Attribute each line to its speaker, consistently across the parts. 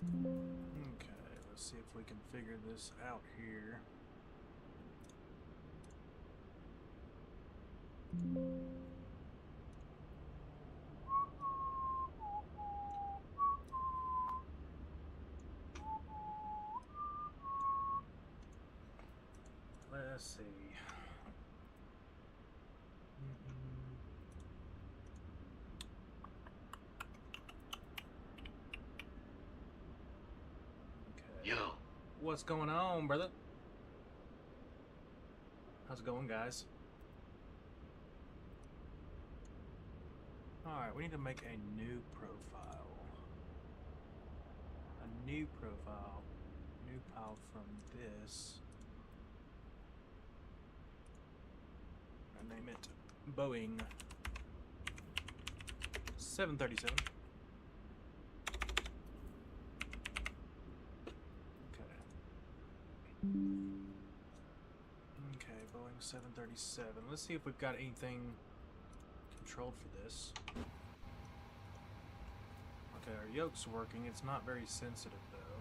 Speaker 1: Okay, let's see if we can figure this out here. Let's see. Okay.
Speaker 2: Yo.
Speaker 1: What's going on, brother? How's it going, guys? Alright, we need to make a new profile. A new profile. New file from this. I name it Boeing 737. Okay, Boeing 737. Let's see if we've got anything controlled for this. Okay, our yoke's working. It's not very sensitive, though.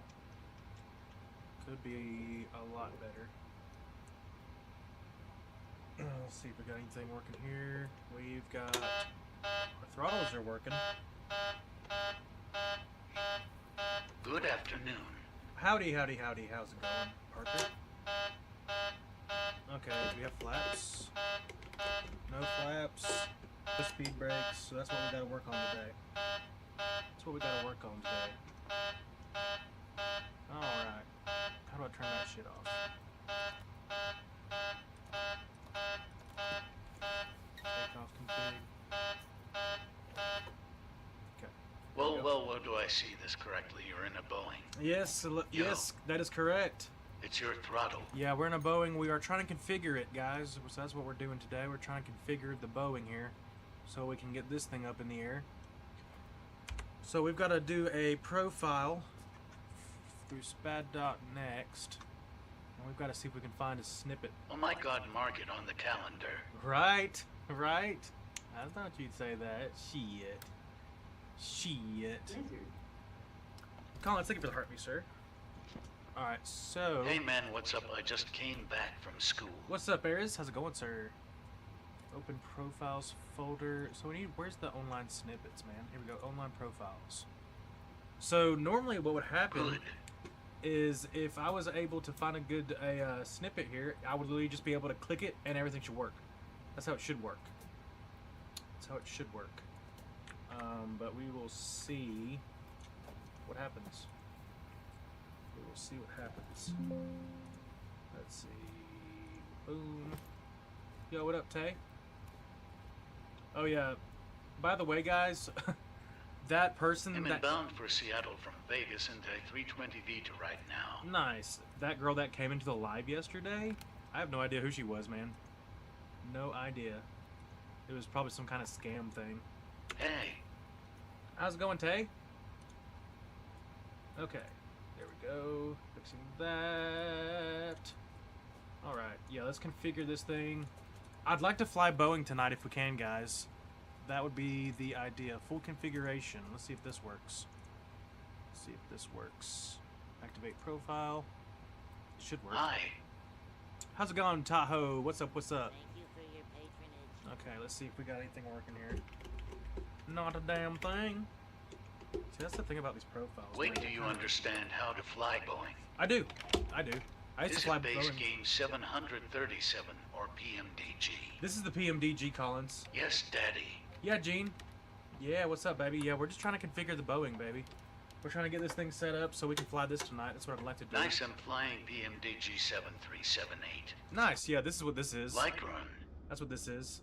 Speaker 1: Could be a lot better. Let's see if we got anything working here. We've got... Our throttles are working.
Speaker 2: Good afternoon.
Speaker 1: Howdy, howdy, howdy. How's it going, Parker? Okay, do we have flaps? No flaps. No speed brakes. So that's what we gotta work on today. That's what we gotta work on today. Alright. How do I turn that shit off? Takeoff config. Okay.
Speaker 2: Well, do I see this correctly? You're in a Boeing.
Speaker 1: Yes, yes, that is correct.
Speaker 2: It's your throttle.
Speaker 1: Yeah, we're in a Boeing. We are trying to configure it, guys. So that's what we're doing today. We're trying to configure the Boeing here so we can get this thing up in the air. So we've got to do a profile through spad.next. And we've got to see if we can find a snippet.
Speaker 2: Oh my God, mark it on the calendar.
Speaker 1: Right, right. I thought you'd say that. Shit. Colin, thank you for the heartbeat, sir. Alright, so...
Speaker 2: Hey man, what's up? I just came back from school.
Speaker 1: What's up, Aries? How's it going, sir? Open profiles folder. So we need... Where's the online snippets, man? Here we go. Online profiles. So normally what would happen is if I was able to find a good snippet here, I would literally just be able to click it and everything should work. That's how it should work. That's how it should work. But we will see what happens. We will see what happens. Let's see. Boom. Yo, what up, Tay? Oh, yeah. By the way, guys, that person...
Speaker 2: I'm inbound for Seattle from Vegas into A320 to right now.
Speaker 1: Nice. That girl that came into the live yesterday, I have no idea who she was, man. No idea. It was probably some kind of scam thing.
Speaker 2: Hey.
Speaker 1: How's it going, Tay? Okay. There we go. Fixing that. Alright. Yeah, let's configure this thing. I'd like to fly Boeing tonight if we can, guys. That would be the idea. Full configuration. Let's see if this works. Let's see if this works. Activate profile. It should work.
Speaker 2: Hi.
Speaker 1: How's it going, Tahoe? What's up? What's up?
Speaker 3: Thank you for your patronage.
Speaker 1: Okay, let's see if we got anything working here. Not a damn thing. See, that's the thing about these profiles.
Speaker 2: Wait, do you understand how to fly Boeing?
Speaker 1: I do. I do. I used to fly
Speaker 2: base
Speaker 1: Boeing.
Speaker 2: game 737 or PMDG.
Speaker 1: This is the PMDG, Collins.
Speaker 2: Yes, Daddy.
Speaker 1: Yeah, Gene. Yeah, what's up, baby? Yeah, we're just trying to configure the Boeing, baby. We're trying to get this thing set up so we can fly this tonight. That's what I'd like to do.
Speaker 2: Nice, I'm flying PMDG 7378.
Speaker 1: Nice, yeah, this is what this is.
Speaker 2: Like run.
Speaker 1: That's what this is.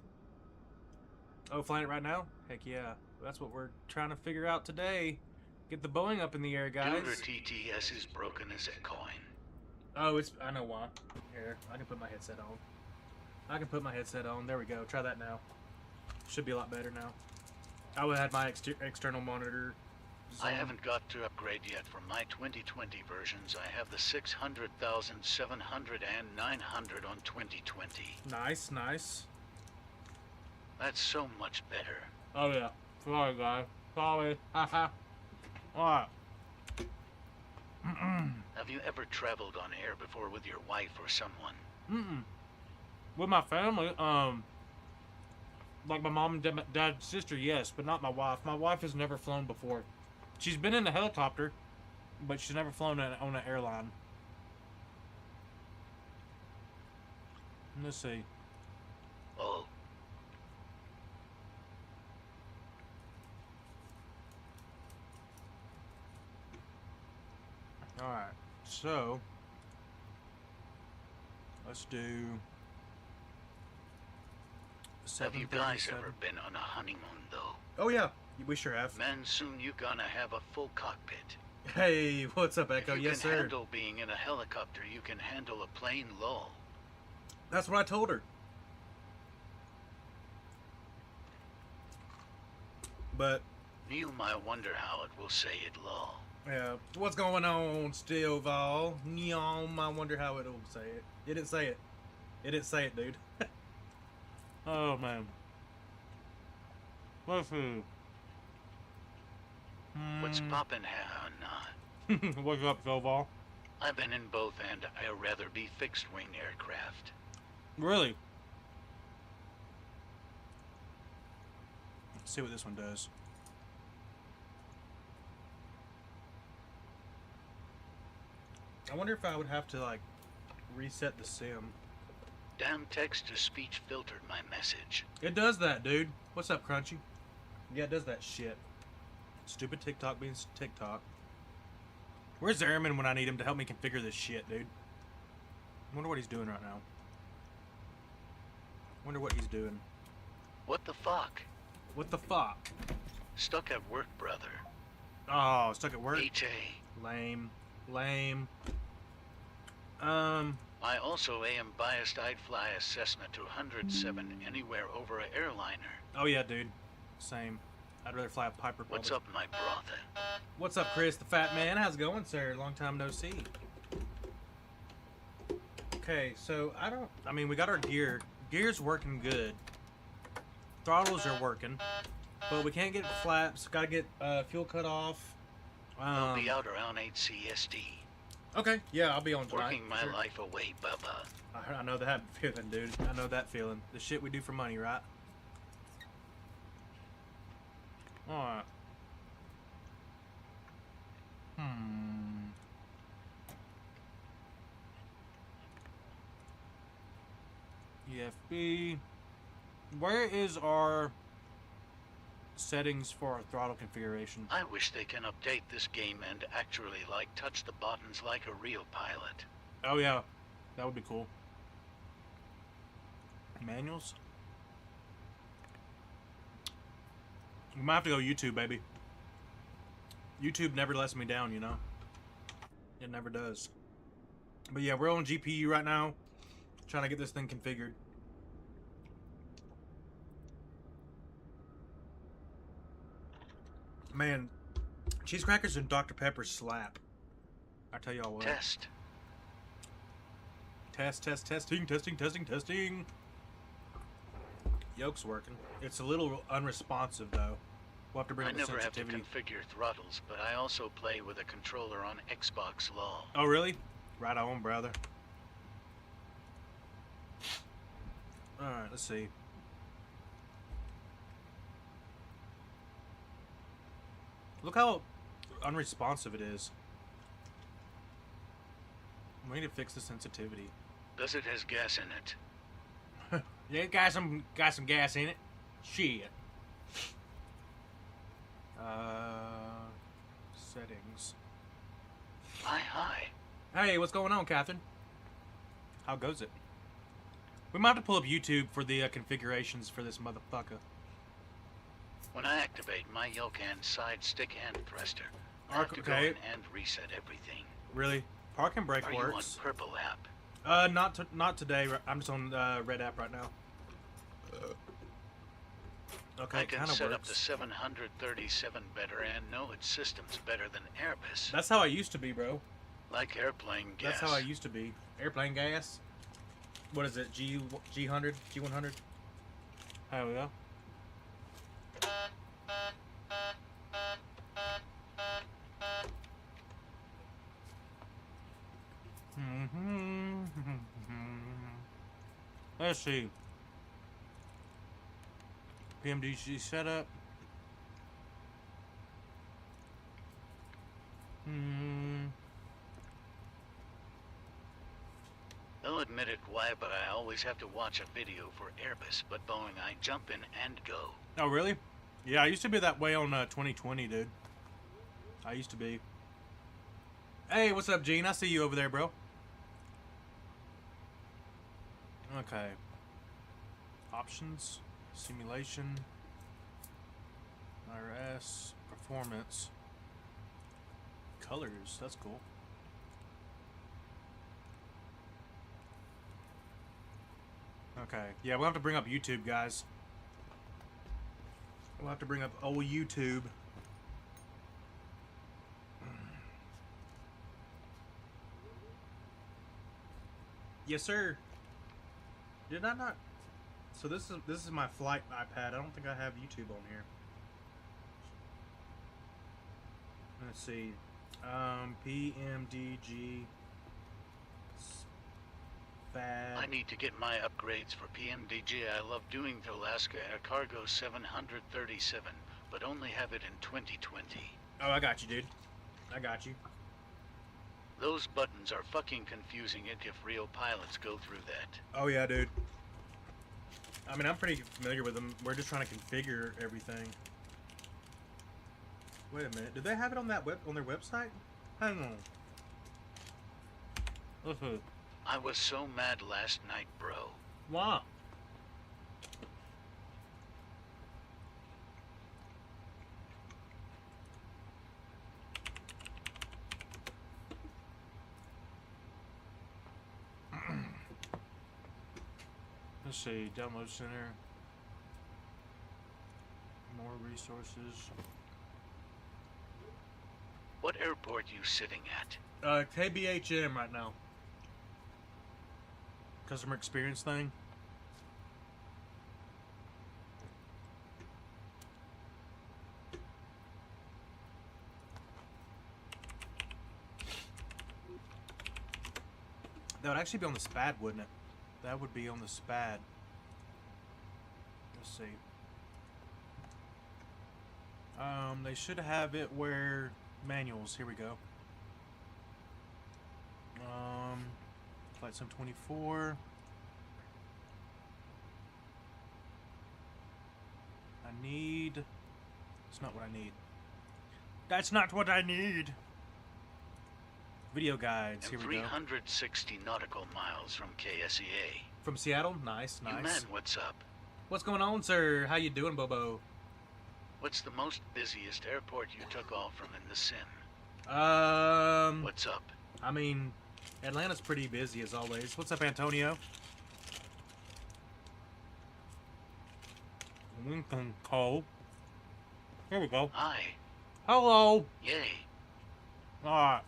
Speaker 1: Oh, flying it right now? Heck yeah. That's what we're trying to figure out today. Get the Boeing up in the air, guys.
Speaker 2: Dude, or TTS is broken as a coin.
Speaker 1: Oh, I know why. Here, I can put my headset on. I can put my headset on. There we go. Try that now. Should be a lot better now. I would have had my external monitor.
Speaker 2: I haven't got to upgrade yet from my 2020 versions. I have the 600,000, 700, and 900 on 2020.
Speaker 1: Nice, nice.
Speaker 2: That's so much better.
Speaker 1: Oh yeah. Sorry, guys. Sorry. Haha. Alright.
Speaker 2: Have you ever traveled on air before with your wife or someone?
Speaker 1: With my family, like my mom and dad's sister, yes, but not my wife. My wife has never flown before. She's been in a helicopter, but she's never flown on an airline. Let's see.
Speaker 2: Oh,
Speaker 1: Alright, so let's do
Speaker 2: have you guys
Speaker 1: 737.
Speaker 2: ever been on a honeymoon, though?
Speaker 1: Oh yeah, we sure have.
Speaker 2: Man, soon you gonna have a full cockpit.
Speaker 1: Hey, what's up, Echo?
Speaker 2: If you
Speaker 1: Yes,
Speaker 2: can
Speaker 1: sir.
Speaker 2: handle being in a helicopter, you can handle a plane low.
Speaker 1: That's what I told her. But
Speaker 2: You might wonder how it will say it low.
Speaker 1: yeah, what's going on, still, Vol? Neon, I wonder how it'll say it. It didn't say it. It didn't say it, dude. Oh man. Let's see.
Speaker 2: What's poppin' how not?
Speaker 1: What's up, Vol?
Speaker 2: I've been in both, and I'd rather be fixed-wing aircraft.
Speaker 1: Really? Let's see what this one does. I wonder if I would have to like reset the sim.
Speaker 2: Damn text-to-speech filtered my message.
Speaker 1: It does that, dude. What's up, Crunchy? Yeah, it does that shit. Stupid TikTok being TikTok. Where's Airman when I need him to help me configure this shit, dude? I wonder what he's doing right now. Wonder what he's doing.
Speaker 2: What the fuck?
Speaker 1: What the fuck?
Speaker 2: Stuck at work, brother.
Speaker 1: Oh, stuck at work?
Speaker 2: HA.
Speaker 1: Lame. Lame.
Speaker 2: I also am biased. I'd fly a Cessna 207 anywhere over an airliner.
Speaker 1: Oh yeah, dude. Same. I'd rather fly a Piper.
Speaker 2: What's
Speaker 1: probably.
Speaker 2: up, my brother?
Speaker 1: What's up, Chris the Fat Man? How's it going, sir? Long time no see. Okay, so I mean, we got our gear. Gear's working good. Throttles are working. But we can't get flaps. Gotta get fuel cut off.
Speaker 2: I'll be out around 8 CST.
Speaker 1: Okay, yeah, I'll be on tonight.
Speaker 2: Working my
Speaker 1: Sure.
Speaker 2: life away, Bubba.
Speaker 1: I know that feeling, dude. I know that feeling. The shit we do for money, right? Alright. EFB. Where is our settings for our throttle configuration?
Speaker 2: I wish they can update this game and actually, like, touch the buttons like a real pilot.
Speaker 1: Oh yeah, that would be cool. Manuals? We might have to go YouTube, baby. YouTube never lets me down, you know? It never does. But yeah, we're on GPU right now, trying to get this thing configured. Man, cheese crackers and Dr. Pepper slap. I tell y'all what.
Speaker 2: Test.
Speaker 1: Testing. Yoke's working. It's a little unresponsive though. We'll have to bring
Speaker 2: I
Speaker 1: up the
Speaker 2: never have to
Speaker 1: sensitivity.
Speaker 2: configure throttles, but I also play with a controller on Xbox Law.
Speaker 1: Oh really? Right on, brother. Alright, let's see. Look how unresponsive it is. We need to fix the sensitivity.
Speaker 2: Does it has gas in it?
Speaker 1: Yeah, it got some gas in it. Shit. Settings.
Speaker 2: Hi.
Speaker 1: Hey, what's going on, Catherine? How goes it? We might have to pull up YouTube for the configurations for this motherfucker.
Speaker 2: When I activate my yoke and side stick and thruster, I
Speaker 1: Arc,
Speaker 2: have to go
Speaker 1: okay.
Speaker 2: in and reset everything.
Speaker 1: Really? Park and brake
Speaker 2: Are you on
Speaker 1: works.
Speaker 2: Purple app?
Speaker 1: Not today. I'm just on Red app right now. Okay,
Speaker 2: I
Speaker 1: it
Speaker 2: can
Speaker 1: kind of
Speaker 2: set
Speaker 1: works.
Speaker 2: up the 737 better and know its system's better than Airbus.
Speaker 1: That's how I used to be, bro.
Speaker 2: Like airplane gas.
Speaker 1: That's how I used to be. Airplane gas. What is it? G100? G100? There we go. Let's see. PMDG setup.
Speaker 2: I'll admit it, why, but I always have to watch a video for Airbus, but Boeing, I jump in and go.
Speaker 1: Oh, really? Yeah, I used to be that way on 2020, dude. I used to be. Hey, what's up, Gene? I see you over there, bro. Okay. Options, simulation, IRS, performance, colors. That's cool. Okay. Yeah, we'll have to bring up YouTube, guys. We'll have to bring up old YouTube. Yes, sir. Did I not? So this is my flight iPad. I don't think I have YouTube on here. Let's see. PMDG. Bad.
Speaker 2: I need to get my upgrades for PMDG. I love doing the Alaska Air Cargo 737, but only have it in 2020.
Speaker 1: Oh, I got you, dude. I got you.
Speaker 2: Those buttons are fucking confusing it if real pilots go through that.
Speaker 1: Oh yeah, dude. I mean, I'm pretty familiar with them. We're just trying to configure everything. Wait a minute. Did they have it on that on their website? Hang on. Listen.
Speaker 2: I was so mad last night, bro.
Speaker 1: Wow. Let's see, download center. More resources.
Speaker 2: What airport you sitting at?
Speaker 1: KBHM right now. Customer experience thing. That would actually be on the SPAD, wouldn't it? That would be on the SPAD. Let's see. They should have it where manuals. Here we go. Flight Sim 24. I need. It's not what I need. That's not what I need. Video guides. Here we go.
Speaker 2: 360 nautical miles from KSEA.
Speaker 1: From Seattle. Nice, nice.
Speaker 2: You man, what's up?
Speaker 1: What's going on, sir? How you doing, Bobo?
Speaker 2: What's the most busiest airport you took off from in the sim? What's up?
Speaker 1: I mean, Atlanta's pretty busy as always. What's up, Antonio? Lincoln Cole. Here we go.
Speaker 2: Hi.
Speaker 1: Hello.
Speaker 2: Yay.
Speaker 1: Alright.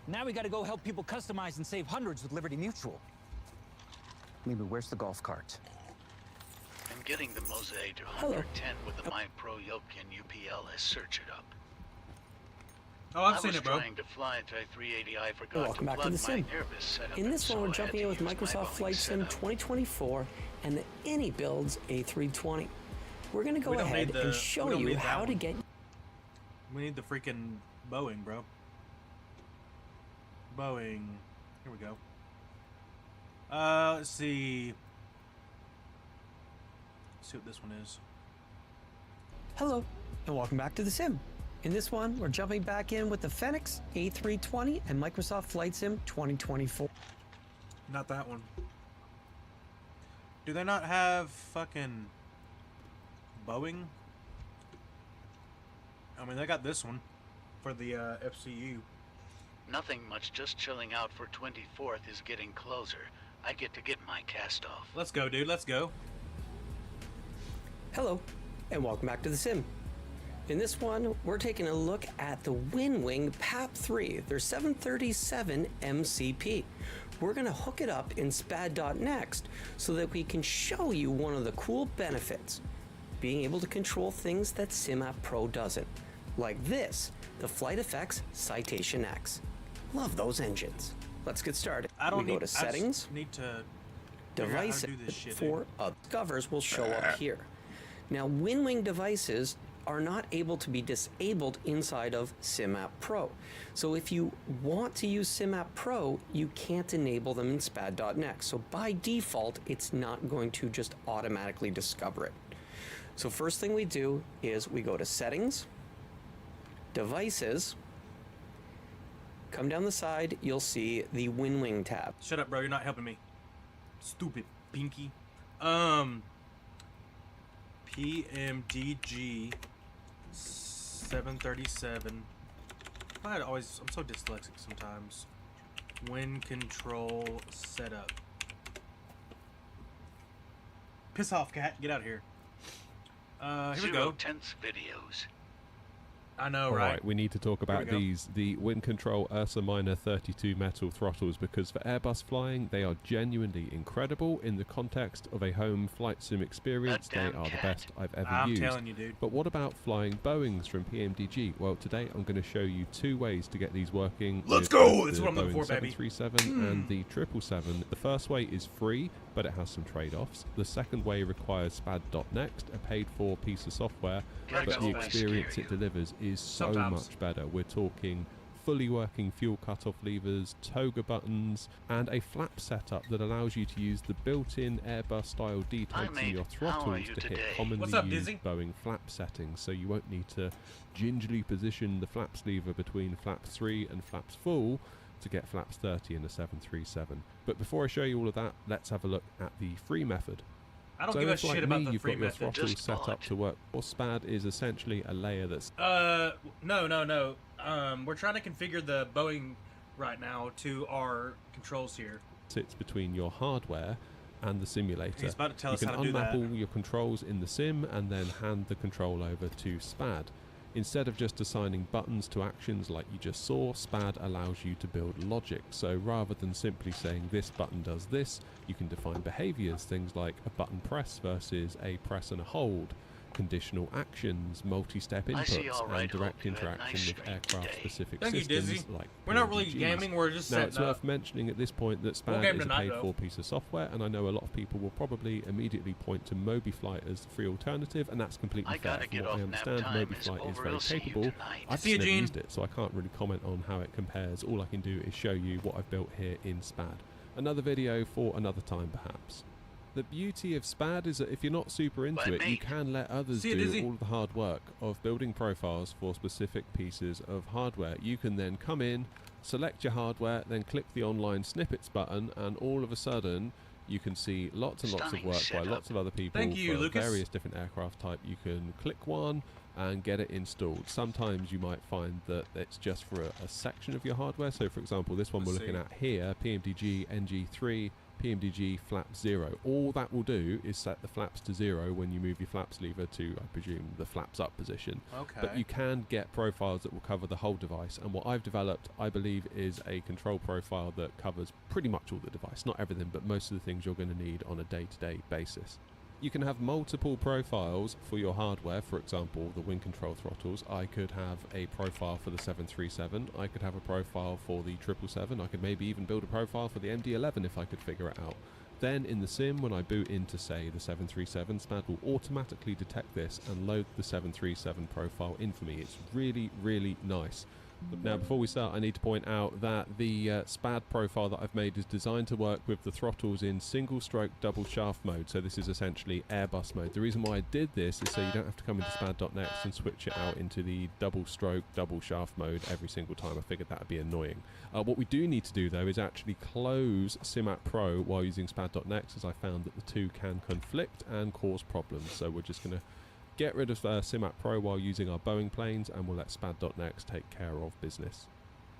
Speaker 4: Now we gotta go help people customize and save hundreds with Liberty Mutual. Maybe where's the golf cart?
Speaker 2: I'm getting the Mosaic to 110 with the My Pro yoke and UPLS. Search it up.
Speaker 1: Oh, I've seen it, bro.
Speaker 2: I was trying to fly to A380. I forgot
Speaker 5: Welcome
Speaker 2: to
Speaker 5: back to
Speaker 2: plug
Speaker 5: the sim.
Speaker 2: my Airbus setup
Speaker 5: In this
Speaker 2: in,
Speaker 5: one, we're
Speaker 2: so I had
Speaker 5: jumping
Speaker 2: to
Speaker 5: in with
Speaker 2: use my
Speaker 5: Microsoft
Speaker 2: Boeing
Speaker 5: Flight Sim
Speaker 2: setup.
Speaker 5: 2024 and the Any Builds A320. We're going to go
Speaker 1: We don't
Speaker 5: ahead
Speaker 1: need the-
Speaker 5: and
Speaker 1: we
Speaker 5: show
Speaker 1: don't
Speaker 5: you
Speaker 1: need that
Speaker 5: how to
Speaker 1: one.
Speaker 5: get
Speaker 1: We need the freaking Boeing, bro. Boeing. Here we go. Let's see. Let's see what this one is.
Speaker 5: Hello, and welcome back to the sim. In this one, we're jumping back in with the Fenix A320 and Microsoft Flight Sim 2024.
Speaker 1: Not that one. Do they not have fucking Boeing? I mean, they got this one for the FCU.
Speaker 2: Nothing much, just chilling out for 24th is getting closer. I get to get my cast off.
Speaker 1: Let's go, dude. Let's go.
Speaker 5: Hello, and welcome back to the sim. In this one, we're taking a look at the WinWing PAP3, their 737 MCP. We're going to hook it up in SPAD.next so that we can show you one of the cool benefits. being able to control things that SimApp Pro doesn't. Like this, the Flight Effects Citation X. Love those engines. Let's get started.
Speaker 1: I don't
Speaker 5: we go
Speaker 1: need
Speaker 5: to Settings,
Speaker 1: I just need to figure out how to
Speaker 5: Devices
Speaker 1: do this shit,
Speaker 5: for
Speaker 1: dude.
Speaker 5: covers will show up here. Now, WinWing devices are not able to be disabled inside of SimApp Pro. So if you want to use SimApp Pro, you can't enable them in SPAD.next. So by default, it's not going to just automatically discover it. So first thing we do is we go to Settings, Devices, come down the side, you'll see the WinWing tab.
Speaker 1: Shut up, bro. You're not helping me. Stupid pinky. PMDG 737. I'm so dyslexic sometimes. Wind control setup. Piss off, cat. Get out of here. Here we go.
Speaker 2: 0-tenths videos.
Speaker 1: I know,
Speaker 6: All
Speaker 1: right?
Speaker 6: right, we need to talk about
Speaker 1: we go.
Speaker 6: these, the Wind Control Ursa Minor 32 metal throttles, because for Airbus flying, they are genuinely incredible. In the context of a home flight sim experience, they
Speaker 2: That damn
Speaker 6: are the
Speaker 2: cat.
Speaker 6: best I've ever
Speaker 1: I'm
Speaker 6: used.
Speaker 1: telling you, dude.
Speaker 6: But what about flying Boeings from PMDG? Well, today I'm going to show you two ways to get these working.
Speaker 1: Let's
Speaker 6: with
Speaker 1: go!
Speaker 6: both
Speaker 1: This is
Speaker 6: the
Speaker 1: what I'm looking
Speaker 6: Boeing
Speaker 1: for, baby.
Speaker 6: 737 and the 777. The first way is free, but it has some trade-offs. The second way requires SPAD.next, a paid-for piece of software,
Speaker 2: Gotta
Speaker 6: but
Speaker 2: go
Speaker 6: the
Speaker 2: away,
Speaker 6: experience
Speaker 2: scare
Speaker 6: it
Speaker 2: you.
Speaker 6: delivers is so
Speaker 1: Sometimes.
Speaker 6: much better. We're talking fully working fuel cutoff levers, toga buttons, and a flap setup that allows you to use the built-in Airbus style
Speaker 2: Hi,
Speaker 6: details in
Speaker 2: mate.
Speaker 6: your
Speaker 2: How are
Speaker 6: throttles
Speaker 2: you
Speaker 6: to hit
Speaker 2: today?
Speaker 6: commonly
Speaker 1: What's up,
Speaker 6: used
Speaker 1: Dizzy?
Speaker 6: Boeing flap settings, so you won't need to gingerly position the flaps lever between flaps 3 and flaps full to get flaps 30 in a 737. But before I show you all of that, let's have a look at the free method.
Speaker 1: I don't
Speaker 6: So
Speaker 1: give a
Speaker 6: if, like
Speaker 1: shit about
Speaker 6: me,
Speaker 1: the
Speaker 6: you've
Speaker 1: free
Speaker 6: got your
Speaker 1: method.
Speaker 6: throttles
Speaker 2: Just
Speaker 6: set up
Speaker 2: bought.
Speaker 6: to work. Or SPAD is essentially a layer that's
Speaker 1: No. We're trying to configure the Boeing right now to our controls here.
Speaker 6: sits between your hardware and the simulator.
Speaker 1: He's about to tell
Speaker 6: You
Speaker 1: us
Speaker 6: can
Speaker 1: how to do
Speaker 6: unmap
Speaker 1: that.
Speaker 6: all your controls in the sim and then hand the control over to SPAD. Instead of just assigning buttons to actions like you just saw, SPAD allows you to build logic. So rather than simply saying this button does this, you can define behaviors, things like a button press versus a press and a hold, conditional actions, multi-step
Speaker 2: I see,
Speaker 6: inputs,
Speaker 2: all right.
Speaker 6: and direct
Speaker 2: Hope you had a
Speaker 6: interaction
Speaker 2: nice
Speaker 6: with
Speaker 2: stream
Speaker 6: aircraft-specific
Speaker 1: Thank you,
Speaker 6: systems
Speaker 1: Dizzy.
Speaker 6: like
Speaker 1: We're not really
Speaker 6: PMDGs.
Speaker 1: gaming, we're just
Speaker 6: Now,
Speaker 1: setting
Speaker 6: it's
Speaker 1: up.
Speaker 6: worth mentioning at this point that SPAD
Speaker 1: game
Speaker 6: is a
Speaker 1: tonight,
Speaker 6: paid-for piece of software, and I know a lot of people will probably immediately point to MobiFlight as the free alternative, and that's completely
Speaker 2: I
Speaker 6: fair.
Speaker 2: gotta
Speaker 6: From
Speaker 2: get
Speaker 6: what I
Speaker 2: off nap
Speaker 6: understand,
Speaker 2: time is
Speaker 6: MobiFlight is
Speaker 2: over.
Speaker 6: very
Speaker 2: I'll see you
Speaker 6: capable.
Speaker 2: tonight.
Speaker 6: I've
Speaker 1: See you,
Speaker 6: just never
Speaker 1: Gene.
Speaker 6: used it, so I can't really comment on how it compares. All I can do is show you what I've built here in SPAD. Another video for another time, perhaps. The beauty of SPAD is that if you're not super into
Speaker 2: But
Speaker 6: it, you
Speaker 2: mate.
Speaker 6: can let others
Speaker 1: See you,
Speaker 6: do
Speaker 1: Dizzy.
Speaker 6: all of the hard work of building profiles for specific pieces of hardware. You can then come in, select your hardware, then click the online snippets button, and all of a sudden you can see lots and lots of
Speaker 2: Stunning
Speaker 6: work by
Speaker 2: setup.
Speaker 6: lots of other people
Speaker 1: Thank you,
Speaker 6: for
Speaker 1: Lucas.
Speaker 6: various different aircraft type. You can click one and get it installed. Sometimes you might find that it's just for a section of your hardware. So for example, this one
Speaker 1: Let's
Speaker 6: we're looking
Speaker 1: see.
Speaker 6: at here, PMDG NG3, PMDG flap 0. All that will do is set the flaps to 0 when you move your flaps lever to, I presume, the flaps up position.
Speaker 1: Okay.
Speaker 6: But you can get profiles that will cover the whole device, and what I've developed, I believe, is a control profile that covers pretty much all the device. Not everything, but most of the things you're going to need on a day-to-day basis. You can have multiple profiles for your hardware. For example, the wind control throttles. I could have a profile for the 737. I could have a profile for the 777. I could maybe even build a profile for the MD-11 if I could figure it out. Then in the sim, when I boot into, say, the 737, SPAD will automatically detect this and load the 737 profile in for me. It's really, really nice. Now, before we start, I need to point out that the SPAD profile that I've made is designed to work with the throttles in single-stroke double shaft mode, so this is essentially Airbus mode. The reason why I did this is so you don't have to come into SPAD.next and switch it out into the double-stroke double shaft mode every single time. I figured that would be annoying. What we do need to do, though, is actually close SimApp Pro while using SPAD.next, as I found that the two can conflict and cause problems. So we're just going to get rid of SimApp Pro while using our Boeing planes, and we'll let SPAD.next take care of business.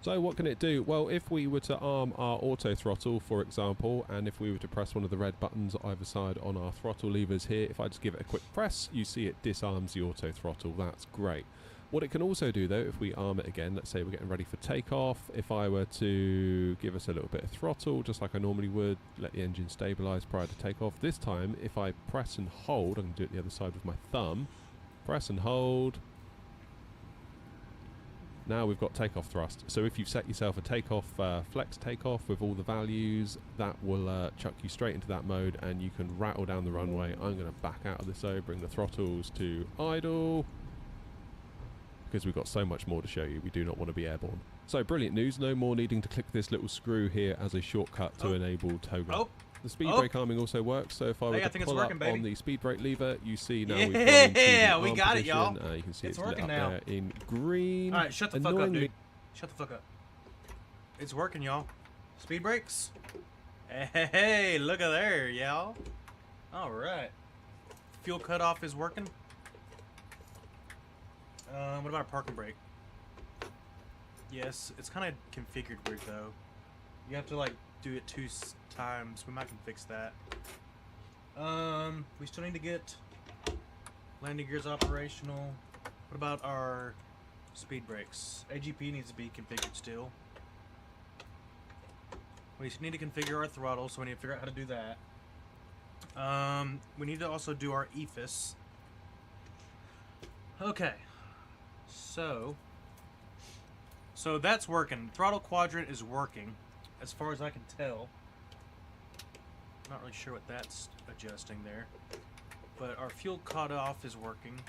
Speaker 6: So what can it do? Well, if we were to arm our auto throttle, for example, and if we were to press one of the red buttons either side on our throttle levers here, if I just give it a quick press, you see it disarms the auto throttle. That's great. What it can also do, though, if we arm it again, let's say we're getting ready for takeoff, if I were to give us a little bit of throttle, just like I normally would, let the engine stabilize prior to takeoff. This time, if I press and hold, I can do it the other side with my thumb, press and hold. Now we've got takeoff thrust. So if you've set yourself a takeoff, flex takeoff with all the values, that will chuck you straight into that mode and you can rattle down the runway. I'm going to back out of this though, bring the throttles to idle, because we've got so much more to show you. We do not want to be airborne. So brilliant news, no more needing to click this little screw here as a shortcut to enable toggle.
Speaker 1: Oh.
Speaker 6: The speed brake arming also works, so if I were
Speaker 1: Hey, I
Speaker 6: to
Speaker 1: think it's
Speaker 6: pull
Speaker 1: working,
Speaker 6: up
Speaker 1: baby.
Speaker 6: on the speed brake lever, you see now we've gone
Speaker 1: Yeah,
Speaker 6: into the
Speaker 1: we
Speaker 6: arm
Speaker 1: got it, y'all.
Speaker 6: position. You can see
Speaker 1: It's
Speaker 6: it's lit
Speaker 1: working
Speaker 6: up
Speaker 1: now.
Speaker 6: there in green.
Speaker 1: All right, shut the fuck up,
Speaker 6: Annoyingly-
Speaker 1: dude. Shut the fuck up. It's working, y'all. Speed brakes. Hey, look at there, y'all. All right. Fuel cutoff is working. What about a parking brake? Yes, it's kind of configured weird though. You have to like do it 2 times. We might can fix that. We still need to get landing gears operational. What about our speed brakes? AGP needs to be configured still. We need to configure our throttle, so we need to figure out how to do that. We need to also do our EFIS. Okay. So that's working. Throttle quadrant is working, as far as I can tell. Not really sure what that's adjusting there. But our fuel cutoff is working.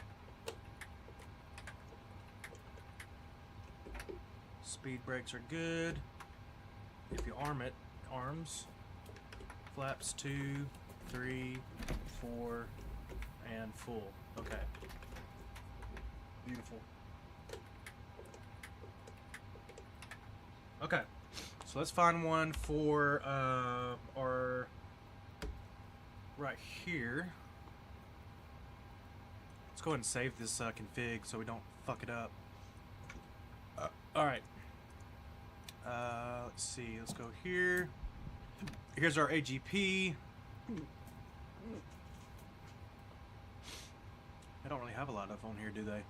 Speaker 1: Speed brakes are good. If you arm it, arms, flaps 2, 3, 4, and full. Okay. Beautiful. Okay. So let's find one for our right here. Let's go ahead and save this config so we don't fuck it up. All right. Let's see. Let's go here. Here's our AGP. I don't really have a lot of on here, do they?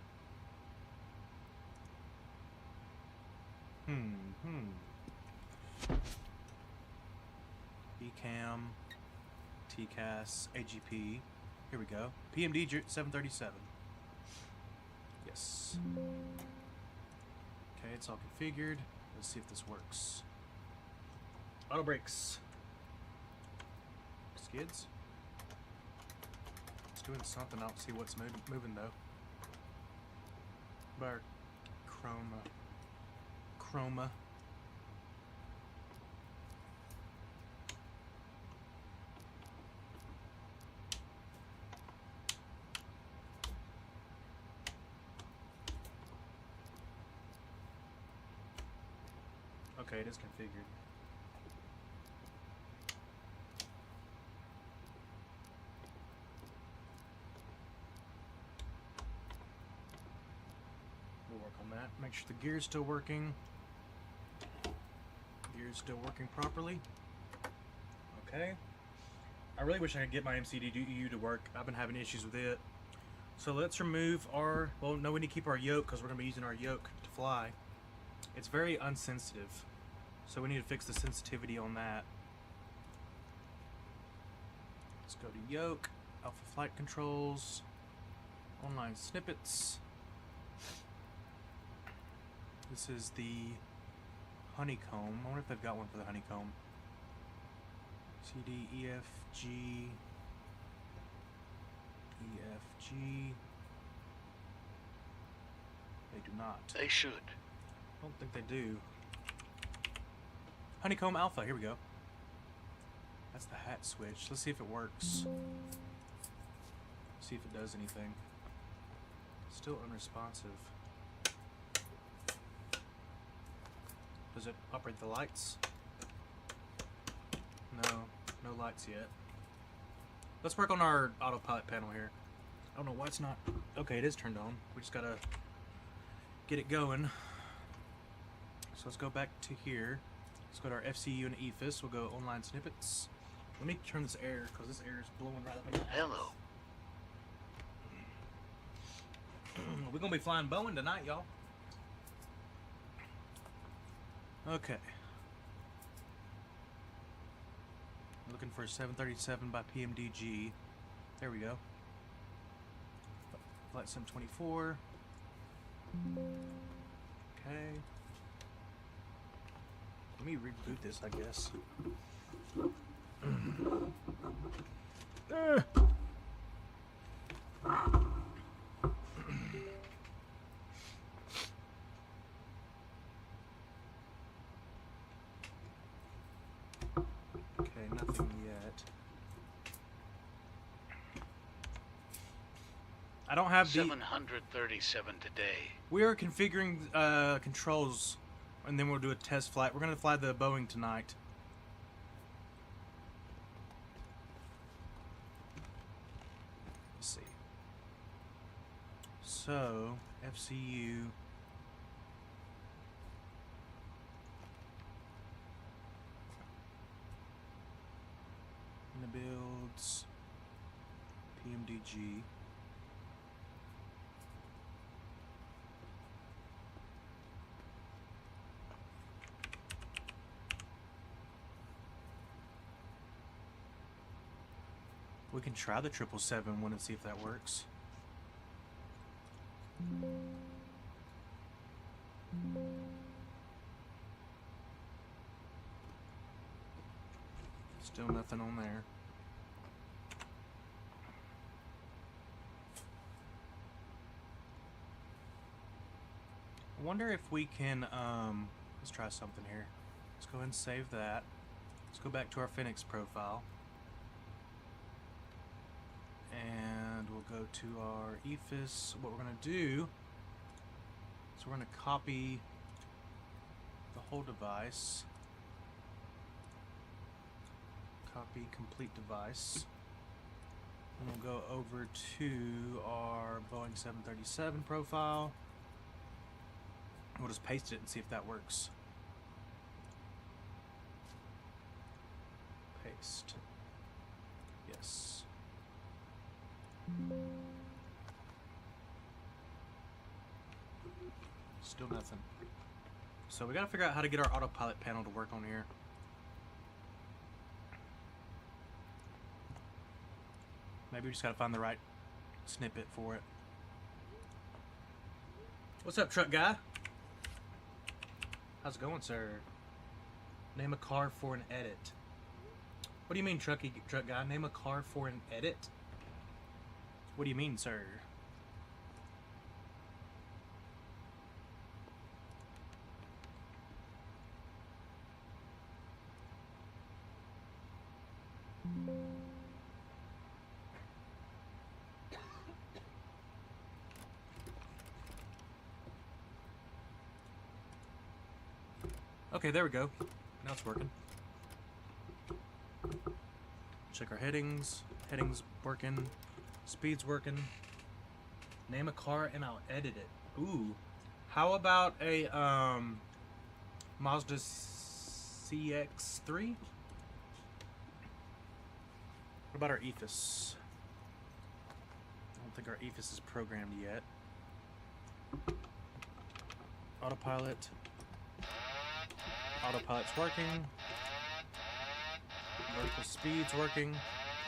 Speaker 1: Ecam, TCAS, AGP. Here we go. PMD 737. Yes. Okay, it's all configured. Let's see if this works. Auto brakes. Skids. It's doing something. I don't see what's moving though. Bar chroma. Okay, it is configured. We'll work on that. Make sure the gear's still working. Gear's still working properly. Okay. I really wish I could get my MCDU to work. I've been having issues with it. So let's remove our... Well, no, we need to keep our yoke because we're going to be using our yoke to fly. It's very unsensitive. So we need to fix the sensitivity on that. Let's go to yoke, alpha flight controls, online snippets. This is the honeycomb. I wonder if they've got one for the honeycomb. CD, EF, G, EF, G. They do not.
Speaker 2: They should.
Speaker 1: I don't think they do. Honeycomb Alpha, here we go. That's the hat switch. Let's see if it works. See if it does anything. Still unresponsive. Does it operate the lights? No, no lights yet. Let's work on our autopilot panel here. I don't know why it's not. Okay, it is turned on. We just gotta get it going. So let's go back to here. Let's go to our FCU and EFIS. We'll go online snippets. Let me turn this air, because this air is blowing right up in my ass.
Speaker 2: Hello.
Speaker 1: We're gonna be flying Boeing tonight, y'all. Okay. Looking for a 737 by PMDG. There we go. Flight Sim 24. Okay. Let me reboot this, I guess. Okay, nothing yet. I don't have the...
Speaker 2: 737 today.
Speaker 1: We are configuring controls, and then we'll do a test flight. We're going to fly the Boeing tonight. Let's see. So, FCU... in the builds... PMDG... We can try the 777 one and see if that works. Still nothing on there. I wonder if we can, let's try something here. Let's go ahead and save that. Let's go back to our Phoenix profile. And we'll go to our EFIS. What we're going to do is we're going to copy the whole device. Copy complete device. And we'll go over to our Boeing 737 profile. We'll just paste it and see if that works. Paste. Yes. Still nothing. So we gotta figure out how to get our autopilot panel to work on here. Maybe we just gotta find the right snippet for it. What's up, truck guy? How's it going, sir? Name a car for an edit. What do you mean, truck guy? Name a car for an edit? What do you mean, sir? Okay, there we go. Now it's working. Check our headings. Headings working. Speed's working. Name a car and I'll edit it. Ooh. How about a Mazda CX-3? What about our EFIS? I don't think our EFIS is programmed yet. Autopilot. Autopilot's working. Vertical speed's working.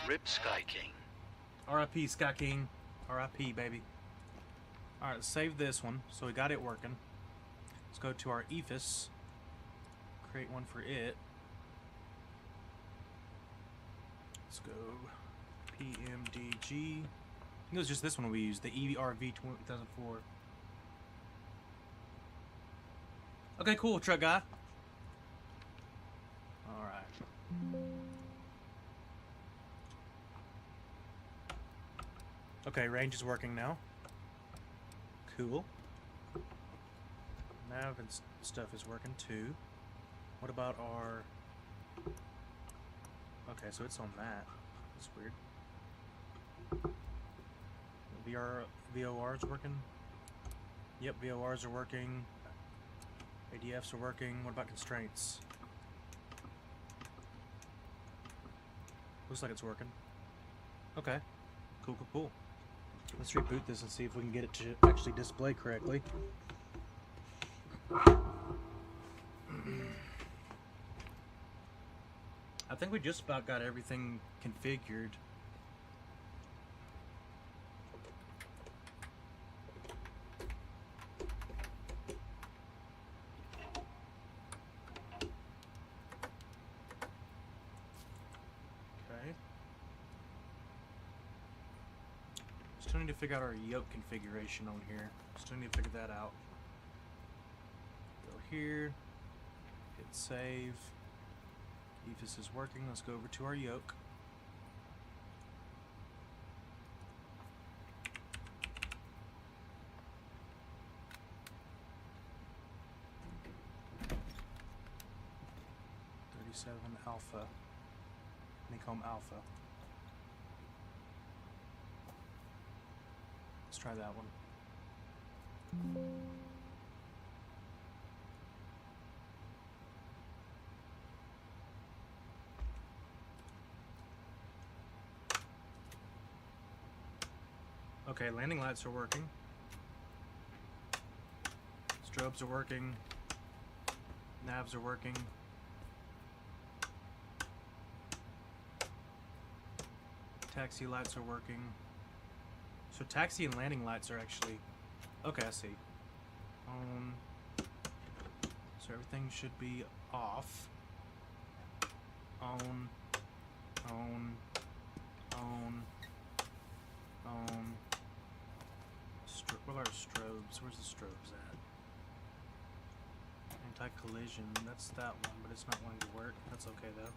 Speaker 2: Rip Sky King.
Speaker 1: RIP Sky King. RIP, baby. Alright, let's save this one. So we got it working. Let's go to our EFIS. Create one for it. Let's go PMDG. I think it was just this one we used, the ERV 2004. Okay, cool, truck guy. Alright. Okay, range is working now. Cool. Nav and stuff is working too. What about our... Okay, so it's on that. That's weird. VOR's working. Yep, VORs are working. ADFs are working. What about constraints? Looks like it's working. Okay. Cool, cool, cool. Let's reboot this and see if we can get it to actually display correctly. I think we just about got everything configured. Okay. Still need to figure out our yoke configuration on here. Still need to figure that out. Go here. Hit save. If this is working, let's go over to our yoke. Alpha. Honeycomb Alpha. Let's try that one. Okay, landing lights are working. Strobes are working. Navs are working. Taxi lights are working. So taxi and landing lights are actually... Okay, I see. So everything should be off. On. What are our strobes? Where's the strobes at? Anti-collision. That's that one, but it's not wanting to work. That's okay though.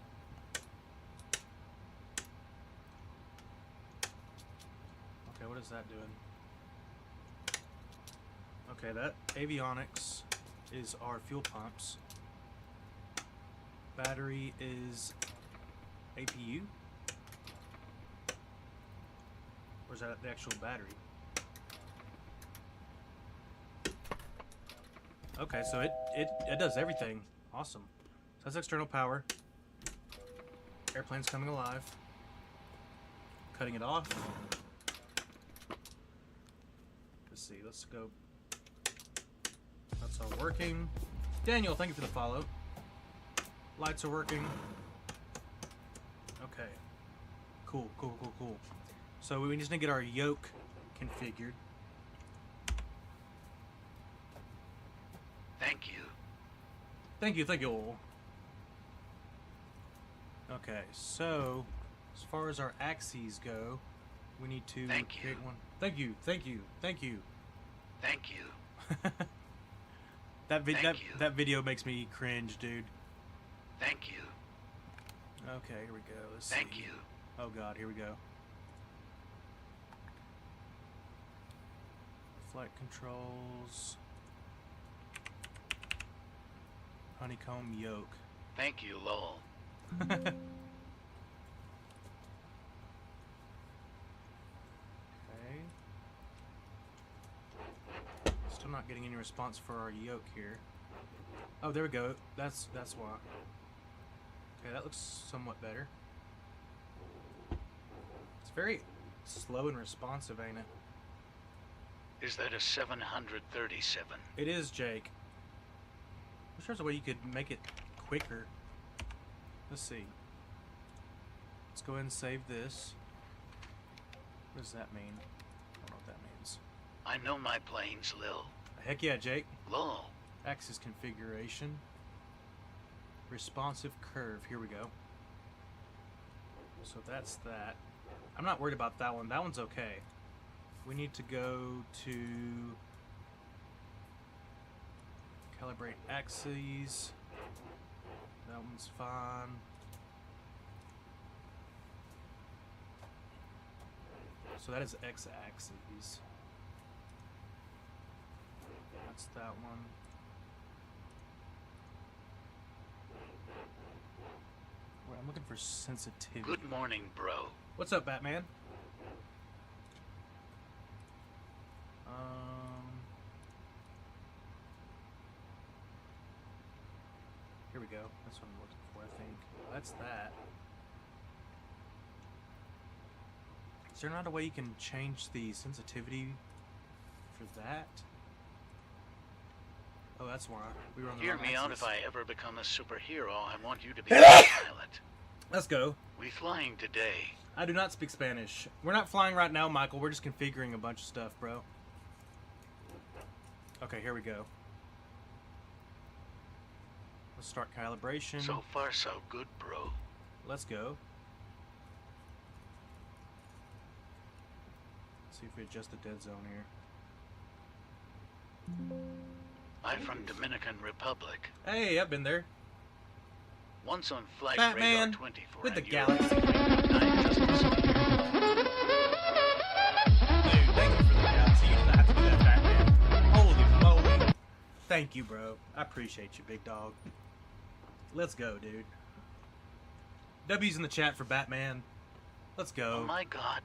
Speaker 1: Okay, what is that doing? Okay, that avionics is our fuel pumps. Battery is APU? Or is that the actual battery? Okay, so it does everything. Awesome. So that's external power. Airplane's coming alive. Cutting it off. Let's see, let's go. That's all working. Daniel, thank you for the follow. Lights are working. Okay. Cool. So we just need to get our yoke configured. Thank you. Okay, so as far as our axes go, we need to create one. Thank you. That video makes me cringe, dude.
Speaker 2: Thank you.
Speaker 1: Okay, here we go. Let's see.
Speaker 2: Thank you.
Speaker 1: Oh god, here we go. Flight controls. Honeycomb yoke.
Speaker 2: Thank you, lol.
Speaker 1: Okay. Still not getting any response for our yoke here. Oh, there we go. That's why. Okay, that looks somewhat better. It's very slow and responsive, ain't it?
Speaker 2: Is that a 737?
Speaker 1: It is, Jake. I'm sure there's a way you could make it quicker. Let's see. Let's go ahead and save this. What does that mean? I don't know what that means.
Speaker 2: I know my planes, Lil.
Speaker 1: Heck yeah, Jake.
Speaker 2: Lol.
Speaker 1: Axis configuration. Responsive curve. Here we go. So that's that. I'm not worried about that one. That one's okay. We need to go to calibrate axes. That one's fine. So that is x-axis. That's that one. Wait, I'm looking for sensitivity.
Speaker 2: Good morning, bro.
Speaker 1: What's up, Batman? Here we go. That's what I'm looking for, I think. That's that. Is there not a way you can change the sensitivity for that? Oh, that's why. We were on the
Speaker 2: Hear
Speaker 1: wrong
Speaker 2: me out.
Speaker 1: axis.
Speaker 2: If I ever become a superhero, I want you to be a pilot.
Speaker 1: Let's go.
Speaker 2: We flying today.
Speaker 1: I do not speak Spanish. We're not flying right now, Michael. We're just configuring a bunch of stuff, bro. Okay, here we go. Let's start calibration.
Speaker 2: So far, so good, bro.
Speaker 1: Let's go. Let's see if we adjust the dead zone here.
Speaker 2: I'm from Dominican Republic.
Speaker 1: Hey, I've been there.
Speaker 2: Once on flight
Speaker 1: Batman,
Speaker 2: radar 24
Speaker 1: with the
Speaker 2: and
Speaker 1: galaxy.
Speaker 2: Nine just as
Speaker 1: Dude, thank you for the galaxy. You did not have to do that, Batman. Holy moly. Thank you, bro. I appreciate you, big dog. Let's go, dude. W's in the chat for Batman. Let's go.
Speaker 2: Oh my god.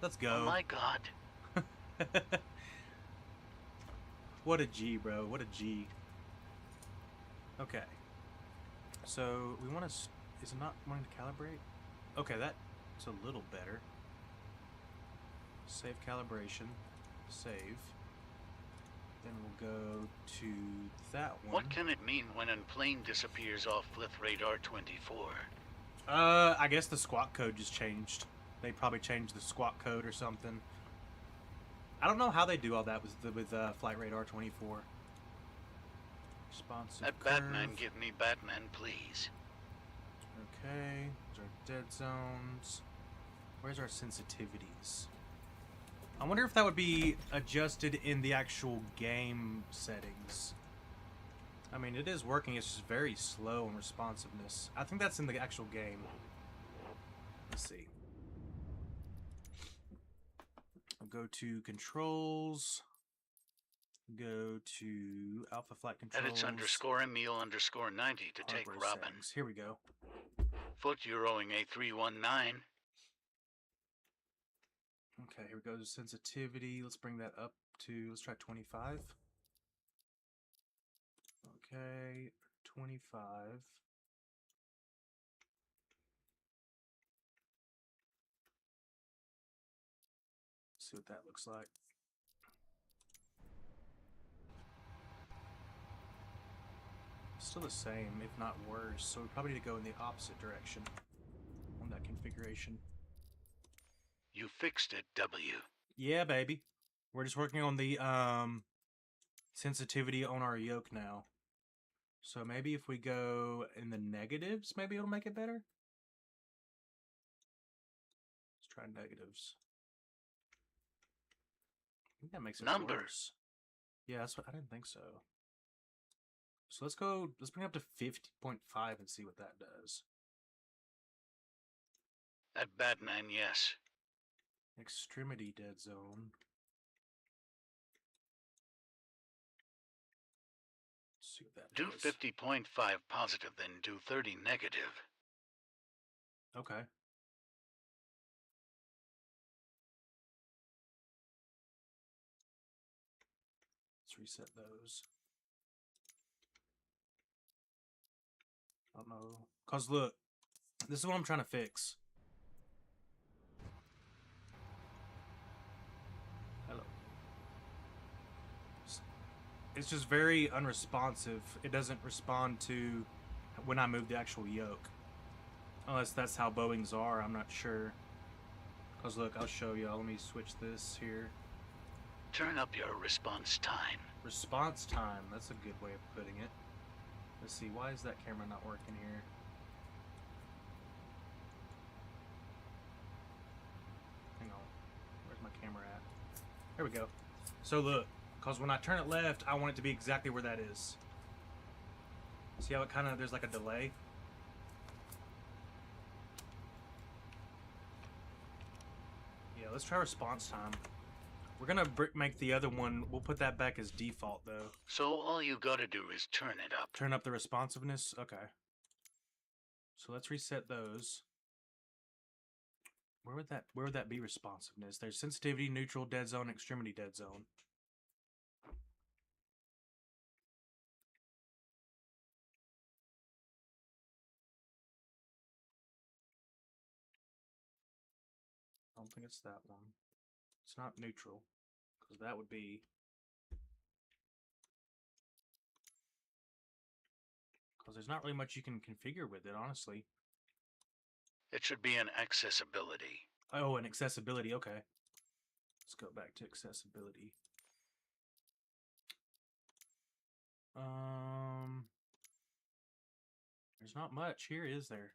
Speaker 1: Let's go.
Speaker 2: Oh my god.
Speaker 1: What a G, bro. What a G. Okay. So, we want to... Is it not wanting to calibrate? Okay, that's a little better. Save calibration. Save. Then we'll go to that one.
Speaker 2: What can it mean when a plane disappears off with radar 24?
Speaker 1: I guess the squawk code just changed. They probably changed the squawk code or something. I don't know how they do all that with Flight Radar 24. Responsive
Speaker 2: That
Speaker 1: curve.
Speaker 2: Batman, give me Batman, please.
Speaker 1: Okay, there's our dead zones. Where's our sensitivities? I wonder if that would be adjusted in the actual game settings. I mean, it is working, it's just very slow in responsiveness. I think that's in the actual game. Let's see. I'll go to controls. Go to Alpha Flight Controls.
Speaker 2: Edits underscore Emil underscore 90 to take
Speaker 1: hardware
Speaker 2: Robin.
Speaker 1: settings. Here we go.
Speaker 2: Foot Euroing A319.
Speaker 1: Okay, here we go. Sensitivity. Let's bring that up to, let's try 25. Okay, 25. See what that looks like. Still the same, if not worse, so we probably need to go in the opposite direction on that configuration.
Speaker 2: You fixed it, W.
Speaker 1: Yeah, baby. We're just working on the sensitivity on our yoke now. So maybe if we go in the negatives, maybe it'll make it better. Let's try negatives. I think that makes it worse. Yeah, that's what I didn't think so. So let's bring it up to 50.5 and see what that does.
Speaker 2: That Batman, yes.
Speaker 1: Extremity dead zone. Let's see what that
Speaker 2: Do
Speaker 1: does.
Speaker 2: 50.5 positive, then do 30 negative.
Speaker 1: Okay. Let's reset those. I don't know. Cause look, this is what I'm trying to fix. Hello. It's just very unresponsive. It doesn't respond to when I move the actual yoke. Unless that's how Boeing's are, I'm not sure. Cause look, I'll show y'all. Let me switch this here.
Speaker 2: Turn up your response time.
Speaker 1: Response time, that's a good way of putting it. Let's see, why is that camera not working here? Hang on, where's my camera at? There we go. So look, because when I turn it left, I want it to be exactly where that is. See how it kind of, there's like a delay? Yeah, let's try response time. We're gonna make the other one, we'll put that back as default though.
Speaker 2: So all you gotta do is turn it up.
Speaker 1: Turn up the responsiveness? Okay. So let's reset those. Where would that be responsiveness? There's sensitivity, neutral, dead zone, extremity dead zone. don't think it's that one. It's not neutral, because that would be... Because there's not really much you can configure with it, honestly.
Speaker 2: It should be an accessibility.
Speaker 1: Oh, and accessibility, okay. Let's go back to accessibility. There's not much here, is there?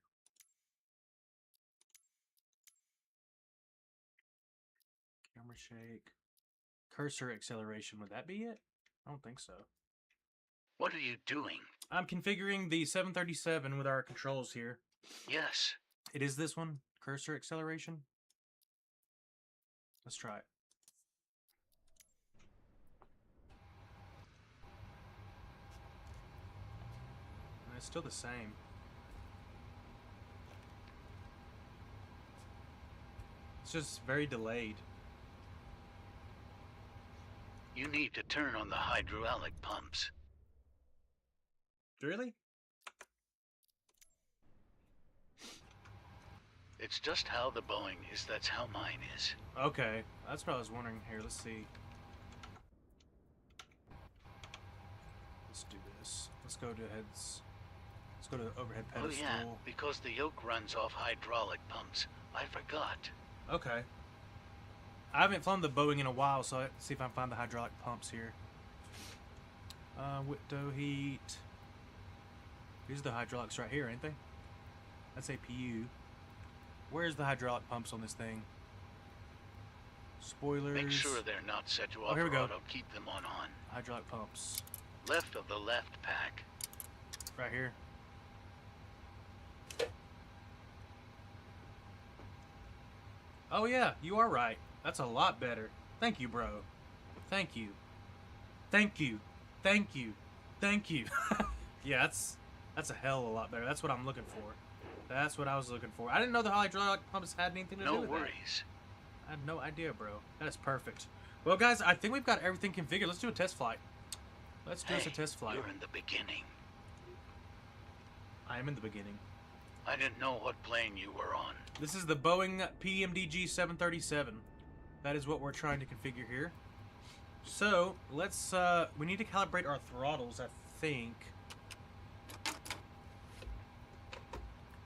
Speaker 1: Camera shake. Cursor acceleration, would that be it? I don't think so.
Speaker 2: What are you doing?
Speaker 1: I'm configuring the 737 with our controls here.
Speaker 2: Yes.
Speaker 1: It is this one, cursor acceleration. Let's try it. And it's still the same. It's just very delayed.
Speaker 2: You need to turn on the hydraulic pumps.
Speaker 1: Really?
Speaker 2: It's just how the Boeing is, that's how mine is.
Speaker 1: Okay, that's what I was wondering. Here, let's see. Let's do this. Let's go to heads. Let's go to the overhead
Speaker 2: Oh
Speaker 1: pedestal.
Speaker 2: yeah, because the yoke runs off hydraulic pumps. I forgot.
Speaker 1: Okay. I haven't flown the Boeing in a while, so let's see if I can find the hydraulic pumps here. Window heat. These are the hydraulics right here, ain't they? That's APU. Where's the hydraulic pumps on this thing? Spoilers.
Speaker 2: Make sure they're not set to
Speaker 1: Oh, here we go.
Speaker 2: auto. Keep them on.
Speaker 1: Hydraulic pumps.
Speaker 2: Left of the left pack.
Speaker 1: Right here. Oh yeah, you are right. That's a lot better. Thank you, bro. Thank you. Thank you. Thank you. Thank you. Yeah, that's a hell of a lot better. That's what I'm looking for. That's what I was looking for. I didn't know the hydraulic pumps had anything to do
Speaker 2: No
Speaker 1: with
Speaker 2: worries.
Speaker 1: that. I had no idea, bro. That is perfect. Well, guys, I think we've got everything configured. Let's do a test flight. Let's do us a test flight.
Speaker 2: You're in the beginning.
Speaker 1: I am in the beginning.
Speaker 2: I didn't know what plane you were on.
Speaker 1: This is the Boeing PMDG 737. That is what we're trying to configure here. So, let's, we need to calibrate our throttles, I think.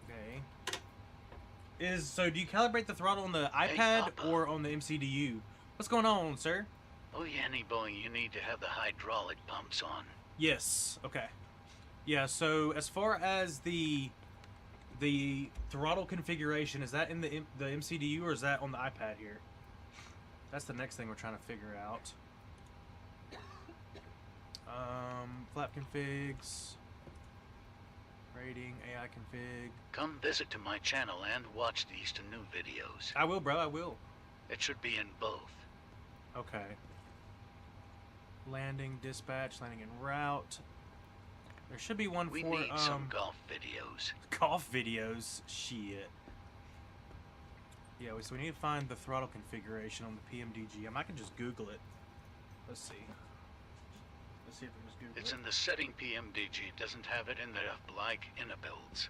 Speaker 1: Okay. So do you calibrate the throttle on the iPad
Speaker 2: Papa.
Speaker 1: or on the MCDU? What's going on, sir?
Speaker 2: Oh, Yanny Boeing, you need to have the hydraulic pumps on.
Speaker 1: Yes. Okay. Yeah, so as far as the throttle configuration, is that in the MCDU or is that on the iPad here? That's the next thing we're trying to figure out. Flap configs, rating, AI config.
Speaker 2: Come visit to my channel and watch these two new videos.
Speaker 1: I will, bro. I will.
Speaker 2: It should be in both.
Speaker 1: Okay. Landing, dispatch, landing en route. There should be one
Speaker 2: We
Speaker 1: for
Speaker 2: need some golf videos.
Speaker 1: golf videos. Shit. Yeah, so we need to find the throttle configuration on the PMDG. I can just Google it. Let's see. Let's see if I can just Google
Speaker 2: It's
Speaker 1: it.
Speaker 2: in the setting PMDG. It doesn't have it in the like builds.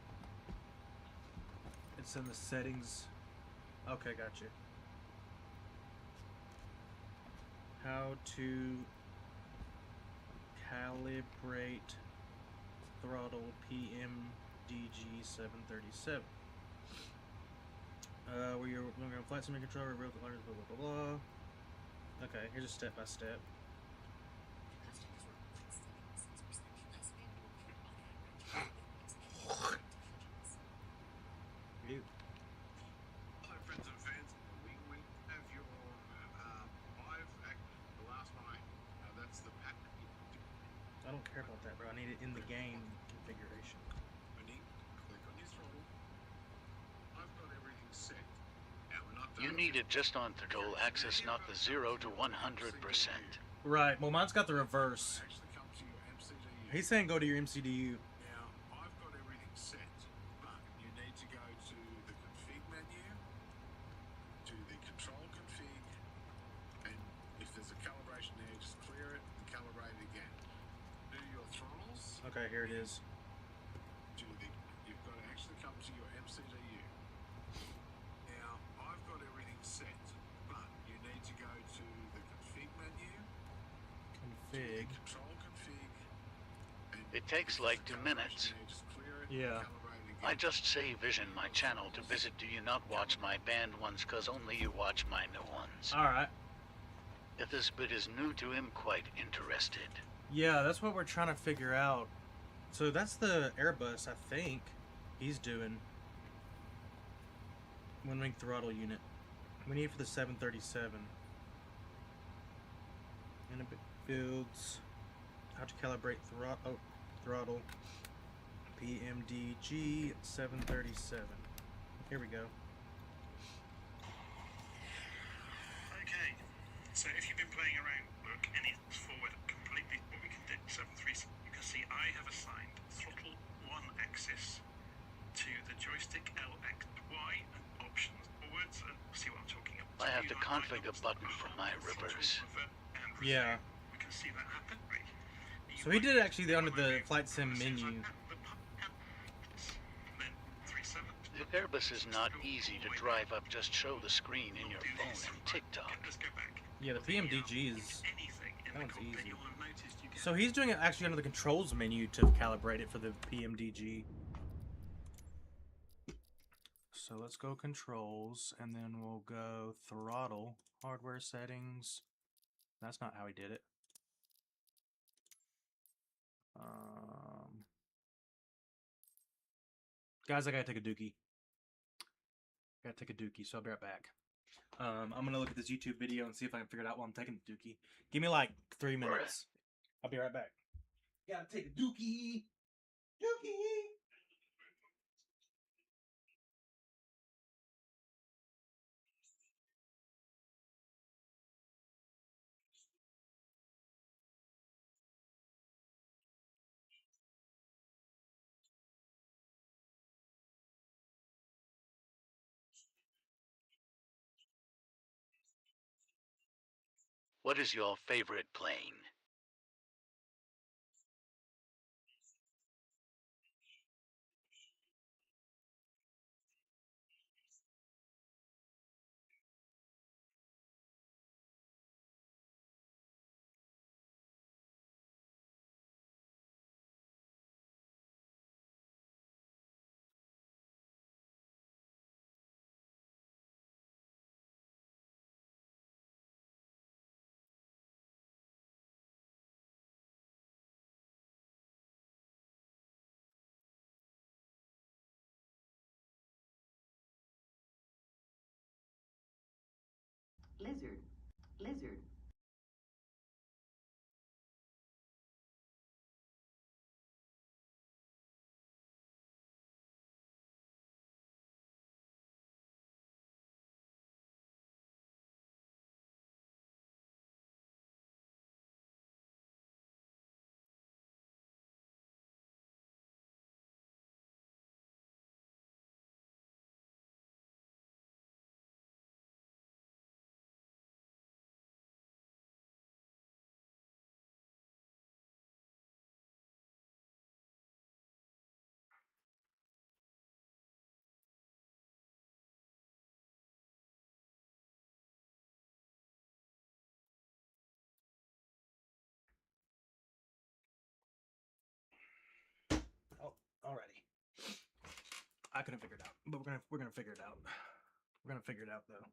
Speaker 1: It's in the settings. Okay, gotcha. How to calibrate throttle PMDG 737. Where you're going to flight simulator controller, real learners, blah blah blah blah. Okay, here's a step by step. Ew.
Speaker 7: Hello, friends and fans. We have your live act, the last one. That's the pack.
Speaker 1: I don't care about that, bro. I need it in the game configuration.
Speaker 7: Click on your throttle. I've got everything set. Now, we're not done.
Speaker 2: You need it just on throttle axis, not the 0 to 100%.
Speaker 1: Right. Well, mine's got the reverse.
Speaker 7: Actually come to your MCDU.
Speaker 1: He's saying go to your MCDU.
Speaker 7: Now, I've got everything set, but you need to go to the config menu, to the control config, and if there's a calibration there, just clear it and calibrate it again. Do your throttles.
Speaker 1: Okay, here it is.
Speaker 7: You've got to actually come to your MCDU. Now, I've got everything set.
Speaker 1: config.
Speaker 7: Control config. And
Speaker 2: It takes
Speaker 7: if
Speaker 2: like
Speaker 7: there's a
Speaker 2: 2
Speaker 7: calibration
Speaker 2: minutes.
Speaker 7: there, just clear it,
Speaker 1: Yeah.
Speaker 7: calibrate it
Speaker 2: I
Speaker 7: again.
Speaker 2: just say vision my channel to visit Do You Not Watch My Banned Ones, cause only you watch my new ones.
Speaker 1: Alright.
Speaker 2: If this bit is new to him, quite interested.
Speaker 1: Yeah, that's what we're trying to figure out. So that's the Airbus, I think, he's doing. One wing throttle unit. We need for the 737. Inhibit builds. How to calibrate throttle. PMDG 737. Here we go.
Speaker 8: Okay, so if you've been playing around, look, any forward completely, what we can do, 737, you can see I have assigned throttle 1 axis to the joystick LX, Y, and options forwards, and see what I'm talking about.
Speaker 2: I have to configure a button for my reverse.
Speaker 1: Yeah.
Speaker 8: We can see that happen.
Speaker 1: So he did actually under the flight sim menu.
Speaker 2: The Airbus is not easy to drive up, just show the screen in your phone and TikTok.
Speaker 1: Yeah, the PMDG is... that one's easy. So he's doing it actually under the controls menu to calibrate it for the PMDG. So let's go controls, and then we'll go throttle, hardware settings. That's not how he did it. Guys, I gotta take a dookie. So I'll be right back. I'm gonna look at this YouTube video and see if I can figure it out while I'm taking the dookie. Give me like 3 minutes. I'll be right back. Gotta take a dookie. Dookie.
Speaker 2: What is your favorite plane?
Speaker 3: Lizard. Lizard.
Speaker 1: Oh, alrighty. I couldn't figure it out, but we're gonna figure it out. We're gonna figure it out though.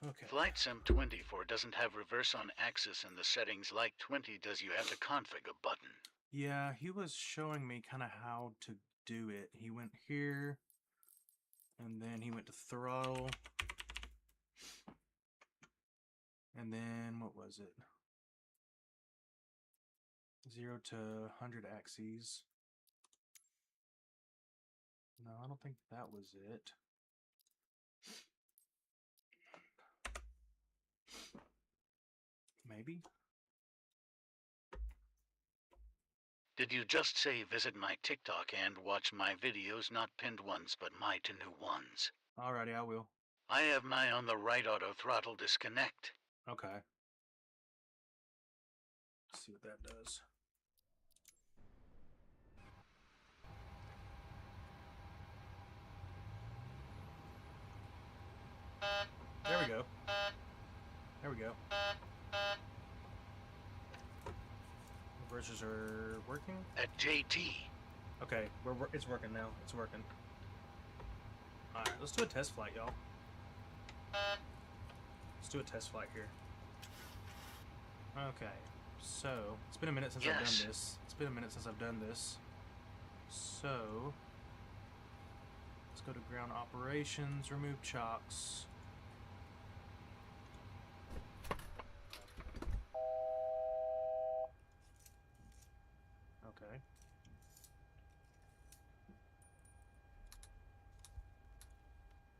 Speaker 1: Okay.
Speaker 2: Flight Sim 24 doesn't have reverse on axis in the settings like 20 does. You have to configure a button.
Speaker 1: Yeah, he was showing me kind of how to do it. He went here, and then he went to throttle, and then what was it? 0 to 100 axes. No, I don't think that was it. Maybe?
Speaker 2: Did you just say visit my TikTok and watch my videos, not pinned ones, but my 2 new ones?
Speaker 1: Alrighty, I will.
Speaker 2: I have my on the right auto throttle disconnect.
Speaker 1: Okay. Let's see what that does. There we go. There we go. Converters are working?
Speaker 2: At JT.
Speaker 1: Okay, it's working now. It's working. Alright, let's do a test flight, y'all. Let's do a test flight here. Okay, so it's been a minute since I've done this. It's been a minute since I've done this. So let's go to ground operations, remove chocks. Okay.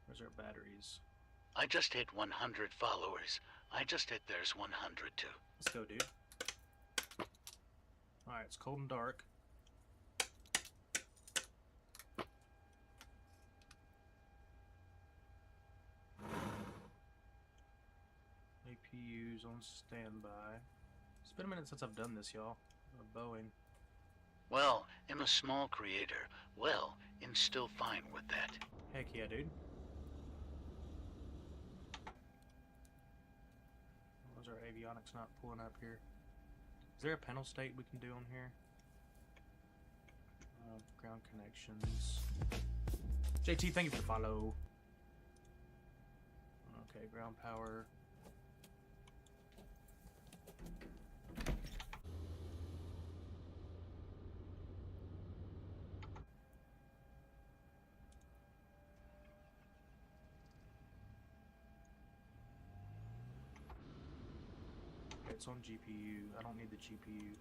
Speaker 1: Where's our batteries?
Speaker 2: I just hit 100 followers. I just hit there's 100 too.
Speaker 1: Let's go, dude. Alright, it's cold and dark. APU's on standby. It's been a minute since I've done this, y'all. Boeing.
Speaker 2: Well, I'm a small creator. Well, I'm still fine with that.
Speaker 1: Heck yeah, dude. Was our avionics not pulling up here? Is there a panel state we can do on here? Ground connections. JT, thank you for the follow. Okay, ground power. It's on GPU. I don't need the GPU.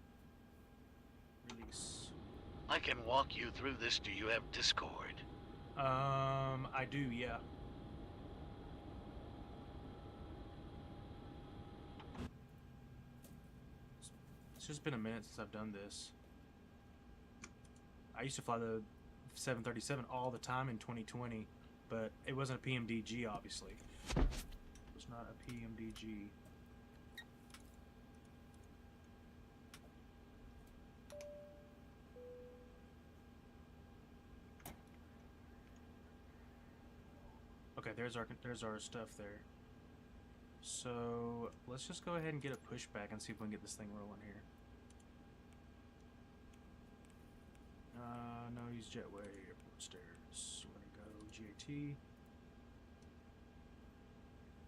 Speaker 1: Release.
Speaker 2: I can walk you through this. Do you have Discord?
Speaker 1: I do, yeah. It's just been a minute since I've done this. I used to fly the 737 all the time in 2020, but it wasn't a PMDG, obviously. It was not a PMDG. Okay, there's our stuff there. So let's just go ahead and get a pushback and see if we can get this thing rolling here. No, use jetway, airport stairs. We're gonna go GAT.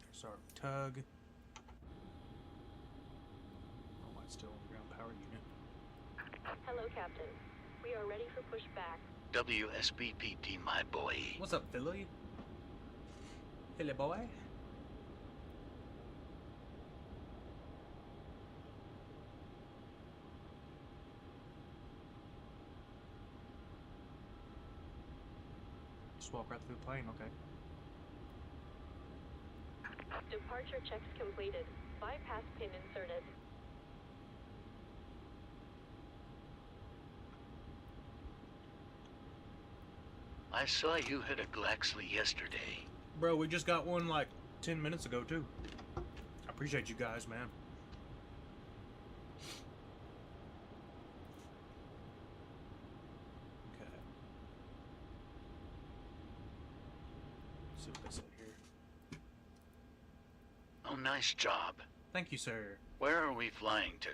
Speaker 1: There's our tug. Oh, mine's still on the ground power unit.
Speaker 9: Hello, Captain. We are ready for pushback.
Speaker 2: WSBPD, my boy.
Speaker 1: What's up, Philly? Philly boy? Just walk right through the plane, okay.
Speaker 9: Departure checks completed. Bypass pin inserted.
Speaker 2: I saw you hit a Glaxley yesterday.
Speaker 1: Bro, we just got one like 10 minutes ago, too. I appreciate you guys, man. Okay. Let's see what they said here.
Speaker 2: Oh, nice job.
Speaker 1: Thank you, sir.
Speaker 2: Where are we flying to?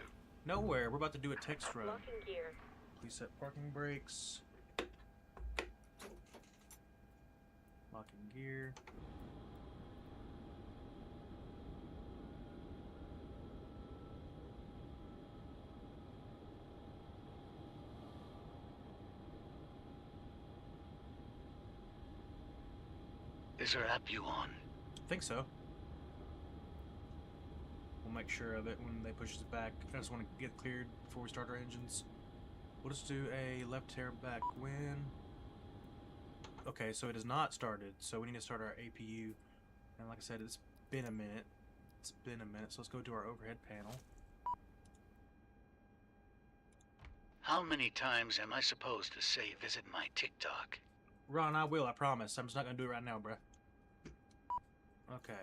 Speaker 1: Nowhere. We're about to do a text run.
Speaker 9: Locking gear.
Speaker 1: Please set parking brakes. Locking gear.
Speaker 2: Is our app you on?
Speaker 1: I think so. We'll make sure of it when they push us back. I just want to get cleared before we start our engines. We'll just do a left tail back when. Okay, so it has not started, so we need to start our APU. And like I said, it's been a minute. It's been a minute, so let's go to our overhead panel.
Speaker 2: How many times am I supposed to say visit my TikTok?
Speaker 1: Ron, I will, I promise. I'm just not going to do it right now, bruh. Okay.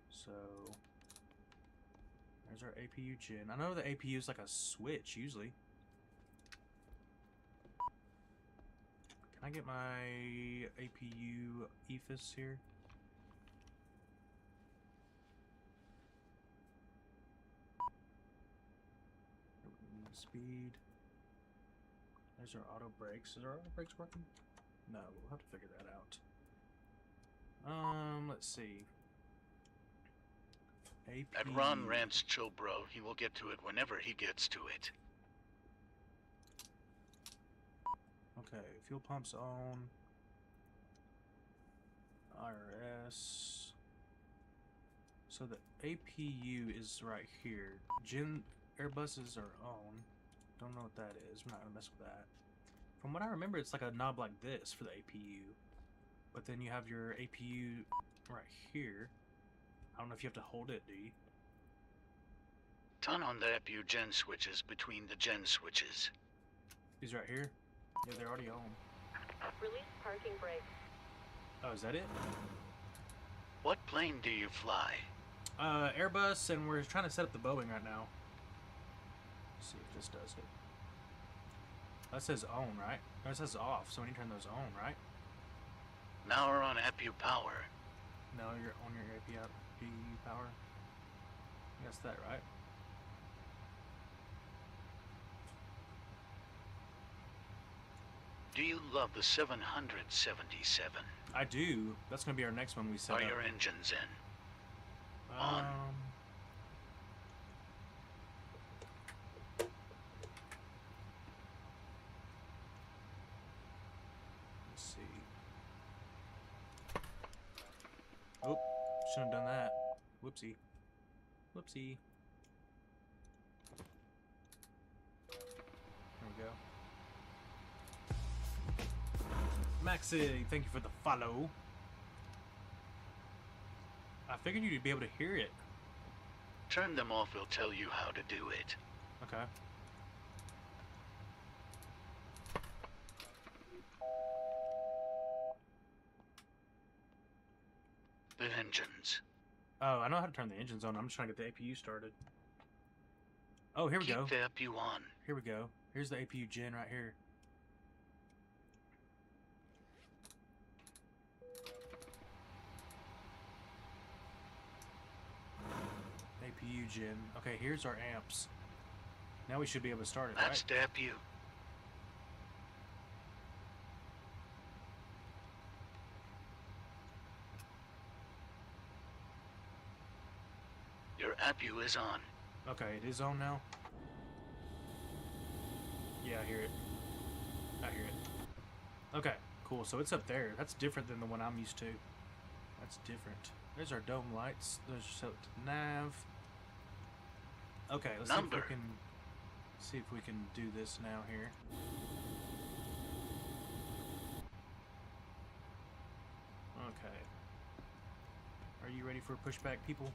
Speaker 1: So, there's our APU gen. I know the APU is like a switch, usually. Can I get my APU ethos here? Speed. There's our auto brakes. Is our auto brakes working? No, we'll have to figure that out. Let's see. AP.
Speaker 2: At Ron Rand's Chilbro, he will get to it whenever he gets to it.
Speaker 1: Okay, fuel pumps on. IRS. So the APU is right here. Airbuses are on. Don't know what that is. I'm not gonna mess with that. From what I remember, it's like a knob like this for the APU. But then you have your APU right here. I don't know if you have to hold it, do you?
Speaker 2: Turn on the APU gen switches between the gen switches.
Speaker 1: These right here? Yeah, they're already on.
Speaker 9: Release parking brakes.
Speaker 1: Oh, is that it?
Speaker 2: What plane do you fly?
Speaker 1: Airbus, and we're trying to set up the Boeing right now. Let's see if this does it. That says on, right? That says off, so we need to turn those on, right?
Speaker 2: Now we're on APU power.
Speaker 1: No, you're on your APU power. That's that, right?
Speaker 2: Do you love the 777?
Speaker 1: I do. That's gonna be our next one we set
Speaker 2: Are
Speaker 1: up.
Speaker 2: your engines in?
Speaker 1: Um, let's see. Oh, shouldn't have done that. Whoopsie. Whoopsie. There we go. Maxi, thank you for the follow. I figured you'd be able to hear it.
Speaker 2: Turn them off, we'll tell you how to do it.
Speaker 1: Okay.
Speaker 2: The engines.
Speaker 1: Oh, I know how to turn the engines on. I'm just trying to get the APU started. Oh, here we
Speaker 2: Keep
Speaker 1: go.
Speaker 2: the APU on.
Speaker 1: Here we go. Here's the APU gen right here. APU gen. Okay, here's our amps. Now we should be able to start it,
Speaker 2: That's
Speaker 1: right?
Speaker 2: the APU. Your APU is on.
Speaker 1: Okay, it is on now. Yeah, I hear it. I hear it. Okay, cool. So it's up there. That's different than the one I'm used to. That's different. There's our dome lights. There's set to nav. Okay, let's see if we can do this now here. Okay. Are you ready for pushback, people?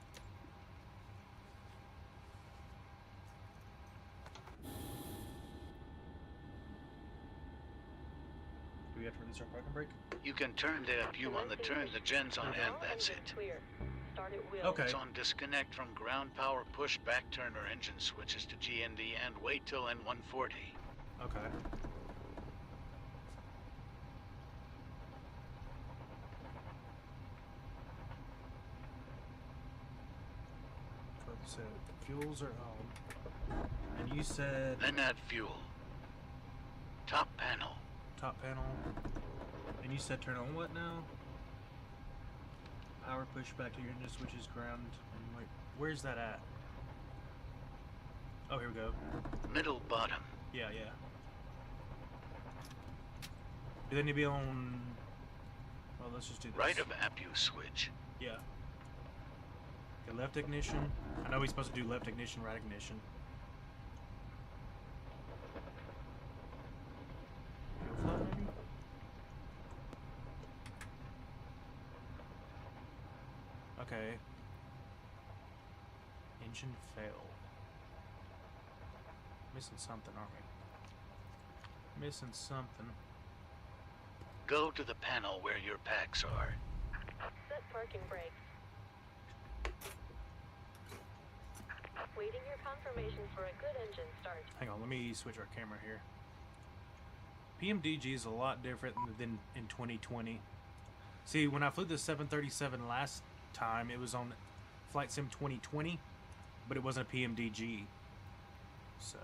Speaker 1: Do we have to release our parking brake?
Speaker 2: You can turn the APU on the turn, the gens on, and that's it.
Speaker 9: Clear. Start at will.
Speaker 1: Okay.
Speaker 2: It's on disconnect from ground power, push back turner engine switches to GND, and wait till N140.
Speaker 1: Okay. So fuels are on. And you said
Speaker 2: Then add fuel. Top panel.
Speaker 1: top panel. And you said turn on what now? Power push back to your engine switches, ground, and wait, where's that at? Oh, here we go.
Speaker 2: Middle bottom.
Speaker 1: Yeah, yeah. Do they need to be on? Well, let's just do this.
Speaker 2: Right of APU switch.
Speaker 1: Yeah. Okay, left ignition. I know we're supposed to do left ignition, right ignition. Fuel flow, maybe? Okay. Engine fail. Missing something, aren't we? Missing something.
Speaker 2: Go to the panel where your packs are.
Speaker 9: Set parking brakes. Waiting your confirmation for a good engine start.
Speaker 1: Hang on, let me switch our camera here. PMDG is a lot different than in 2020. See, when I flew the 737 last time, it was on Flight Sim 2020, but it wasn't a PMDG. So,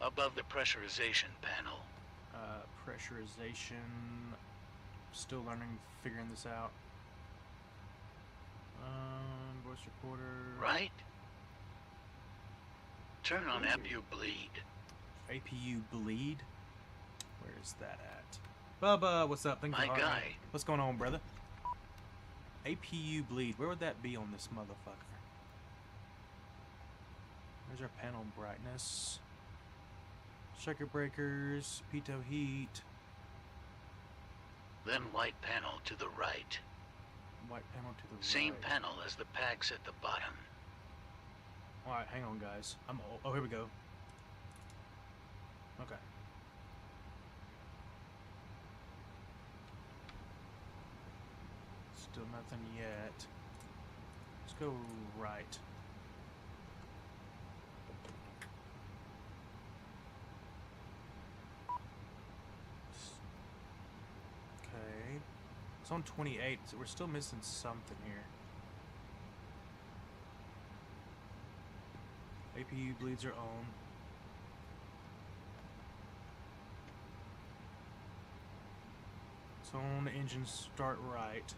Speaker 2: Above the pressurization panel.
Speaker 1: Pressurization. Still learning, figuring this out. Voice recorder.
Speaker 2: Right? Turn on APU bleed.
Speaker 1: APU bleed? Where is that at? Bubba, what's up? Thank you
Speaker 2: My
Speaker 1: for hearting me.
Speaker 2: guy.
Speaker 1: What's going on, brother? APU bleed. Where would that be on this motherfucker? There's our panel brightness. Circuit breakers, pitot heat.
Speaker 2: Then white panel to the right.
Speaker 1: White panel to the
Speaker 2: Same
Speaker 1: right.
Speaker 2: panel as the packs at the bottom.
Speaker 1: Alright, hang on, guys. Oh, here we go. Okay. Still nothing yet. Let's go right. Okay. It's on 28, so we're still missing something here. APU bleeds are on. It's on, engine start right.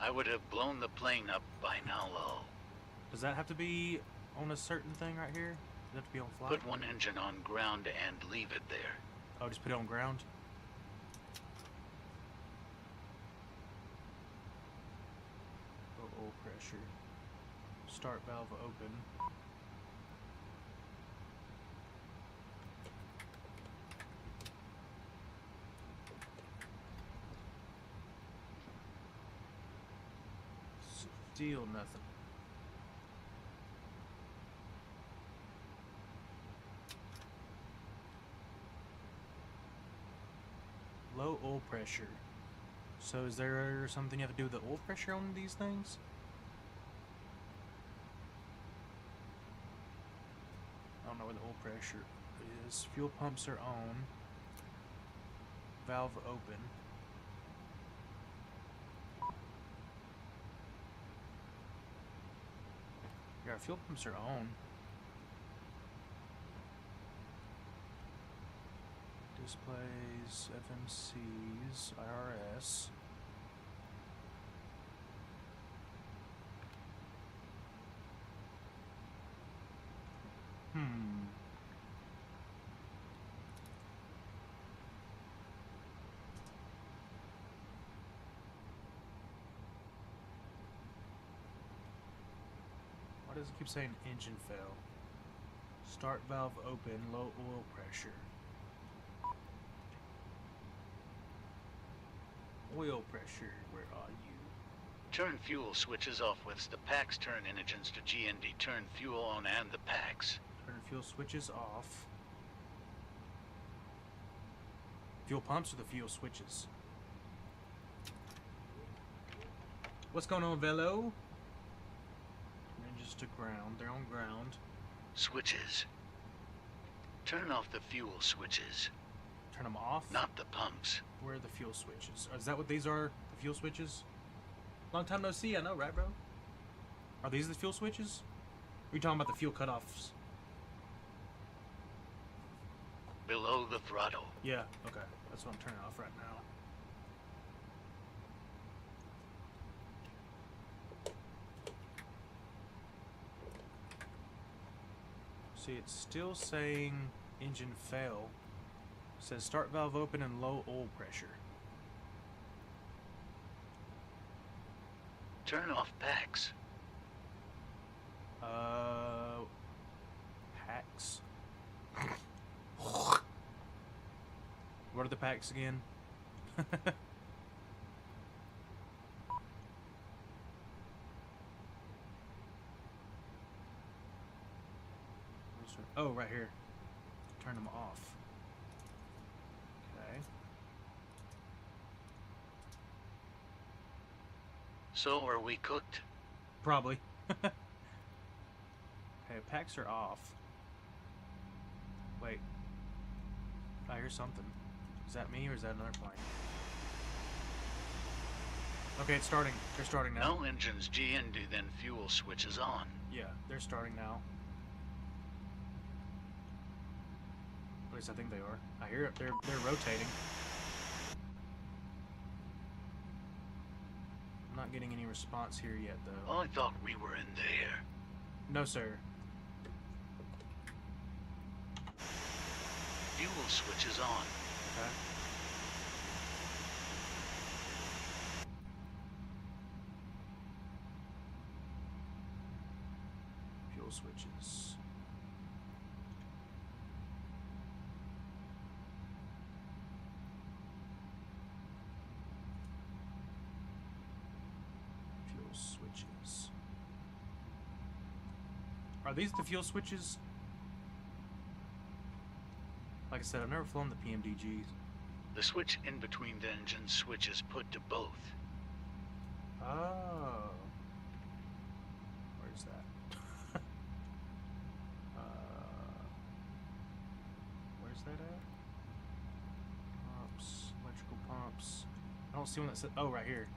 Speaker 2: I would have blown the plane up by now, though.
Speaker 1: Does that have to be on a certain thing right here? Does it have to be on flight?
Speaker 2: Put one engine on ground and leave it there.
Speaker 1: Oh, just put it on ground? Low oil pressure. Start valve open. Still nothing. Low oil pressure. So is there something you have to do with the oil pressure on these things? I don't know where the oil pressure is. Fuel pumps are on. Valve open. Yeah, our fuel pumps are on. Displays, FMCs, IRS. Why does it keep saying engine fail? Start valve open, low oil pressure. Oil pressure, where are you?
Speaker 2: Turn fuel switches off with the packs. Turn engines to GND. Turn fuel on and the packs.
Speaker 1: Turn fuel switches off. Fuel pumps or the fuel switches? What's going on, Velo? Engines to ground. They're on ground.
Speaker 2: Switches. Turn off the fuel switches.
Speaker 1: Turn them off?
Speaker 2: Not the pumps.
Speaker 1: Where are the fuel switches? Is that what these are? The fuel switches? Long time no see, I know, right, bro? Are these the fuel switches? Or are you talking about the fuel cutoffs?
Speaker 2: Below the throttle.
Speaker 1: Yeah, okay. That's what I'm turning off right now. See, it's still saying engine fail. It says start valve open and low oil pressure.
Speaker 2: Turn off packs.
Speaker 1: Packs. What are the packs again? Oh, right here. Turn them off. Okay.
Speaker 2: So are we cooked?
Speaker 1: Probably. Okay, packs are off. Wait. I hear something. Is that me or is that another plane? Okay, it's starting. They're starting now.
Speaker 2: No engines GND, then fuel switches on.
Speaker 1: Yeah, they're starting now. At least I think they are. I hear it. They're rotating. I'm not getting any response here yet, though.
Speaker 2: I thought we were in there.
Speaker 1: No, sir.
Speaker 2: Fuel switch is on.
Speaker 1: Okay. Fuel switches. Fuel switches. Are these the fuel switches? Like I said, I've never flown the PMDGs.
Speaker 2: The switch in between the engine switches put to both.
Speaker 1: Oh. Where's that? Where's that at? Pumps, electrical pumps. I don't see one that said. Oh, right here.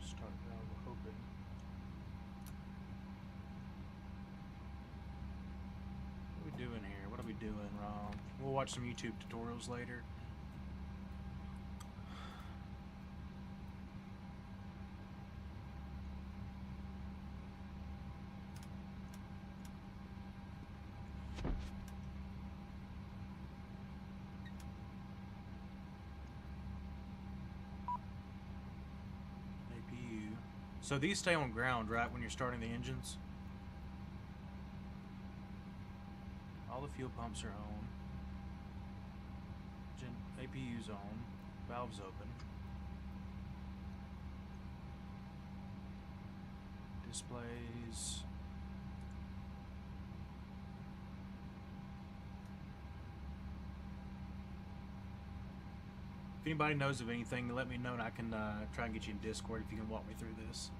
Speaker 1: Start valve open. What are we doing here? What are we doing wrong? We'll watch some YouTube tutorials later. APU. So these stay on ground, right, when you're starting the engines? All the fuel pumps are on. APU's on. Valves open. Displays. If anybody knows of anything, let me know and I can try and get you in Discord if you can walk me through this.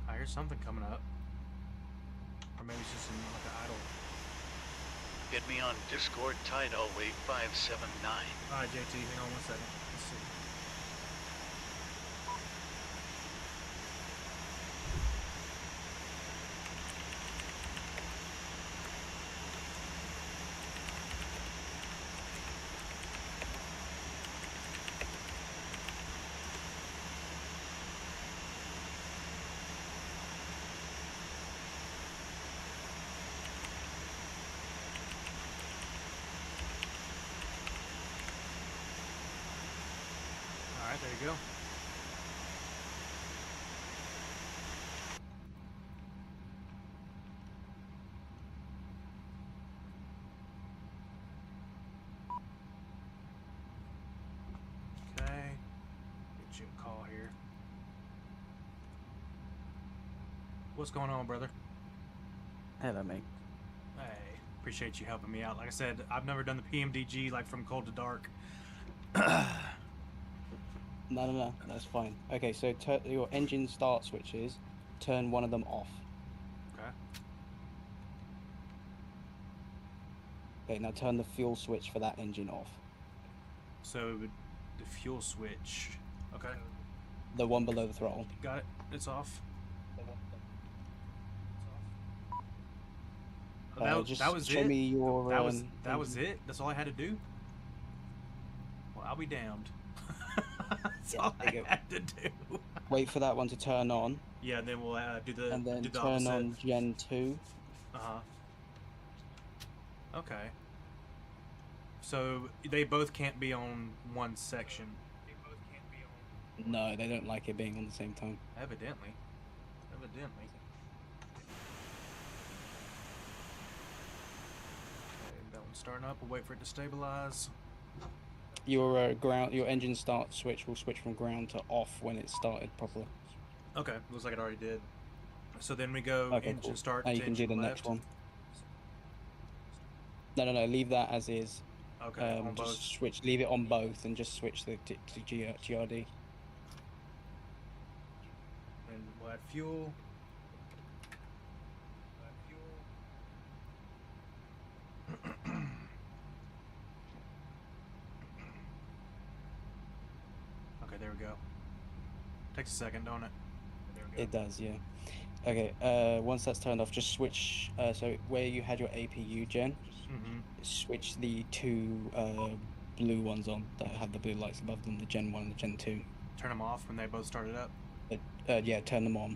Speaker 1: I hear something coming up. Or maybe it's just in like an idle.
Speaker 2: Get me on Discord, Tidal Wave 579.
Speaker 1: Alright, JT, hang on 1 second. Let's see. Alright, there you go. Okay. Get you a call here. What's going on, brother?
Speaker 10: Hello, mate.
Speaker 1: Hey, appreciate you helping me out. Like I said, I've never done the PMDG like from cold to dark.
Speaker 10: No, that's fine. Okay, so your engine start switches, turn one of them off.
Speaker 1: Okay.
Speaker 10: Okay, now turn the fuel switch for that engine off.
Speaker 1: So the fuel switch. Okay.
Speaker 10: The one below the throttle.
Speaker 1: Got it. It's off.
Speaker 10: Just
Speaker 1: that was
Speaker 10: show
Speaker 1: it.
Speaker 10: me your.
Speaker 1: That was it. That's all I had to do. Well, I'll be damned. That's all I had to do.
Speaker 10: Wait for that one to turn on.
Speaker 1: Yeah, and then we'll do the
Speaker 10: And then
Speaker 1: do the
Speaker 10: turn
Speaker 1: opposite.
Speaker 10: on Gen 2.
Speaker 1: Okay. So they both can't be on one section.
Speaker 10: No, they don't like it being on the same time.
Speaker 1: Evidently. Evidently. Okay, that one's starting up. We'll wait for it to stabilize.
Speaker 10: Your your engine start switch will switch from ground to off when it's started properly.
Speaker 1: Okay, looks like it already did. So then we go
Speaker 10: Okay,
Speaker 1: engine
Speaker 10: cool.
Speaker 1: start
Speaker 10: Now
Speaker 1: to
Speaker 10: you can do
Speaker 1: engine
Speaker 10: the
Speaker 1: left.
Speaker 10: next one. No, leave that as is.
Speaker 1: Okay, on both.
Speaker 10: Just switch, leave it on both, and just switch to GRD.
Speaker 1: And we'll add fuel. Okay, there we go. Takes a second, don't it? There we go.
Speaker 10: It does, yeah. Okay, once that's turned off, just switch, so where you had your APU gen, switch the two blue ones on that have the blue lights above them, the Gen 1 and the Gen 2.
Speaker 1: Turn them off when they both started up?
Speaker 10: Yeah, turn them on.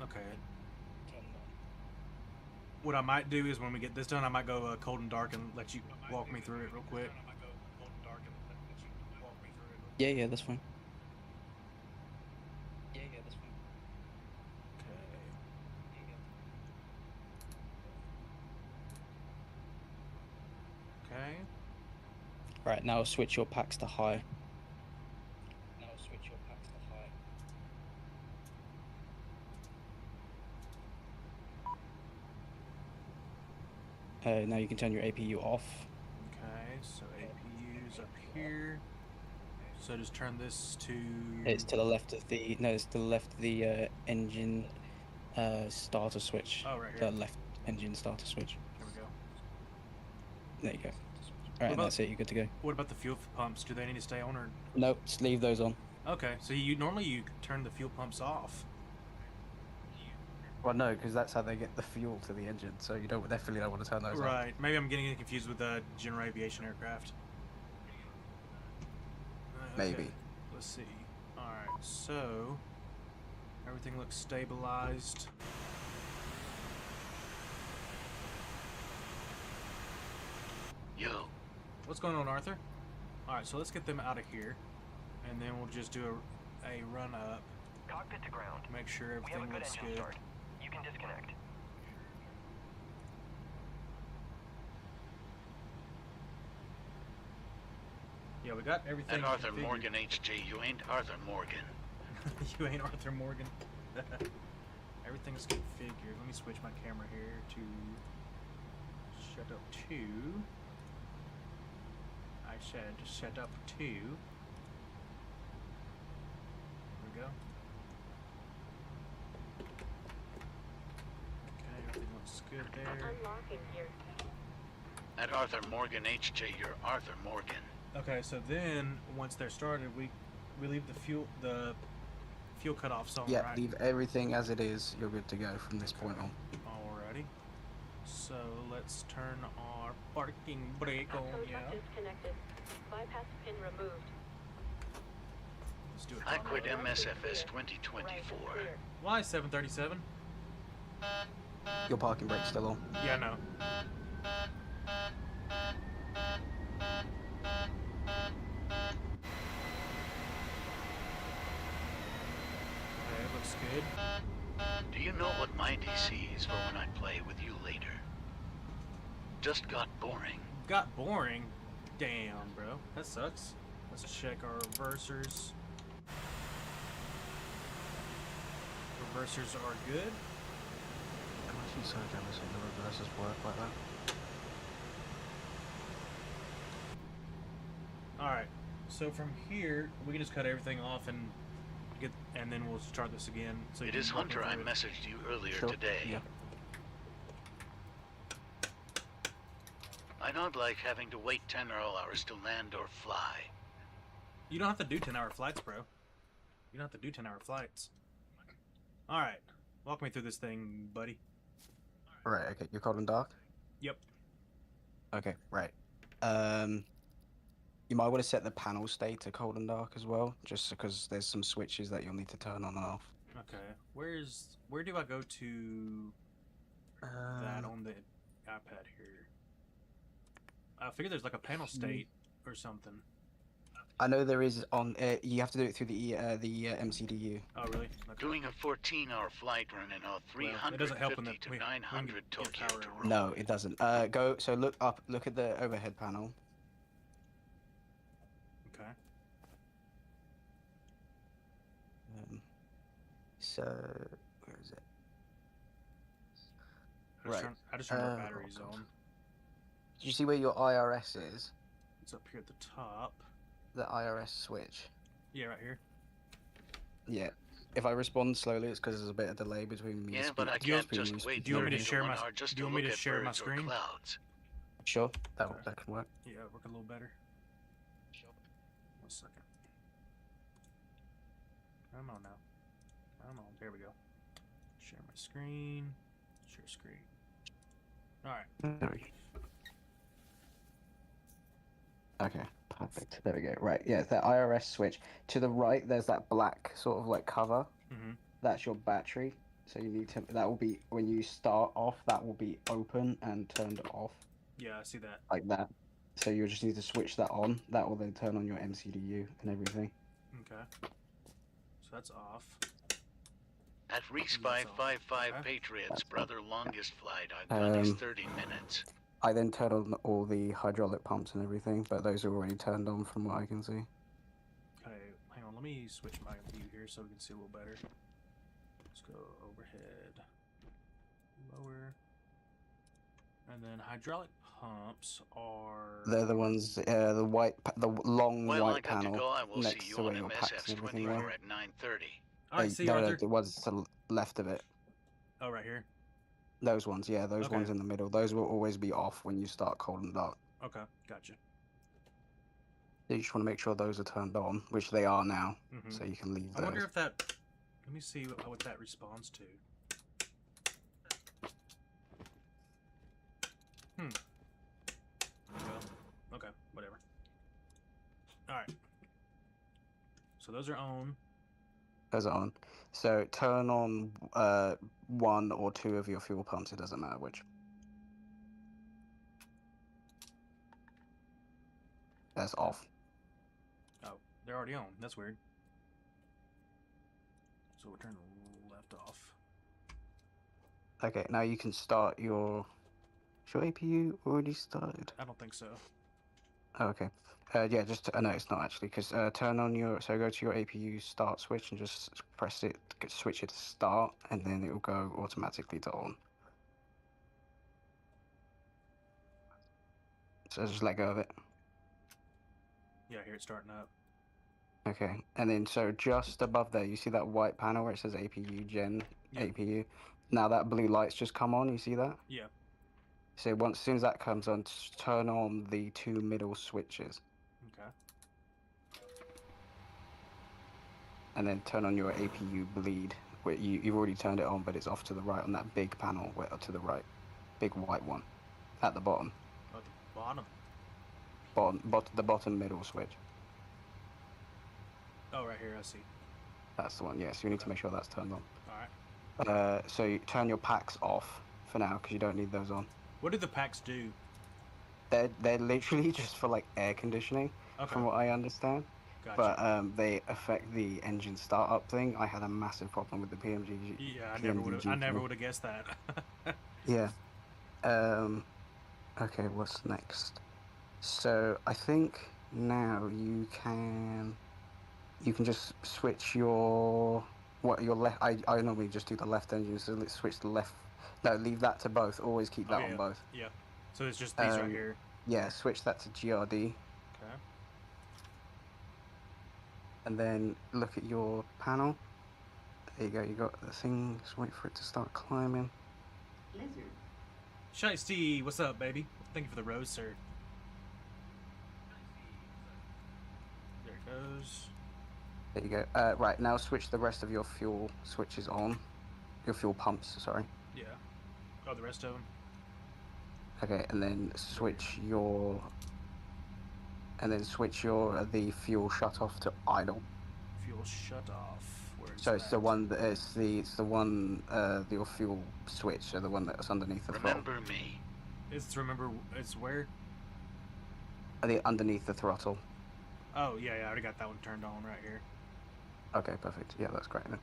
Speaker 1: Okay. What I might do is when we get this done, I might go cold and dark and let you walk me through it real quick.
Speaker 10: Yeah, that's fine.
Speaker 1: Okay.
Speaker 10: Right, now switch your packs to high. Now you can turn your APU off.
Speaker 1: Okay, so APU's up here. So just turn this to...
Speaker 10: It's to the left of the... No, it's to the left of the engine starter switch.
Speaker 1: Oh, right here.
Speaker 10: The left engine starter switch.
Speaker 1: There we go.
Speaker 10: There you go. Alright, and that's it, you're good to go.
Speaker 1: What about the fuel pumps? Do they need to stay on or...
Speaker 10: Nope, just leave those on.
Speaker 1: Okay, so normally you turn the fuel pumps off.
Speaker 10: Well, no, because that's how they get the fuel to the engine, so you definitely don't want to turn those on.
Speaker 1: Right, maybe I'm getting confused with general aviation aircraft.
Speaker 10: Maybe.
Speaker 1: Let's see. Alright, so... everything looks stabilized.
Speaker 2: Yo.
Speaker 1: What's going on, Arthur? Alright, so let's get them out of here. And then we'll just do a run up.
Speaker 11: Cockpit to ground.
Speaker 1: Make sure everything looks good.
Speaker 11: Start. You can disconnect.
Speaker 1: Yeah, we got everything.
Speaker 2: And Arthur
Speaker 1: configured.
Speaker 2: Morgan HG, you ain't Arthur Morgan.
Speaker 1: You ain't Arthur Morgan. Everything's configured. Let me switch my camera here to shut up 2. I said shut up 2. There we go. Okay, everything looks good there.
Speaker 9: Unlocking here.
Speaker 2: At Arthur Morgan HG, you're Arthur Morgan.
Speaker 1: Okay, so then once they're started, we leave the fuel cutoffs on,
Speaker 10: Yeah,
Speaker 1: right?
Speaker 10: leave everything as it is. You're good to go from this point on.
Speaker 1: Alrighty. So let's turn our parking brake on, yeah.
Speaker 9: Disconnected. Bypass pin removed.
Speaker 1: Let's do it.
Speaker 2: I quit MSFS 2024.
Speaker 1: Why 737?
Speaker 10: Your parking brake's still on.
Speaker 1: Yeah, no. Okay, looks good.
Speaker 2: Do you know what my DC is for when I play with you later? Just got boring.
Speaker 1: Got boring? Damn, bro. That sucks. Let's check our reversers. Reversers are good.
Speaker 10: I'm actually so jealous of the reversers work like that.
Speaker 1: Alright. So from here, we can just cut everything off and then we'll start this again. So
Speaker 2: It is Hunter. I messaged you earlier today.
Speaker 10: Yeah.
Speaker 2: I don't like having to wait 10 hours to land or fly.
Speaker 1: You don't have to do 10-hour flights, bro. You don't have to do 10-hour flights. Alright. Walk me through this thing, buddy.
Speaker 10: Right, okay, you're cold and dark?
Speaker 1: Yep.
Speaker 10: Okay, right. You might want to set the panel state to cold and dark as well, just because there's some switches that you'll need to turn on and off.
Speaker 1: Okay. Where do I go to that on the iPad here? I figured there's like a panel state or something.
Speaker 10: I know there is on. You have to do it through the MCDU.
Speaker 1: Oh, really? Okay.
Speaker 2: Doing a 14-hour flight running a
Speaker 1: Well, it doesn't help in
Speaker 2: 350
Speaker 1: that
Speaker 2: to 900 Tokyo to Rome.
Speaker 10: No, it doesn't. Go. So look up. Look at the overhead panel.
Speaker 1: Okay.
Speaker 10: So where is it?
Speaker 1: I just remember batteries on.
Speaker 10: Do you see where your IRS is?
Speaker 1: It's up here at the top.
Speaker 10: The IRS switch.
Speaker 1: Yeah, right here.
Speaker 10: Yeah. If I respond slowly, it's because there's a bit of delay between me.
Speaker 2: Yeah, but I
Speaker 10: speaking.
Speaker 2: can't just wait.
Speaker 1: Do you want me to
Speaker 2: 30
Speaker 1: share
Speaker 2: 1
Speaker 1: my?
Speaker 2: hour just
Speaker 1: Do you want me
Speaker 2: look
Speaker 1: to
Speaker 2: at
Speaker 1: share my
Speaker 2: birds or
Speaker 1: screen?
Speaker 2: clouds.
Speaker 10: Sure, that can work.
Speaker 1: Yeah, work a little better. 1 second. Come on now. Come on. There we go. Share my screen. Share screen. All right.
Speaker 10: Okay, perfect. There we go. Right, yeah, the IRS switch. To the right, there's that black sort of like cover.
Speaker 1: Mm-hmm.
Speaker 10: That's your battery. So you need to. That will be when you start off. That will be open and turned off.
Speaker 1: Yeah, I see that.
Speaker 10: Like that. So you just need to switch that on. That will then turn on your MCDU and everything.
Speaker 1: Okay. So that's off.
Speaker 2: At Reese 555
Speaker 1: Okay.
Speaker 2: Patriots, brother, longest flight. I've done is 30 minutes.
Speaker 10: I then turn on all the hydraulic pumps and everything, but those are already turned on from what I can see.
Speaker 1: Okay, hang on. Let me switch my view here so we can see a little better. Let's go overhead, lower, and then hydraulic pumps are.
Speaker 10: They're the ones, the long
Speaker 2: Well,
Speaker 10: white
Speaker 2: I got
Speaker 10: panel
Speaker 2: to go. I will see
Speaker 10: next
Speaker 2: you
Speaker 10: to where
Speaker 2: on
Speaker 10: your packs and everything
Speaker 2: MSF24
Speaker 10: were.
Speaker 2: at 9:30.
Speaker 1: All right, see you,
Speaker 10: No,
Speaker 1: Arthur.
Speaker 10: the ones to the left of it.
Speaker 1: Oh, right here.
Speaker 10: Those ones, yeah, those
Speaker 1: Okay.
Speaker 10: ones in the middle. Those will always be off when you start cold and dark.
Speaker 1: Okay, gotcha.
Speaker 10: You just want to make sure those are turned on, which they are now,
Speaker 1: Mhm.
Speaker 10: so you can leave
Speaker 1: I
Speaker 10: those.
Speaker 1: wonder if that. Let me see what that responds to. Well, okay, whatever. All right. So those are on.
Speaker 10: Those are on. So turn on one or two of your fuel pumps. It doesn't matter which. That's off.
Speaker 1: Oh, they're already on. That's weird. So we'll turn the left off.
Speaker 10: Okay, now you can start your. Is your APU already started?
Speaker 1: I don't think so.
Speaker 10: Oh, okay. Yeah, just no, it's not actually, because turn on your. So go to your APU start switch and just press it, switch it to start, and then it will go automatically to on. So just let go of it.
Speaker 1: Yeah, here it's starting up.
Speaker 10: Okay, and then so just above there, you see that white panel where it says APU Gen
Speaker 1: Yeah.
Speaker 10: APU. Now that blue light's just come on. You see that?
Speaker 1: Yeah.
Speaker 10: So as soon as that comes on, turn on the two middle switches,
Speaker 1: Okay.
Speaker 10: and then turn on your APU bleed. Where you've already turned it on, but it's off to the right on that big panel, to the right, big white one, at the bottom.
Speaker 1: At the bottom.
Speaker 10: The bottom middle switch.
Speaker 1: Oh, right here. I see.
Speaker 10: That's the one. Yes, you need to make sure that's turned on.
Speaker 1: All right.
Speaker 10: So you turn your packs off for now because you don't need those on.
Speaker 1: What do the packs do?
Speaker 10: They're literally just for like air conditioning,
Speaker 1: Okay.
Speaker 10: from what I understand.
Speaker 1: Gotcha.
Speaker 10: But they affect the engine startup thing. I had a massive problem with the PMG.
Speaker 1: Yeah, I never would have guessed that.
Speaker 10: Yeah. Okay, what's next? So I think now you can just switch your left. I normally just do the left engine, so let's switch the left. No, leave that to both. Always keep that on both.
Speaker 1: Yeah. So it's just these right here.
Speaker 10: Yeah, switch that to GRD.
Speaker 1: Okay.
Speaker 10: And then look at your panel. There you go. You got the thing. Just wait for it to start climbing.
Speaker 3: Lizard.
Speaker 1: Shiesty, what's up, baby? Thank you for the rose, sir. There it goes.
Speaker 10: There you go. Right, now switch the rest of your fuel switches on. Your fuel pumps, sorry.
Speaker 1: Yeah. Oh, the rest of them.
Speaker 10: Okay, and then switch your the fuel shut off to idle.
Speaker 1: Fuel shut off. Where is
Speaker 10: So it's
Speaker 1: that?
Speaker 10: the one that it's the one your fuel switch, so the one that's underneath the throttle.
Speaker 2: Remember me.
Speaker 1: It's where?
Speaker 10: underneath the throttle.
Speaker 1: Oh, yeah, I already got that one turned on right here.
Speaker 10: Okay, perfect. Yeah, that's great then.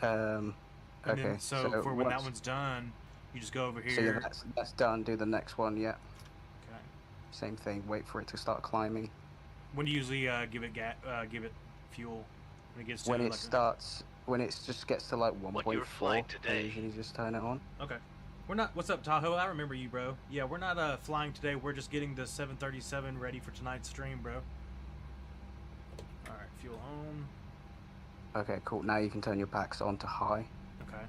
Speaker 1: And
Speaker 10: Okay,
Speaker 1: then, so for when that one's done, you just go over here.
Speaker 10: So yeah, that's done. Do the next one. Yeah.
Speaker 1: Okay.
Speaker 10: Same thing. Wait for it to start climbing.
Speaker 1: When do you usually give it fuel? When it gets to
Speaker 10: When it
Speaker 1: like
Speaker 10: starts, when it just gets to like 1.4, I usually just turn it on.
Speaker 1: Okay. We're not. What's up, Tahoe? I remember you, bro. Yeah, we're not flying today. We're just getting the 737 ready for tonight's stream, bro. All right, fuel on.
Speaker 10: Okay, cool. Now you can turn your packs on to high.
Speaker 1: Okay.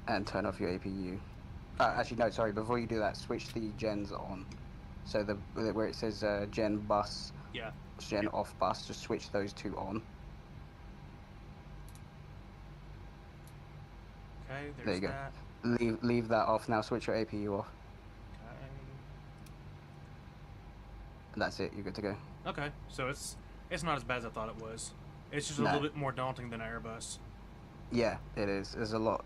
Speaker 10: And turn off your APU. Actually, no, sorry. Before you do that, switch the gens on. So where it says gen bus,
Speaker 1: yeah,
Speaker 10: gen off bus, just switch those two on.
Speaker 1: Okay,
Speaker 10: there you go.
Speaker 1: That.
Speaker 10: Leave that off. Now switch your APU off.
Speaker 1: Okay.
Speaker 10: And that's it. You're good to go.
Speaker 1: Okay, so it's not as bad as I thought it was. It's just a little bit more daunting than Airbus.
Speaker 10: Yeah, it is. There's a lot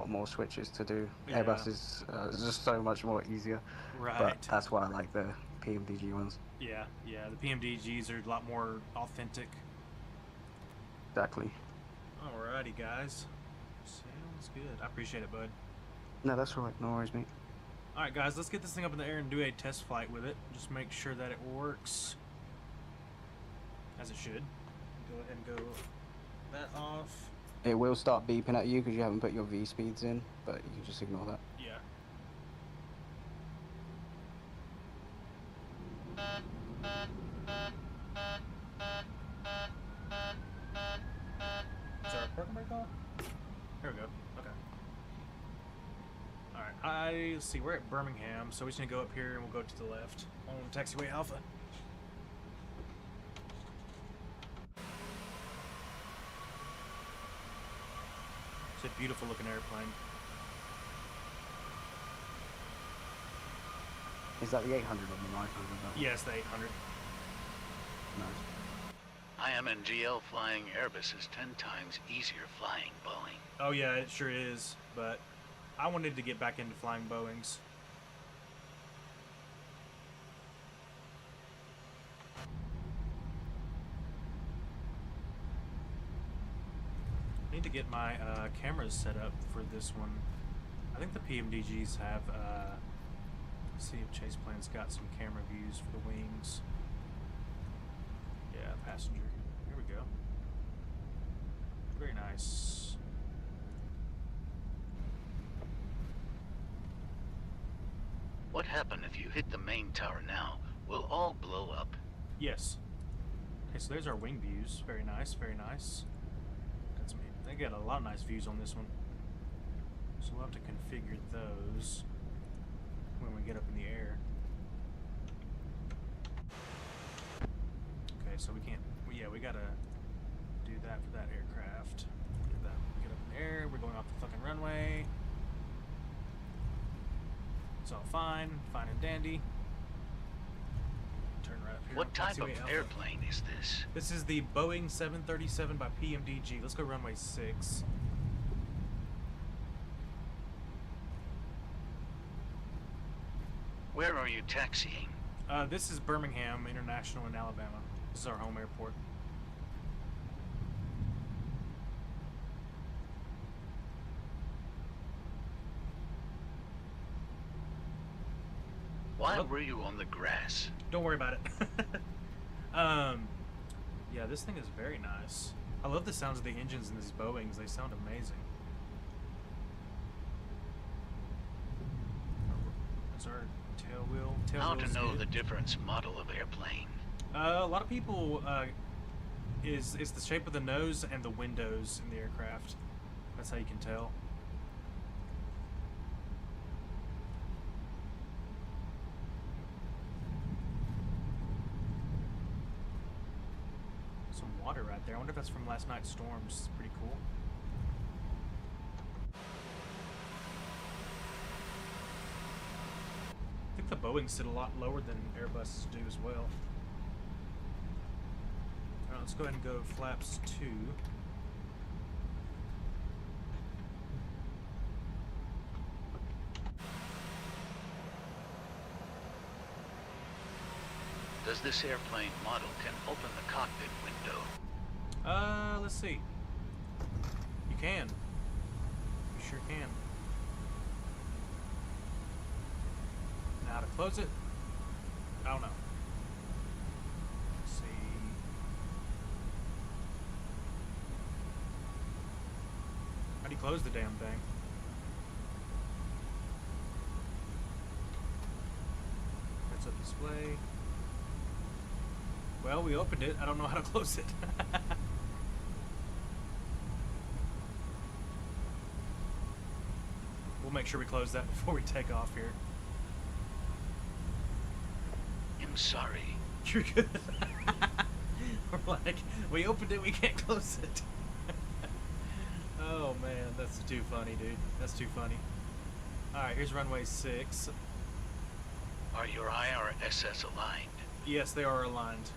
Speaker 10: more switches to do.
Speaker 1: Yeah.
Speaker 10: Airbus is just so much more easier.
Speaker 1: Right.
Speaker 10: But that's why I like the PMDG ones.
Speaker 1: Yeah, the PMDGs are a lot more authentic.
Speaker 10: Exactly.
Speaker 1: Alrighty, guys. Sounds good. I appreciate it, bud.
Speaker 10: No, that's alright. No worries, mate.
Speaker 1: Alright, guys, let's get this thing up in the air and do a test flight with it. Just make sure that it works as it should. Go ahead and go that off.
Speaker 10: It will start beeping at you because you haven't put your V speeds in, but you can just ignore that.
Speaker 1: Yeah. Is there a parking brake off? Here we go. Okay. Alright, let's see, we're at Birmingham, so we just need to go up here and we'll go to the left on taxiway Alpha. It's a beautiful looking airplane.
Speaker 10: Is that the 800 or the 900?
Speaker 1: Yes, the 800.
Speaker 10: Nice.
Speaker 2: IMNGL flying Airbus is 10 times easier flying Boeing.
Speaker 1: Oh yeah, it sure is, but I wanted to get back into flying Boeings. I need to get my cameras set up for this one. I think the PMDGs have, let's see if Chase Plan's got some camera views for the wings. Yeah, passenger. Here we go. Very nice.
Speaker 2: What happened if you hit the main tower now? Will all blow up?
Speaker 1: Yes. Okay, so there's our wing views. Very nice, very nice. They got a lot of nice views on this one. So we'll have to configure those when we get up in the air. Okay, so we can't, yeah, we gotta do that for that aircraft. Do that, get up in the air, we're going off the fucking runway. It's all fine and dandy. Turn right up here.
Speaker 2: What type of
Speaker 1: Alpha.
Speaker 2: airplane is this?
Speaker 1: This is the Boeing 737 by PMDG. Let's go runway 6.
Speaker 2: Where are you taxiing?
Speaker 1: This is Birmingham International in Alabama. This is our home airport.
Speaker 2: Why were you on the grass?
Speaker 1: Don't worry about it. Yeah, this thing is very nice. I love the sounds of the engines in these Boeings. They sound amazing. That's our tail wheel.
Speaker 2: How to know the difference model of airplane?
Speaker 1: A lot of people, it's the shape of the nose and the windows in the aircraft. That's how you can tell. Some water right there. I wonder if that's from last night's storms. It's pretty cool. I think the Boeings sit a lot lower than Airbus do as well. Alright, let's go ahead and go flaps 2.
Speaker 2: Does this airplane model can open the cockpit window?
Speaker 1: Let's see. You can. You sure can. Now to close it? I don't know. Let's see. How do you close the damn thing? Heads up display. Well, we opened it. I don't know how to close it. We'll make sure we close that before we take off here.
Speaker 2: I'm sorry.
Speaker 1: You're good. We're like, we opened it, we can't close it. Oh man, that's too funny, dude. That's too funny. Alright, here's runway 6.
Speaker 2: Are your IRSS aligned?
Speaker 1: Yes, they are aligned.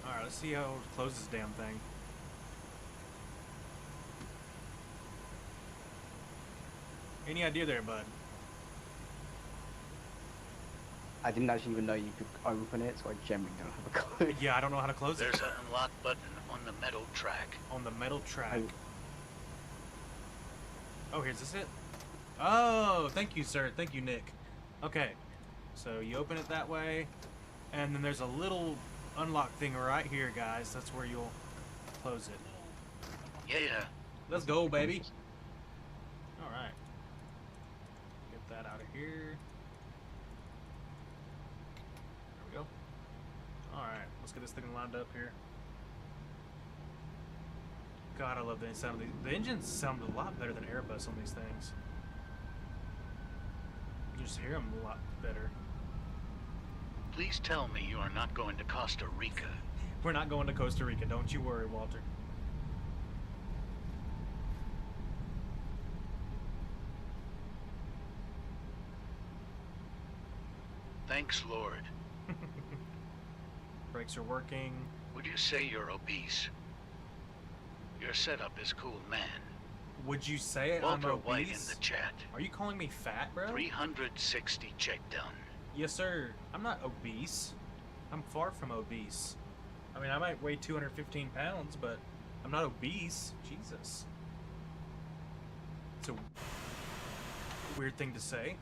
Speaker 1: Alright, let's see how to close this damn thing. Any idea there, bud?
Speaker 10: I didn't actually even know you could open it, so I generally don't have a clue.
Speaker 1: Yeah, I don't know how to close
Speaker 2: There's
Speaker 1: it.
Speaker 2: an unlock button on the metal track.
Speaker 1: On the metal track.
Speaker 10: Oh.
Speaker 1: Oh, here's this it? Oh, thank you, sir. Thank you, Nick. Okay, so you open it that way, and then there's a little unlock thing right here, guys. That's where you'll close it.
Speaker 2: Yeah.
Speaker 1: Let's go, baby. All right. Get that out of here. There we go. All right, let's get this thing lined up here. God, I love the sound of these. The engines sound a lot better than Airbus on these things. You just hear them a lot better.
Speaker 2: Please tell me you are not going to Costa Rica.
Speaker 1: We're not going to Costa Rica. Don't you worry, Walter.
Speaker 2: Thanks, Lord.
Speaker 1: Brakes are working.
Speaker 2: Would you say you're obese? Your setup is cool, man.
Speaker 1: Would you say
Speaker 2: Walter
Speaker 1: I'm
Speaker 2: White in
Speaker 1: obese?
Speaker 2: the chat.
Speaker 1: Are you calling me fat, bro?
Speaker 2: 360 check done.
Speaker 1: Yes, sir. I'm not obese. I'm far from obese. I mean, I might weigh 215 pounds, but I'm not obese. Jesus. It's a weird thing to say.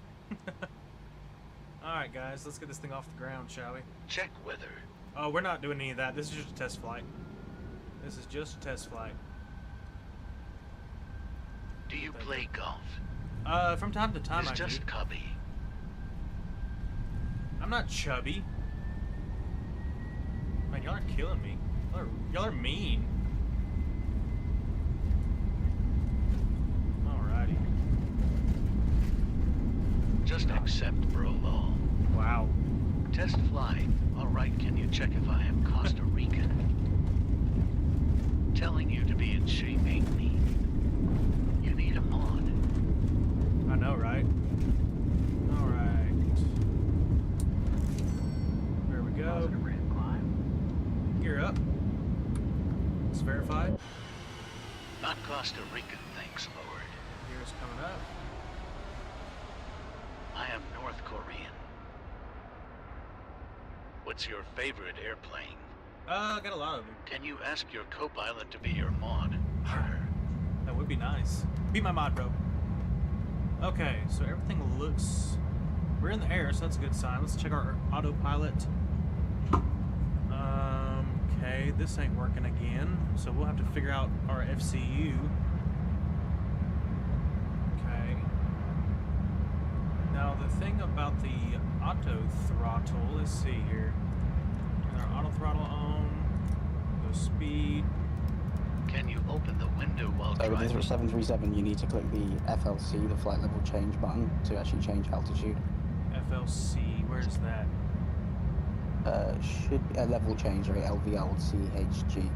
Speaker 1: Alright, guys. Let's get this thing off the ground, shall we?
Speaker 2: Check weather.
Speaker 1: Oh, we're not doing any of that. This is just a test flight. This is just a test flight.
Speaker 2: Do you play golf?
Speaker 1: From time to time,
Speaker 2: It's
Speaker 1: I
Speaker 2: just
Speaker 1: do.
Speaker 2: cubby.
Speaker 1: I'm not chubby. Man, y'all are killing me. Y'all are mean. Alrighty.
Speaker 2: Just accept bro-law.
Speaker 1: Wow.
Speaker 2: Test flight. Alright, can you check if I am Costa Rican? Telling you to be in shape ain't me. You need a mod.
Speaker 1: I know, right? Alright. There we go. Gear up. It's verified.
Speaker 2: Not Costa Rican, thanks, Lord.
Speaker 1: Gear's coming up.
Speaker 2: I am North Korean. What's your favorite airplane?
Speaker 1: I got a lot of them.
Speaker 2: Can you ask your co-pilot to be your mod?
Speaker 1: That would be nice. Be my mod, bro. Okay, so everything looks... We're in the air, so that's a good sign. Let's check our autopilot. Okay, this ain't working again, so we'll have to figure out our FCU. Okay. Now, the thing about the auto throttle, let's see here. Turn our auto throttle on. Go speed.
Speaker 2: Can you open the window while
Speaker 10: So with
Speaker 2: driving?
Speaker 10: the 737, you need to click the FLC, the flight level change button, to actually change altitude.
Speaker 1: FLC, where's that?
Speaker 10: Should be a level change, or LVLCHG.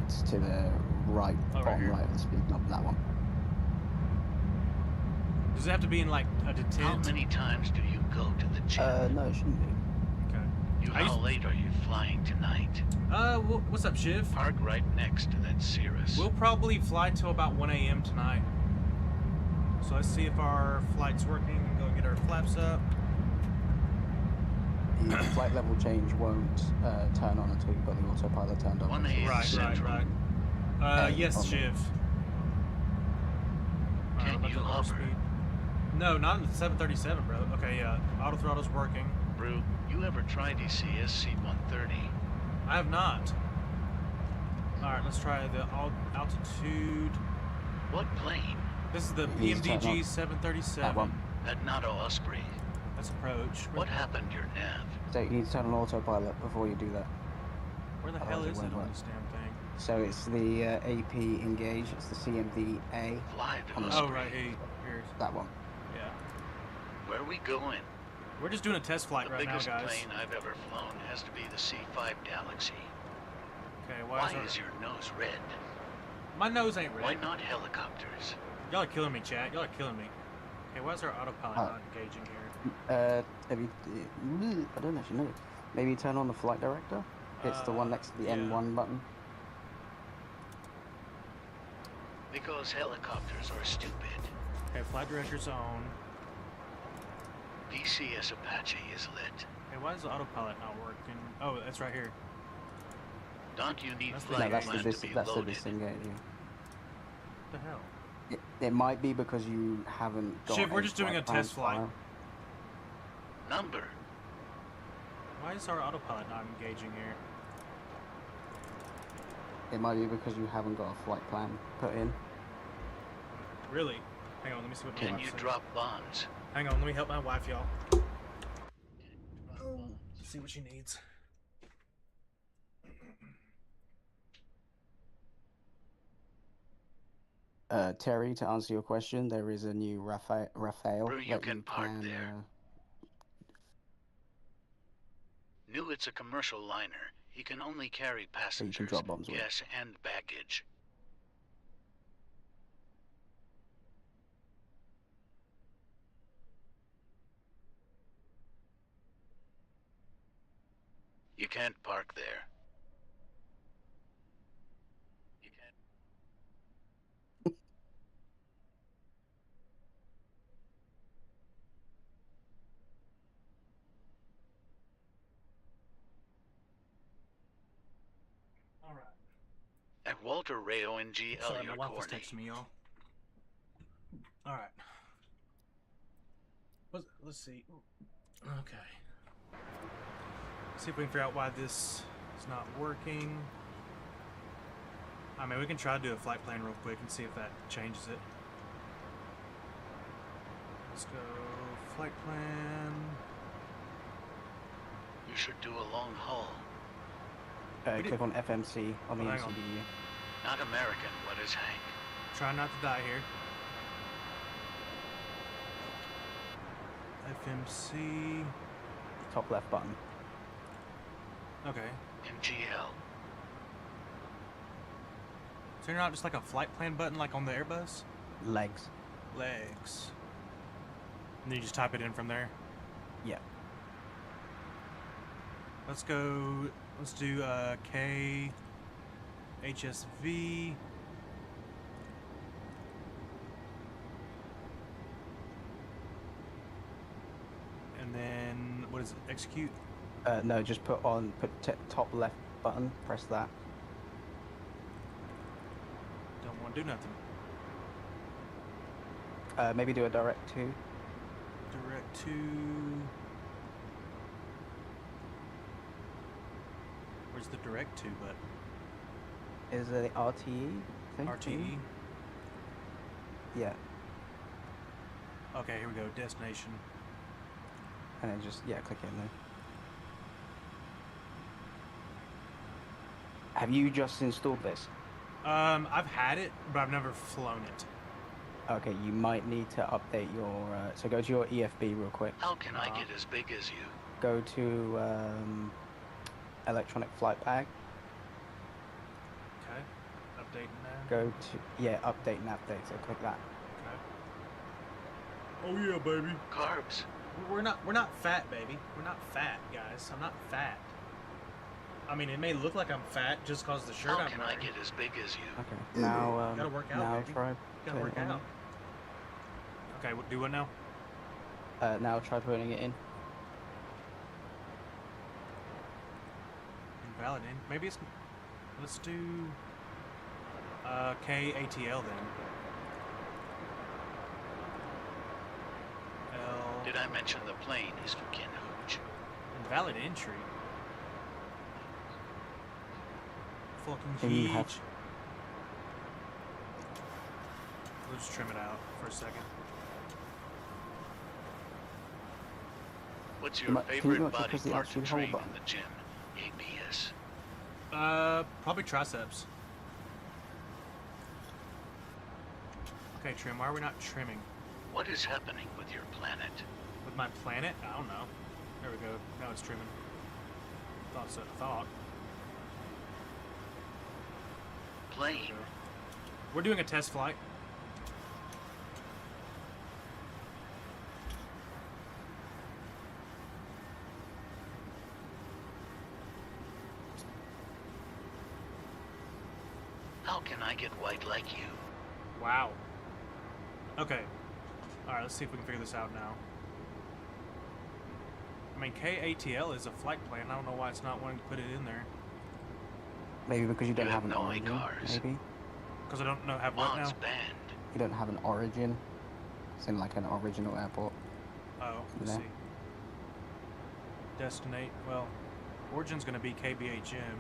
Speaker 10: It's to the right,
Speaker 1: Oh, right
Speaker 10: bottom
Speaker 1: here.
Speaker 10: right of the speed knob, that one.
Speaker 1: Does it have to be in like a
Speaker 2: How
Speaker 1: detent?
Speaker 2: many times do you go to the gym?
Speaker 10: No, it shouldn't be.
Speaker 1: Okay.
Speaker 2: How late are you flying tonight?
Speaker 1: What's up, Shiv?
Speaker 2: Park right next to that Cirrus.
Speaker 1: We'll probably fly till about 1 a.m. tonight. So let's see if our flight's working. Go get our flaps up.
Speaker 10: The flight level change won't turn on until you've got the autopilot turned on.
Speaker 2: 180
Speaker 1: Right,
Speaker 2: Central.
Speaker 1: Yes,
Speaker 10: on the-
Speaker 1: Shiv. Alright,
Speaker 2: Can
Speaker 1: about
Speaker 2: you
Speaker 1: to lower
Speaker 2: hover?
Speaker 1: speed. No, not in the 737, bro. Okay, yeah. Auto throttle's working.
Speaker 2: Brew, you ever tried ECS C-130?
Speaker 1: I have not. Alright, let's try the altitude.
Speaker 2: What plane?
Speaker 1: This is the
Speaker 10: Needs to turn
Speaker 1: PMDG
Speaker 10: on.
Speaker 1: 737.
Speaker 10: That one.
Speaker 2: At Nato Osprey.
Speaker 1: Let's approach.
Speaker 2: What happened to your nav?
Speaker 10: So you need to turn on autopilot before you do that.
Speaker 1: Where the hell
Speaker 10: Otherwise it
Speaker 1: is it
Speaker 10: won't
Speaker 1: on
Speaker 10: work.
Speaker 1: this damn thing?
Speaker 10: So it's the AP engage. It's the CMV-A.
Speaker 2: Fly to
Speaker 10: on the-
Speaker 1: Oh,
Speaker 2: Osprey.
Speaker 1: right, here.
Speaker 10: That one.
Speaker 1: Yeah.
Speaker 2: Where are we going?
Speaker 1: We're just doing a test flight
Speaker 2: The
Speaker 1: right now,
Speaker 2: biggest
Speaker 1: guys.
Speaker 2: plane I've ever flown has to be the C-5 Galaxy.
Speaker 1: Okay,
Speaker 2: Why
Speaker 1: our-
Speaker 2: is your nose red?
Speaker 1: My nose ain't red.
Speaker 2: Why not helicopters?
Speaker 1: Y'all are killing me, chat. Y'all are killing me. Okay, why is our autopilot not engaging here?
Speaker 10: Have you, I don't actually know. Maybe turn on the flight director. It's the one next to the
Speaker 1: yeah.
Speaker 10: N1 button.
Speaker 2: Because helicopters are stupid.
Speaker 1: Okay, flight director's on.
Speaker 2: PCS Apache is lit.
Speaker 1: Hey, why is the autopilot not working? Oh, that's right here.
Speaker 2: Don't you need
Speaker 1: That's the-
Speaker 10: No,
Speaker 2: flight
Speaker 10: that's
Speaker 2: plan
Speaker 10: the
Speaker 2: to be
Speaker 10: that's the
Speaker 2: loaded?
Speaker 10: disengage.
Speaker 1: What the hell?
Speaker 10: It might be because you haven't got.
Speaker 1: Shiv, we're just doing a
Speaker 10: plan
Speaker 1: test flight.
Speaker 10: file.
Speaker 2: Number.
Speaker 1: Why is our autopilot not engaging here?
Speaker 10: It might be because you haven't got a flight plan put in.
Speaker 1: Really? Hang on, let me see what my
Speaker 2: Can
Speaker 1: wife
Speaker 2: you
Speaker 1: said.
Speaker 2: drop bombs?
Speaker 1: Hang on, let me help my wife, y'all. See what she needs.
Speaker 10: Terry, to answer your question, there is a new Raphael
Speaker 2: Brew, you
Speaker 10: that
Speaker 2: can
Speaker 10: you
Speaker 2: park
Speaker 10: can.
Speaker 2: there. Knew it's a commercial liner. He can only carry passengers,
Speaker 10: drop bombs with.
Speaker 2: gas, and baggage. You can't park there. You can't.
Speaker 1: Alright.
Speaker 2: At Walter Ray ONG
Speaker 1: Sorry, my
Speaker 2: Elliot
Speaker 1: wife was
Speaker 2: Corney.
Speaker 1: texting me, y'all. Alright. Let's see. Okay. See if we can figure out why this is not working. I mean, we can try to do a flight plan real quick and see if that changes it. Let's go flight plan.
Speaker 2: You should do a long haul.
Speaker 10: Click on FMC on the
Speaker 1: Hang on.
Speaker 10: MCDU.
Speaker 2: Not American. What is Hank?
Speaker 1: Try not to die here. FMC.
Speaker 10: Top left button.
Speaker 1: Okay.
Speaker 2: MGL.
Speaker 1: So you're not just like a flight plan button like on the Airbus?
Speaker 10: Legs.
Speaker 1: Legs. And then you just type it in from there.
Speaker 10: Yeah.
Speaker 1: Let's go. Let's do K HSV. And then what is it? Execute.
Speaker 10: No, just put top left button. Press that.
Speaker 1: Don't want to do nothing.
Speaker 10: Maybe do a direct to.
Speaker 1: Direct to. Where's the direct to? But
Speaker 10: Is it RTE? I think,
Speaker 1: RTE.
Speaker 10: maybe? Yeah.
Speaker 1: Okay, here we go. Destination.
Speaker 10: And then just click in there. Have you just installed this?
Speaker 1: I've had it, but I've never flown it.
Speaker 10: Okay, you might need to update your. So go to your EFB real quick.
Speaker 2: How can I get as big as you?
Speaker 10: Go to electronic flight bag.
Speaker 1: Okay. Update now.
Speaker 10: Go to update nav data. So click that.
Speaker 1: Okay. Oh yeah, baby.
Speaker 2: Carbs.
Speaker 1: We're not fat, baby. We're not fat, guys. I'm not fat. I mean, it may look like I'm fat just because of the shirt
Speaker 2: How
Speaker 1: I'm
Speaker 2: can I
Speaker 1: wearing.
Speaker 2: get as big as you?
Speaker 10: Okay. Now
Speaker 1: Gotta work out,
Speaker 10: now
Speaker 1: baby.
Speaker 10: try.
Speaker 1: Gotta work
Speaker 10: putting it
Speaker 1: out. Okay, do what now?
Speaker 10: in. Now try putting it in.
Speaker 1: valid. Maybe it's. Let's do KATL then. L.
Speaker 2: Did I mention the plane is for Ken Hooch?
Speaker 1: Invalid entry. Fucking
Speaker 10: Maybe you
Speaker 1: huge.
Speaker 10: have-
Speaker 1: We'll just trim it out for a second.
Speaker 2: What's
Speaker 10: You
Speaker 2: your
Speaker 10: might- can you
Speaker 2: favorite
Speaker 10: not
Speaker 2: body
Speaker 10: press the
Speaker 2: part to
Speaker 10: actual hold
Speaker 2: train
Speaker 10: button?
Speaker 2: in the gym? ABS.
Speaker 1: Probably triceps. Okay, trim. Why are we not trimming?
Speaker 2: What is happening with your planet?
Speaker 1: With my planet? I don't know. There we go. Now it's trimming. Thought so. Thought.
Speaker 2: Plane.
Speaker 1: We're doing a test flight.
Speaker 2: How can I get white like you?
Speaker 1: Wow. Okay. Alright, let's see if we can figure this out now. I mean, KATL is a flight plan. I don't know why it's not wanting to put it in there.
Speaker 10: Maybe because you don't
Speaker 2: You
Speaker 10: have
Speaker 2: have
Speaker 10: an
Speaker 2: no
Speaker 10: origin.
Speaker 2: cars.
Speaker 10: Maybe
Speaker 1: Because I don't know have what now?
Speaker 2: Bond's banned.
Speaker 10: you don't have an origin. It's in like an original airport.
Speaker 1: Oh, let's
Speaker 10: No.
Speaker 1: see. Destinate. Well, Origin's going to be KBHM.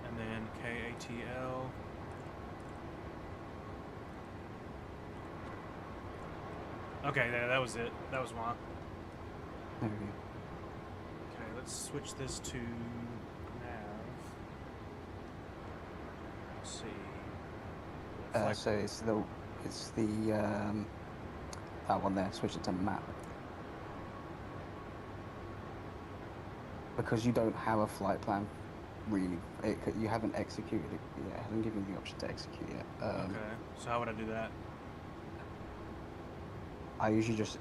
Speaker 1: And then KATL. Okay, that was it. That was one.
Speaker 10: There we go.
Speaker 1: Okay, let's switch this to nav. Let's see. Flight-
Speaker 10: So it's the that one there. Switch it to map. Because you don't have a flight plan, really. You haven't executed it. Yeah, it hasn't given you the option to execute yet.
Speaker 1: okay, so how would I do that?
Speaker 10: I usually just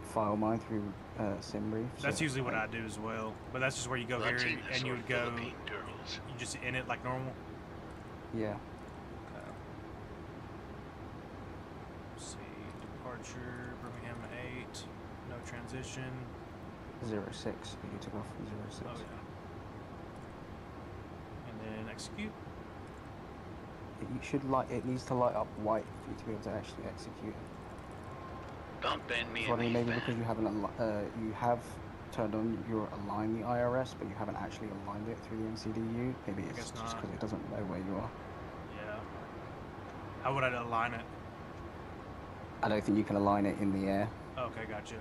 Speaker 10: file mine through SimBrief.
Speaker 1: That's
Speaker 10: so
Speaker 1: usually what I do as well. But that's just where you go here
Speaker 2: Latinas
Speaker 1: and you
Speaker 2: or
Speaker 1: would go.
Speaker 2: Philippine girls.
Speaker 1: You just in it like normal.
Speaker 10: Yeah.
Speaker 1: Okay. Let's see. Departure Birmingham 8. No transition.
Speaker 10: 06. You took off from 06.
Speaker 1: Oh yeah. And then execute.
Speaker 10: You should light. It needs to light up white for you to be able to actually execute it.
Speaker 2: Don't ban me
Speaker 10: So I
Speaker 2: in
Speaker 10: mean,
Speaker 2: the
Speaker 10: maybe because you haven't you have turned on your align the IRS, but you haven't actually aligned it through the MCDU. Maybe it's
Speaker 1: guess
Speaker 10: just
Speaker 1: not.
Speaker 10: because it doesn't know where you are.
Speaker 1: Yeah. How would I align it?
Speaker 10: I don't think you can align it in the air.
Speaker 1: Okay, gotcha.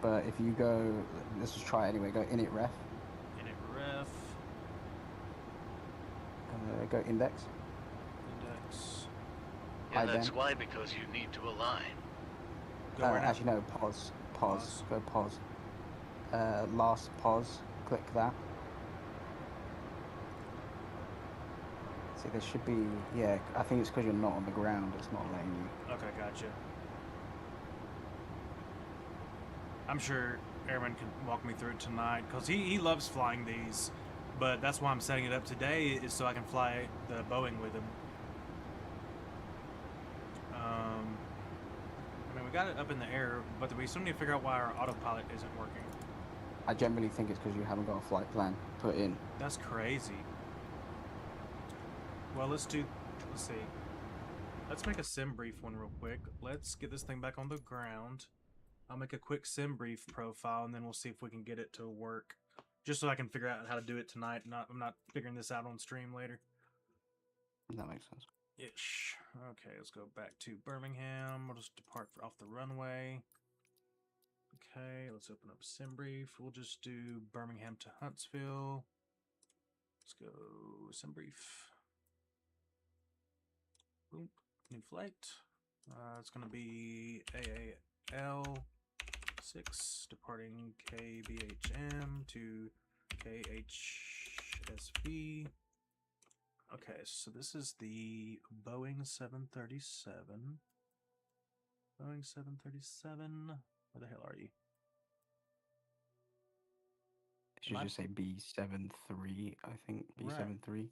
Speaker 10: But if you go, let's just try it anyway. Go init ref.
Speaker 1: Init ref.
Speaker 10: Go index.
Speaker 1: Index.
Speaker 2: Yeah,
Speaker 10: Hi,
Speaker 2: that's
Speaker 10: Ben.
Speaker 2: why, because you need to align.
Speaker 1: Go where now?
Speaker 10: Actually, no. Pause.
Speaker 1: Pause.
Speaker 10: Go pause. Last pause. Click that. See, there should be. Yeah, I think it's because you're not on the ground. It's not letting you.
Speaker 1: Okay, gotcha. I'm sure Airman can walk me through it tonight because he loves flying these, but that's why I'm setting it up today is so I can fly the Boeing with him. I mean, we got it up in the air, but we still need to figure out why our autopilot isn't working.
Speaker 10: I generally think it's because you haven't got a flight plan put in.
Speaker 1: That's crazy. Well, let's see. Let's make a sim brief one real quick. Let's get this thing back on the ground. I'll make a quick sim brief profile, and then we'll see if we can get it to work. Just so I can figure out how to do it tonight. I'm not figuring this out on stream later.
Speaker 10: That makes sense.
Speaker 1: Ish. Okay, let's go back to Birmingham. We'll just depart off the runway. Okay, let's open up sim brief. We'll just do Birmingham to Huntsville. Let's go sim brief. Boom. New flight. It's going to be AAL 6 departing KBHM to KHSV. Okay, so this is the Boeing 737. Boeing 737. Where the hell are you?
Speaker 10: It should just say B73, I think. B73.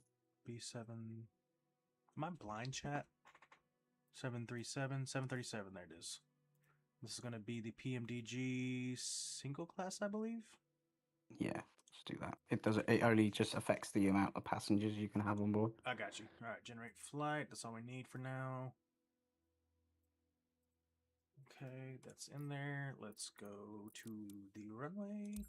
Speaker 1: B7. Am I blind, chat? 737. 737, there it is. This is going to be the PMDG single class, I believe.
Speaker 10: Yeah, let's do that. It doesn't. It only just affects the amount of passengers you can have on board.
Speaker 1: I got you. All right, generate flight. That's all we need for now. Okay, that's in there. Let's go to the runway.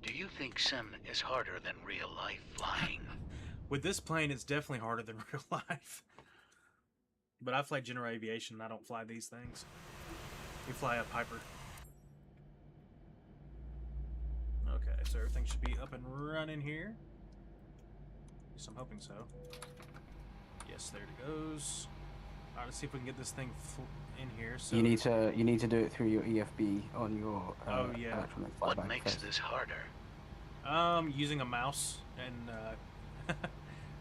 Speaker 2: Do you think sim is harder than real life flying?
Speaker 1: With this plane, it's definitely harder than real life. But I fly general aviation, and I don't fly these things. We fly a Piper. Okay, so everything should be up and running here. At least I'm hoping so. Yes, there it goes. All right, let's see if we can get this thing in here. So
Speaker 10: You need to do it through your EFB on your
Speaker 1: oh yeah.
Speaker 10: electronic
Speaker 2: What
Speaker 10: flyback
Speaker 2: makes
Speaker 10: first.
Speaker 2: this harder?
Speaker 1: Using a mouse and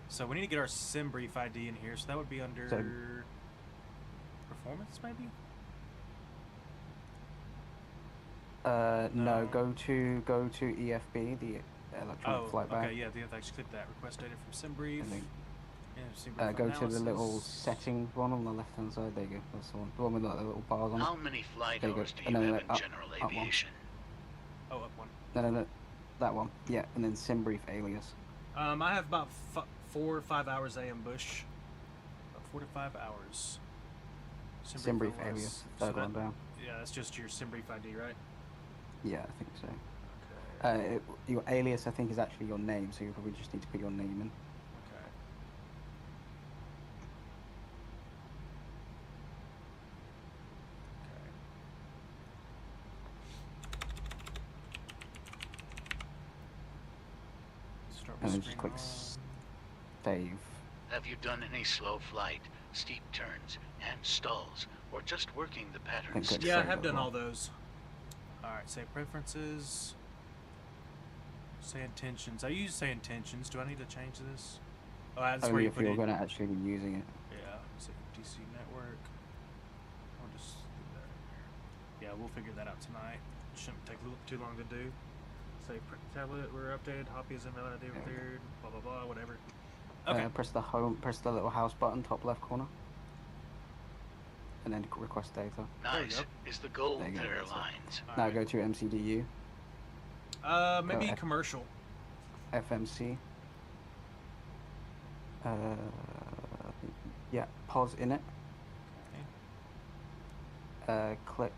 Speaker 1: so we need to get our sim brief ID in here. So that would be under performance, maybe.
Speaker 10: No, go to EFB, the electronic flyback.
Speaker 1: Okay, yeah, you have to actually click that. Request data from sim brief.
Speaker 10: And then,
Speaker 1: sim brief
Speaker 10: go to the little
Speaker 1: analysis.
Speaker 10: settings one on the left hand side. There you go. That's the one. The one with like the little bars on it.
Speaker 2: How many flight
Speaker 10: There you go.
Speaker 2: hours do
Speaker 10: And
Speaker 2: you
Speaker 10: then
Speaker 2: have in
Speaker 10: up
Speaker 2: general
Speaker 10: one.
Speaker 2: aviation?
Speaker 1: Oh, up one.
Speaker 10: No. That one. Yeah, and then sim brief alias.
Speaker 1: I have about 4 or 5 hours AM Bush. About 4 to 5 hours.
Speaker 10: Sim brief alias. Third one down.
Speaker 1: Yeah, that's just your sim brief ID, right?
Speaker 10: Yeah, I think so.
Speaker 1: Okay.
Speaker 10: Your alias, I think, is actually your name, so you probably just need to put your name in.
Speaker 1: Okay. Start
Speaker 10: And
Speaker 1: with
Speaker 10: then just
Speaker 1: screen
Speaker 10: click
Speaker 1: on.
Speaker 10: save.
Speaker 2: Have you done any slow flight, steep turns, and stalls, or just working the patterns?
Speaker 10: Good.
Speaker 1: Yeah, I
Speaker 10: Save
Speaker 1: have
Speaker 10: as
Speaker 1: done
Speaker 10: well.
Speaker 1: all those. Alright, save preferences. Say intentions. I use say intentions. Do I need to change this? Oh, that's where
Speaker 10: Only
Speaker 1: you
Speaker 10: if
Speaker 1: put
Speaker 10: you're
Speaker 1: it.
Speaker 10: going to actually be using it.
Speaker 1: Yeah, say DC network. I'll just do that in there. Yeah, we'll figure that out tonight. Shouldn't take too long to do. Say tablet, we're updated. Hoppy is invalid ID with third. Blah blah blah. Whatever. Okay.
Speaker 10: Press the little house button, top left corner. And then request data.
Speaker 2: Nice. Is the goal
Speaker 10: There you go, that's it.
Speaker 2: airlines?
Speaker 10: Now go to MCDU,
Speaker 1: Maybe
Speaker 10: F-
Speaker 1: commercial.
Speaker 10: FMC. Yeah, pause in it. Click.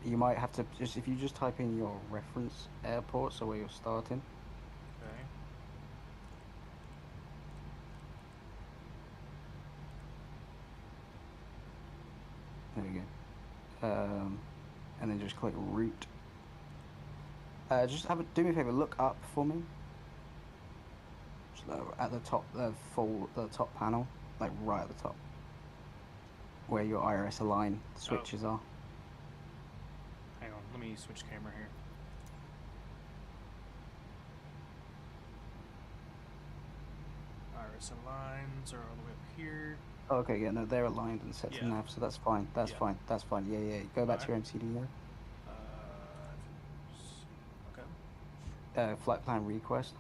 Speaker 10: You might have to if you just type in your reference airport, so where you're starting.
Speaker 1: Okay.
Speaker 10: There you go. And then just click route. Just do me a favor. Look up for me. Just at the top, the top panel, like right at the top, where your IRS align switches are.
Speaker 1: Hang on, let me switch camera here. Iris aligns are all the way up here.
Speaker 10: Okay, yeah, no, they're aligned and set to
Speaker 1: Yeah.
Speaker 10: nav, so that's fine. That's
Speaker 1: Yeah.
Speaker 10: fine. That's fine. Yeah. Go back to your MCD now.
Speaker 1: Okay.
Speaker 10: Flight plan request.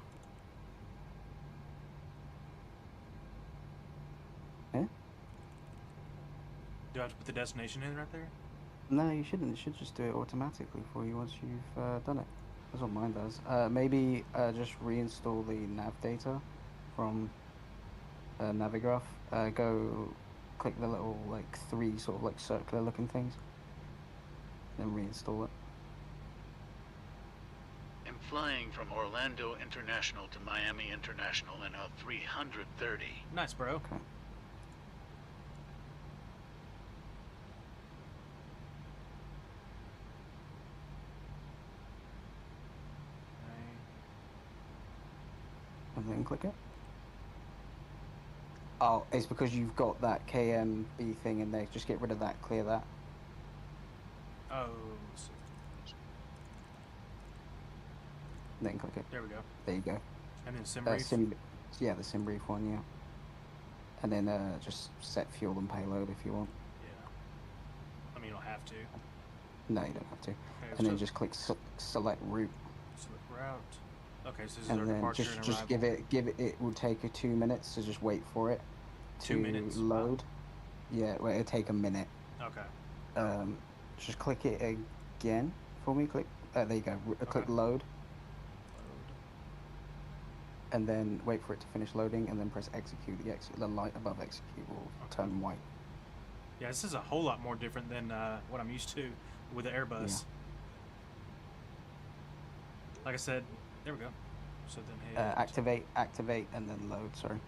Speaker 10: Yeah?
Speaker 1: Do I have to put the destination in right there?
Speaker 10: No, you shouldn't. It should just do it automatically for you once you've done it. That's what mine does. Maybe just reinstall the nav data from Navigraph. Go click the little like 3 sort of like circular looking things. Then reinstall it.
Speaker 2: I'm flying from Orlando International to Miami International in a 330.
Speaker 1: Nice, bro.
Speaker 10: Okay. And then click it. Oh, it's because you've got that KMB thing in there. Just get rid of that, clear that.
Speaker 1: Oh, let's see.
Speaker 10: Then click it.
Speaker 1: There we go.
Speaker 10: There you go.
Speaker 1: And then sim brief.
Speaker 10: Yeah, the sim brief one, yeah. And then just set fuel and payload if you want.
Speaker 1: Yeah. I mean, you don't have to.
Speaker 10: No, you don't have to.
Speaker 1: Okay,
Speaker 10: And then
Speaker 1: so
Speaker 10: just click select route.
Speaker 1: select route. Okay, so this is our
Speaker 10: And then
Speaker 1: departure and
Speaker 10: just
Speaker 1: arrival.
Speaker 10: give it. It will take you 2 minutes, so just wait for it
Speaker 1: 2
Speaker 10: to
Speaker 1: minutes? Wow.
Speaker 10: load. Yeah, well, it'll take a minute.
Speaker 1: Okay.
Speaker 10: Just click it again for me. Click. There you go. Click
Speaker 1: Okay.
Speaker 10: load,
Speaker 1: Load.
Speaker 10: and then wait for it to finish loading, and then press execute. The light above execute will turn white.
Speaker 1: Yeah, this is a whole lot more different than what I'm used to with the Airbus. Like I said, there we go. So then hit
Speaker 10: Activate, and then load. Sorry.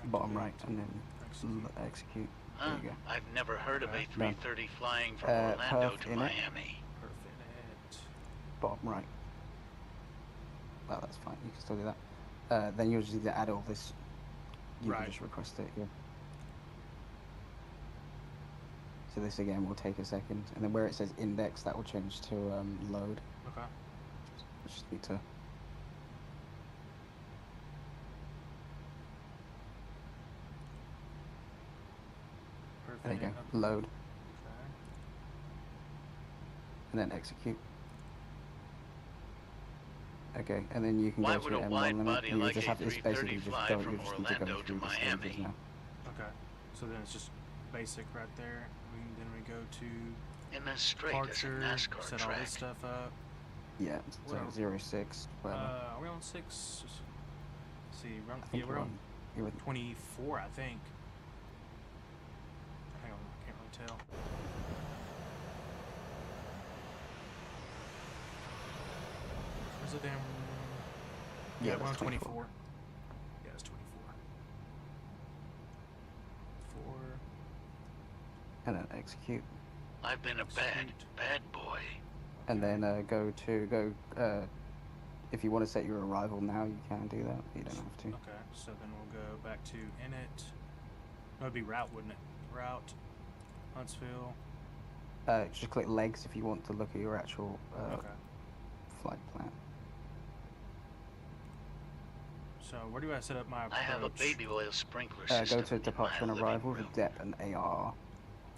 Speaker 10: Bottom right, and then execute. There you go.
Speaker 2: I've never heard of
Speaker 1: Okay.
Speaker 2: A330 flying from Orlando
Speaker 10: Perf
Speaker 2: to
Speaker 10: in it.
Speaker 2: Miami.
Speaker 1: Perfect.
Speaker 10: Bottom right. Well, that's fine. You can still do that. Then you'll just need to add all this. You
Speaker 1: Right.
Speaker 10: can just request it here. So this again will take a second, and then where it says index, that will change to load.
Speaker 1: Okay.
Speaker 10: Just need to.
Speaker 1: Perfect.
Speaker 10: There you go.
Speaker 1: Okay.
Speaker 10: Load, and then execute. Okay, and then you can
Speaker 2: Why
Speaker 10: go to
Speaker 2: would
Speaker 10: the
Speaker 2: a
Speaker 10: M1
Speaker 2: wide
Speaker 10: limit.
Speaker 2: body
Speaker 10: You
Speaker 2: like
Speaker 10: just have it's
Speaker 2: A330
Speaker 10: basically just
Speaker 2: fly
Speaker 10: don't.
Speaker 2: from
Speaker 10: You just need to go
Speaker 2: Orlando to
Speaker 10: through the stages
Speaker 2: Miami?
Speaker 10: now.
Speaker 1: Okay. So then it's just basic right there. Then we go to
Speaker 2: In as straight as a
Speaker 1: departure,
Speaker 2: NASCAR
Speaker 1: set all
Speaker 2: track.
Speaker 1: this stuff up.
Speaker 10: Yeah. So
Speaker 1: Well,
Speaker 10: 06. Whatever.
Speaker 1: Are we on 6? Let's see,
Speaker 10: I think
Speaker 1: we're on
Speaker 10: You're with
Speaker 1: 24, I think. Hang on, I can't really tell. Where's the damn... Yeah, we're on 24. Yeah, it's 24. 4.
Speaker 10: and then execute,
Speaker 2: I've been a bad boy.
Speaker 10: and then if you want to set your arrival now, you can do that. You don't have to.
Speaker 1: Okay, so then we'll go back to init. No, it'd be route, wouldn't it? Route, Huntsville.
Speaker 10: Just click legs if you want to look at your actual
Speaker 1: Okay.
Speaker 10: flight plan.
Speaker 1: So where do I set up my approach?
Speaker 2: I have a baby oil sprinkler
Speaker 10: Go
Speaker 2: system
Speaker 10: to
Speaker 2: in
Speaker 10: departure
Speaker 2: my
Speaker 10: and
Speaker 2: living
Speaker 10: arrival, the
Speaker 2: room.
Speaker 10: DEP and AR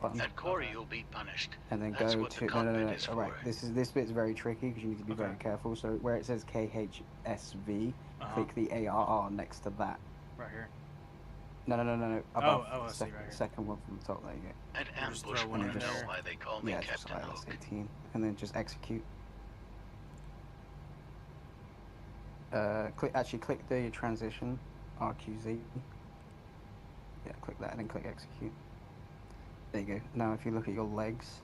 Speaker 10: button,
Speaker 2: At Corey, you'll be punished.
Speaker 10: and then
Speaker 2: That's
Speaker 10: go
Speaker 2: what
Speaker 10: to
Speaker 2: the cockpit is
Speaker 10: All right,
Speaker 2: for.
Speaker 10: this bit's very tricky because you need to be very
Speaker 1: Okay.
Speaker 10: careful. So where it says KHSV, click the ARR next to that.
Speaker 1: Right here.
Speaker 10: No. Above
Speaker 1: I
Speaker 10: the
Speaker 1: see, right here.
Speaker 10: second one from the top. There you go.
Speaker 2: At
Speaker 1: just
Speaker 2: ambush,
Speaker 1: throw one
Speaker 2: when
Speaker 1: in
Speaker 2: you know
Speaker 1: there.
Speaker 2: why they call me
Speaker 10: Yeah, just
Speaker 2: Captain
Speaker 10: ILS
Speaker 2: Hook.
Speaker 10: 18, and then just execute. Click the transition RQZ. Yeah, click that and then click execute. There you go. Now if you look at your legs,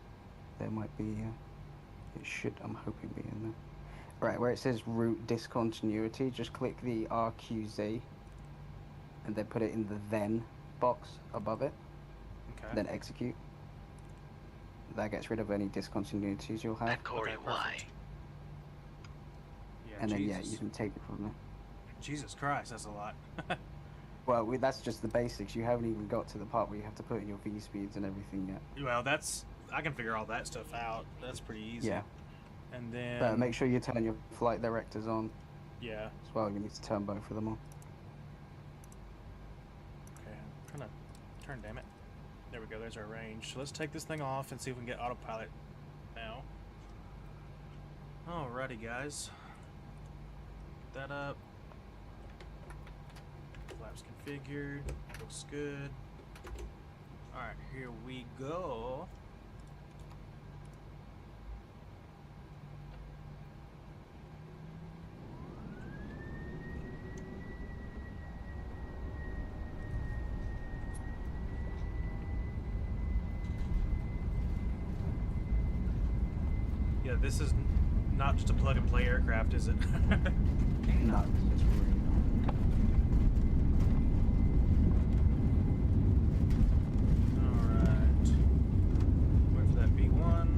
Speaker 10: there might be, it should, I'm hoping, be in there. Right, where it says route discontinuity, just click the RQZ and then put it in the then box above it.
Speaker 1: Okay.
Speaker 10: Then execute. That gets rid of any discontinuities you'll have.
Speaker 2: At Corey,
Speaker 1: Okay,
Speaker 2: why?
Speaker 1: perfect. Yeah,
Speaker 10: And then,
Speaker 1: Jesus.
Speaker 10: you can take it from there.
Speaker 1: Jesus Christ, that's a lot.
Speaker 10: Well, that's just the basics. You haven't even got to the part where you have to put in your V speeds and everything yet.
Speaker 1: Well, I can figure all that stuff out. That's pretty easy.
Speaker 10: Yeah.
Speaker 1: And then...
Speaker 10: Make sure you turn your flight directors on
Speaker 1: Yeah.
Speaker 10: as well. You need to turn both of them on.
Speaker 1: Okay, I'm trying to turn, damn it. There we go, there's our range. So let's take this thing off and see if we can get autopilot now. Alrighty, guys. Get that up. Flaps configured. Looks good. Alright, here we go. Yeah, this is not just a plug-and-play aircraft, is it?
Speaker 10: No, it's really not.
Speaker 1: Alright. Wait for that V1.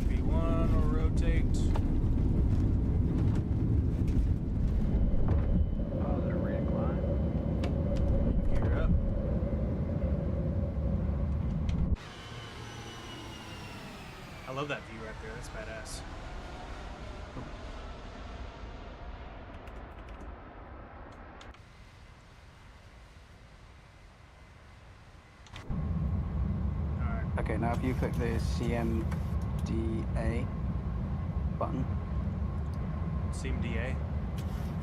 Speaker 1: V1 will rotate.
Speaker 11: Positive reincline.
Speaker 1: Gear up. I love that view right there. That's badass. Alright.
Speaker 10: Okay, now if you click the CMDA button,
Speaker 1: CMDA.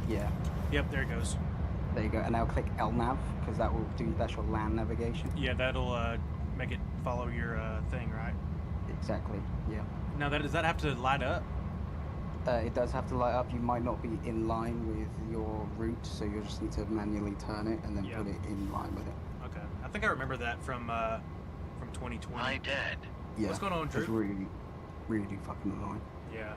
Speaker 10: Yeah.
Speaker 1: Yep, there it goes.
Speaker 10: There you go. And now click LNAV because that will do that's your land navigation.
Speaker 1: Yeah, that'll make it follow your thing, right?
Speaker 10: Exactly. Yeah.
Speaker 1: Now, does that have to light up?
Speaker 10: It does have to light up. You might not be in line with your route, so you'll just need to manually turn it and then put it in line with it.
Speaker 1: Okay. I think I remember that from 2020.
Speaker 2: My dad.
Speaker 10: Yeah.
Speaker 1: What's going on, Drew?
Speaker 10: It's really, really fucking annoying.
Speaker 1: Yeah.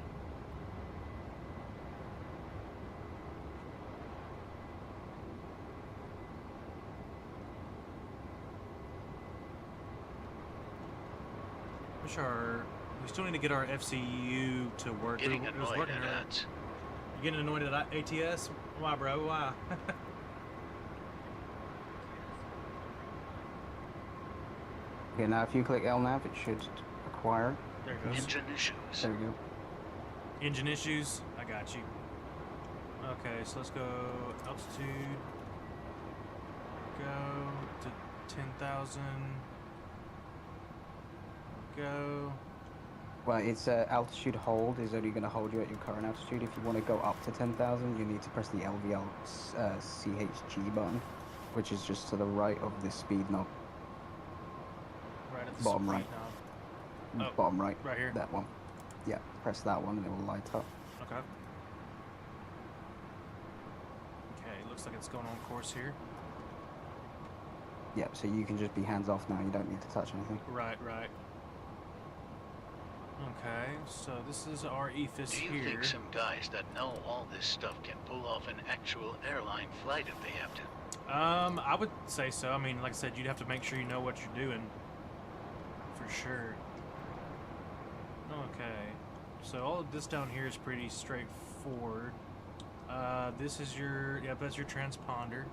Speaker 1: We still need to get our FCU to work.
Speaker 2: Getting
Speaker 1: It was
Speaker 2: annoyed
Speaker 1: working
Speaker 2: at
Speaker 1: earlier.
Speaker 2: that.
Speaker 1: You getting annoyed at ATS? Why, bro? Why?
Speaker 10: Okay, now if you click LNAV, it should acquire.
Speaker 1: There it goes.
Speaker 2: Engine issues.
Speaker 10: There we go.
Speaker 1: Engine issues? I got you. Okay, so let's go altitude. Go to 10,000. Go.
Speaker 10: Well, it's altitude hold is only going to hold you at your current altitude. If you want to go up to 10,000, you need to press the LVL CHG button, which is just to the right of the speed knob.
Speaker 1: Right at the
Speaker 10: Bottom
Speaker 1: speed
Speaker 10: right.
Speaker 1: knob. Oh,
Speaker 10: Bottom right.
Speaker 1: right here.
Speaker 10: That one. Yeah, press that one and it will light up.
Speaker 1: Okay. Okay, looks like it's going on course here.
Speaker 10: Yeah, so you can just be hands off now. You don't need to touch anything.
Speaker 1: Right, right. Okay, so this is our EFIS
Speaker 2: Do you
Speaker 1: here.
Speaker 2: think some guys that know all this stuff can pull off an actual airline flight if they have to?
Speaker 1: I would say so. I mean, like I said, you'd have to make sure you know what you're doing. For sure. Okay. So all of this down here is pretty straightforward. This is your, yep, that's your transponder.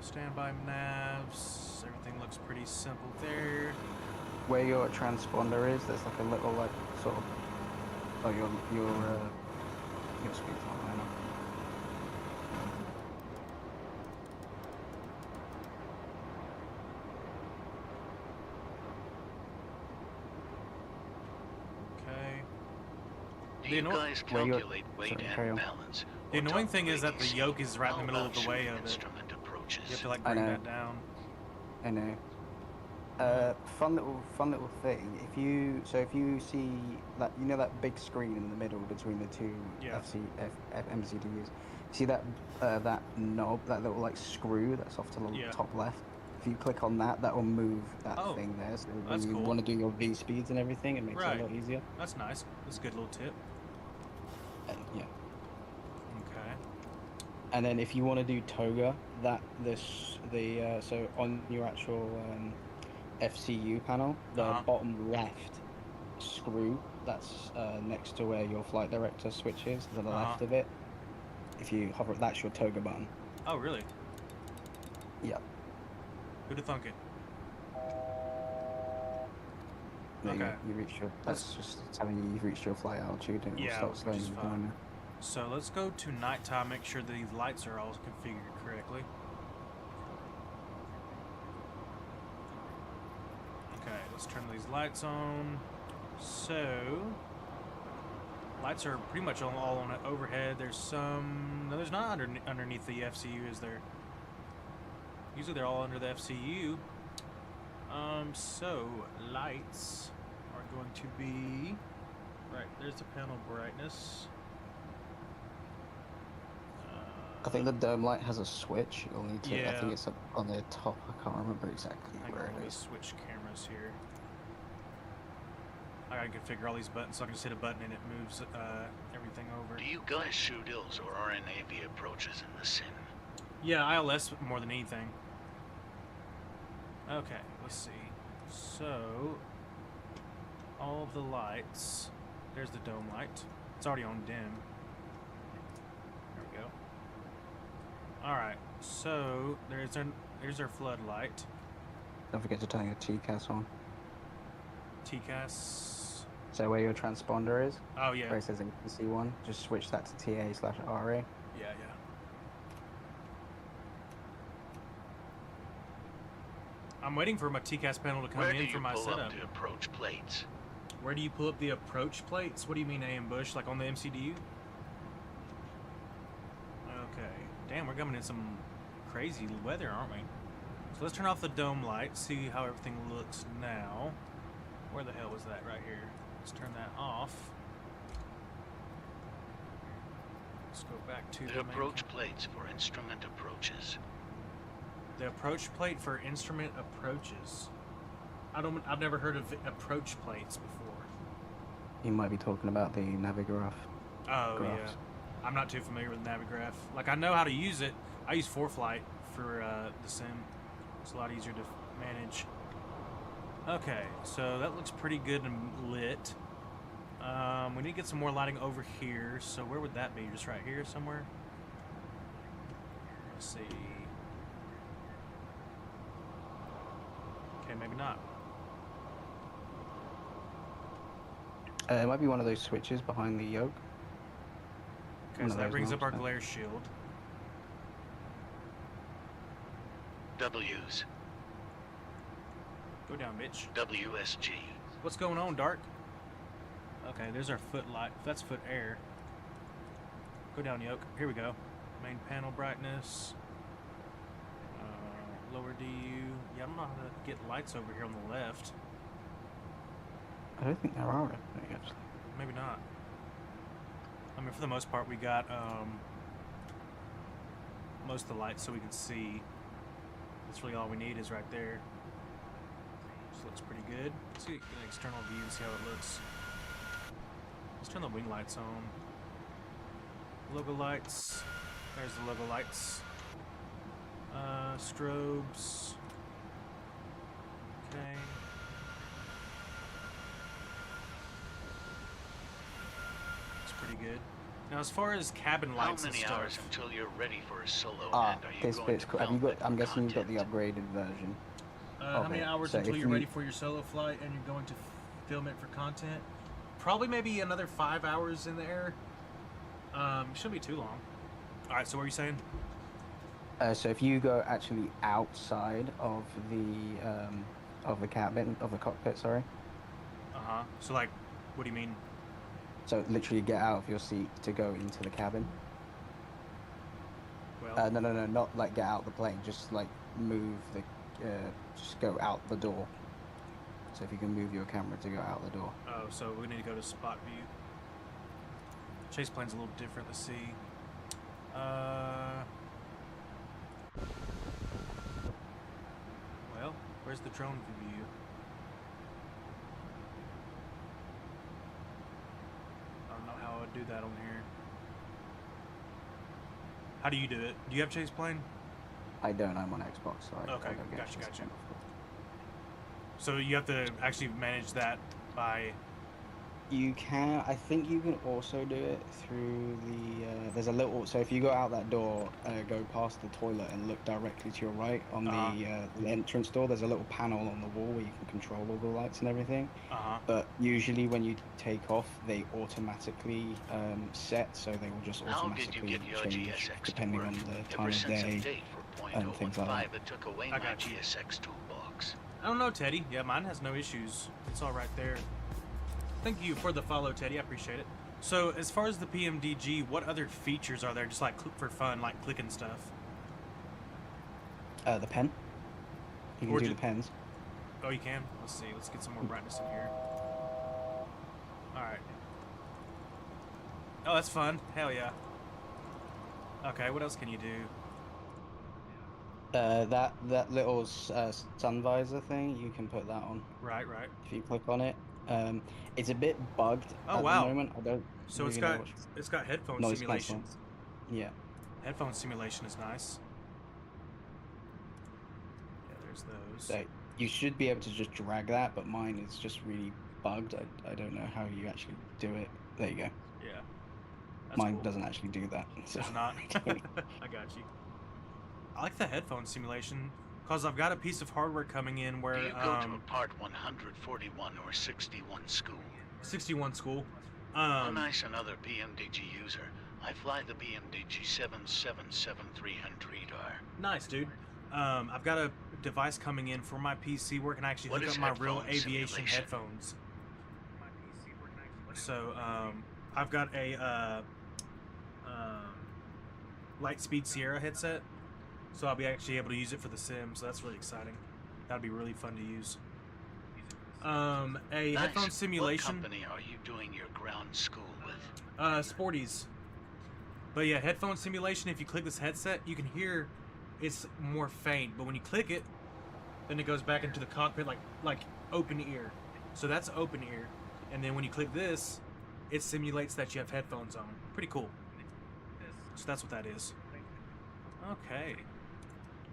Speaker 1: Standby navs, everything looks pretty simple there.
Speaker 10: Where your transponder is, there's like a little like sort of. Oh, your speed's not high enough.
Speaker 1: Okay.
Speaker 2: Do you guys calculate weight and balance?
Speaker 1: The
Speaker 2: or
Speaker 1: annoying
Speaker 2: talk
Speaker 1: thing is that the
Speaker 2: radius?
Speaker 1: yoke is right in the
Speaker 2: How
Speaker 1: middle of
Speaker 2: about
Speaker 1: the way
Speaker 2: shooting
Speaker 1: of it.
Speaker 2: instrument approaches?
Speaker 1: You have to like
Speaker 10: I
Speaker 1: bring
Speaker 10: know.
Speaker 1: that down.
Speaker 10: I know. Fun little thing. If you see that, you know, that big screen in the middle between the two
Speaker 1: Yeah.
Speaker 10: MCDUs. See that that knob, that little like screw that's off to the
Speaker 1: Yeah.
Speaker 10: top left. If you click on that, that will move that
Speaker 1: Oh,
Speaker 10: thing there. So when
Speaker 1: that's
Speaker 10: you
Speaker 1: cool.
Speaker 10: want to do your V speeds and everything, it makes
Speaker 1: Right.
Speaker 10: it a lot easier.
Speaker 1: That's nice. That's a good little tip.
Speaker 10: Yeah.
Speaker 1: Okay.
Speaker 10: And then if you want to do toga, so on your actual FCU panel, the bottom left screw that's next to where your flight director switch is, to the left of it. If you hover, that's your toga button.
Speaker 1: Oh, really?
Speaker 10: Yeah.
Speaker 1: Who'd have thunk it?
Speaker 10: There you go.
Speaker 1: Okay.
Speaker 10: You reached your. That's just telling you you've reached your flight altitude, and it will
Speaker 1: Yeah,
Speaker 10: start
Speaker 1: which
Speaker 10: slowing
Speaker 1: is
Speaker 10: you
Speaker 1: fine.
Speaker 10: down.
Speaker 1: So let's go to nighttime, make sure these lights are all configured correctly. Okay, let's turn these lights on. So, lights are pretty much all on it overhead. There's some, no, there's not underneath the FCU, is there? Usually they're all under the FCU. So lights are going to be, right, there's the panel brightness.
Speaker 10: I think the dome light has a switch. You'll need to. I
Speaker 1: Yeah.
Speaker 10: think it's up on the top. I can't remember exactly
Speaker 1: Hang
Speaker 10: where
Speaker 1: on, let
Speaker 10: it
Speaker 1: me
Speaker 10: is.
Speaker 1: switch cameras here. I gotta configure all these buttons so I can just hit a button and it moves everything over.
Speaker 2: Do you guys shoot ILS or RNAV approaches in the sim?
Speaker 1: Yeah, ILS more than anything. Okay, let's see. So, all of the lights. There's the dome light. It's already on dim. There we go. Alright, so there's our floodlight.
Speaker 10: Don't forget to turn your TCAS on.
Speaker 1: TCAS.
Speaker 10: So where your transponder is.
Speaker 1: Oh, yeah.
Speaker 10: Where it says APC1, just switch that to TA/RA.
Speaker 1: Yeah. I'm waiting for my TCAS panel to come
Speaker 2: Where do
Speaker 1: in
Speaker 2: you
Speaker 1: for my
Speaker 2: pull
Speaker 1: setup.
Speaker 2: up to approach plates?
Speaker 1: Where do you pull up the approach plates? What do you mean ambush? Like on the MCDU? Okay. Damn, we're coming in some crazy weather, aren't we? So let's turn off the dome light, see how everything looks now. Where the hell was that? Right here. Let's turn that off. Let's go back to
Speaker 2: The approach plates for instrument approaches.
Speaker 1: The approach plate for instrument approaches. I've never heard of approach plates before.
Speaker 10: You might be talking about the Navigraph.
Speaker 1: Oh,
Speaker 10: graphs.
Speaker 1: yeah. I'm not too familiar with Navigraph. Like, I know how to use it. I use 4Flight for the sim. It's a lot easier to manage. Okay, so that looks pretty good and lit. We need to get some more lighting over here. So where would that be? Just right here somewhere? Let's see. Okay, maybe not.
Speaker 10: It might be one of those switches behind the yoke.
Speaker 1: Okay, so that brings up our glare shield.
Speaker 2: W's.
Speaker 1: Go down, bitch.
Speaker 2: WSG.
Speaker 1: What's going on, Dark? Okay, there's our foot light. That's foot air. Go down, yoke. Here we go. Main panel brightness. Lower DU. Yeah, I don't know how to get lights over here on the left.
Speaker 10: I don't think there are anything, actually.
Speaker 1: Maybe not. I mean, for the most part, we got most of the lights so we can see. That's really all we need is right there. This looks pretty good. Let's see an external view and see how it looks. Let's turn the wing lights on. Logo lights. There's the logo lights. Strobes. Okay. It's pretty good. Now, as far as cabin lights
Speaker 2: How many
Speaker 1: and stuff,
Speaker 2: hours until you're ready for a solo?
Speaker 10: Ah,
Speaker 2: and are you
Speaker 10: this
Speaker 2: going
Speaker 10: bit's
Speaker 2: to
Speaker 10: cool. Have you
Speaker 2: film
Speaker 10: got?
Speaker 2: it
Speaker 10: I'm
Speaker 2: for
Speaker 10: guessing you've got the
Speaker 2: content?
Speaker 10: upgraded version.
Speaker 1: how many hours
Speaker 10: So
Speaker 1: until
Speaker 10: if
Speaker 1: you're
Speaker 10: you-
Speaker 1: ready for your solo flight and you're going to film it for content? Probably maybe another 5 hours in the air. Shouldn't be too long. All right, so what are you saying?
Speaker 10: So if you go actually outside of the cabin, of the cockpit, sorry.
Speaker 1: Uh-huh. So, like, what do you mean?
Speaker 10: So literally get out of your seat to go into the cabin.
Speaker 1: Well,
Speaker 10: No, not like get out the plane. Just like move the, just go out the door. So if you can move your camera to go out the door.
Speaker 1: oh, so we need to go to spot view. Chase plane's a little different. Let's see. Well, where's the drone view? I don't know how I would do that on here. How do you do it? Do you have chase plane?
Speaker 10: I don't. I'm on Xbox, so I
Speaker 1: Okay,
Speaker 10: don't get
Speaker 1: gotcha.
Speaker 10: Chase Plane.
Speaker 1: So you have to actually manage that by...
Speaker 10: You can. I think you can also do it through the. There's a little. So if you go out that door, go past the toilet and look directly to your right on the entrance door. There's a little panel on the wall where you can control all the lights and everything. But usually when you take off, they automatically set, so they will just automatically change depending on the time of day and things like that.
Speaker 2: That took away
Speaker 1: I
Speaker 2: my
Speaker 1: got you.
Speaker 2: GSX toolbox.
Speaker 1: I don't know, Teddy. Yeah, mine has no issues. It's all right there. Thank you for the follow, Teddy. I appreciate it. So, as far as the PMDG, what other features are there? Just like for fun, like clicking stuff.
Speaker 10: The pen. You can
Speaker 1: Or
Speaker 10: do
Speaker 1: ju-
Speaker 10: the pens.
Speaker 1: Oh, you can. Let's see. Let's get some more brightness in here. All right. Oh, that's fun. Hell yeah. Okay, what else can you do?
Speaker 10: That little sun visor thing, you can put that on.
Speaker 1: Right.
Speaker 10: If you click on it. It's a bit bugged
Speaker 1: Oh
Speaker 10: at
Speaker 1: wow.
Speaker 10: the moment. I don't.
Speaker 1: So
Speaker 10: really know
Speaker 1: it's got headphone
Speaker 10: noise
Speaker 1: simulation.
Speaker 10: cancelling. Yeah.
Speaker 1: Headphone simulation is nice. Yeah, there's those.
Speaker 10: So you should be able to just drag that, but mine is just really bugged. I don't know how you actually do it. There you go.
Speaker 1: Yeah. That's
Speaker 10: Mine
Speaker 1: cool.
Speaker 10: doesn't actually do that. So
Speaker 1: It's not. I got you. I like the headphone simulation because I've got a piece of hardware coming in where
Speaker 2: Do you go to a Part 141 or 61 school?
Speaker 1: 61 school.
Speaker 2: How nice another BMDG user. I fly the BMDG 777-300R.
Speaker 1: Nice, dude. I've got a device coming in for my PC where I can actually
Speaker 2: What
Speaker 1: hook
Speaker 2: is
Speaker 1: up my real
Speaker 2: headphone
Speaker 1: aviation
Speaker 2: simulation?
Speaker 1: headphones. So I've got a Lightspeed Sierra headset, so I'll be actually able to use it for the sim. So that's really exciting. That'll be really fun to use. A
Speaker 2: Nice.
Speaker 1: headphone simulation.
Speaker 2: What company are you doing your ground school with?
Speaker 1: Sporties. But yeah, headphone simulation. If you click this headset, you can hear it's more faint. But when you click it, then it goes back into the cockpit like open ear. So that's open ear. And then when you click this, it simulates that you have headphones on. Pretty cool. So that's what that is. Okay.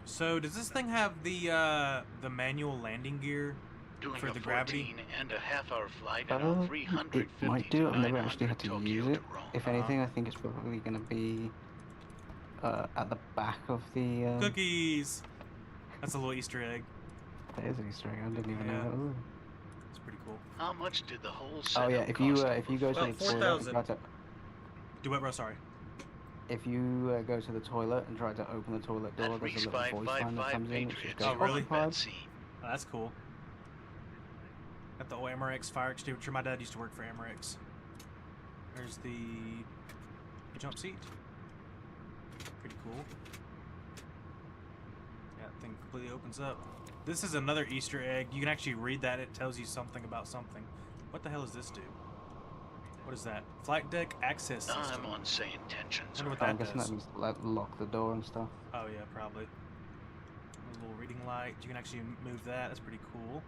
Speaker 1: So does this thing have the manual landing gear
Speaker 2: Doing
Speaker 1: for
Speaker 2: a
Speaker 1: the gravity?
Speaker 2: 14.5-hour flight at a 350
Speaker 10: it might do. I've never actually
Speaker 2: 900
Speaker 10: had to
Speaker 2: Tokyo
Speaker 10: use it.
Speaker 2: to Rome.
Speaker 10: If anything, I think it's probably going to be at the back of the.
Speaker 1: Cookies. That's a little Easter egg.
Speaker 10: That is an Easter egg. I didn't even know that was.
Speaker 1: It's pretty cool.
Speaker 2: How much did the whole
Speaker 10: Oh
Speaker 2: setup
Speaker 10: yeah, if you go to
Speaker 1: About
Speaker 10: the toilet, and
Speaker 1: 4,000.
Speaker 10: try to,
Speaker 1: Do what, bro? Sorry.
Speaker 10: if you go to the toilet and try to open the toilet door,
Speaker 2: At
Speaker 10: there's a
Speaker 2: Reese
Speaker 10: little voice line that
Speaker 2: 555
Speaker 10: comes in. Which just
Speaker 2: Patriots,
Speaker 10: goes,
Speaker 1: Oh, really?
Speaker 10: occupied.
Speaker 1: Oh, that's cool. Got the old Emirates fire extinguisher. My dad used to work for Emirates. There's the jump seat. Pretty cool. Yeah, that thing completely opens up. This is another Easter egg. You can actually read that. It tells you something about something. What the hell does this do? What is that? Flight deck access system.
Speaker 2: I'm on sane tensions.
Speaker 1: Wonder what
Speaker 10: I'm
Speaker 1: that
Speaker 10: guessing
Speaker 1: does.
Speaker 10: that means like lock the door and stuff.
Speaker 1: Oh yeah, probably. A little reading light. You can actually move that. That's pretty cool.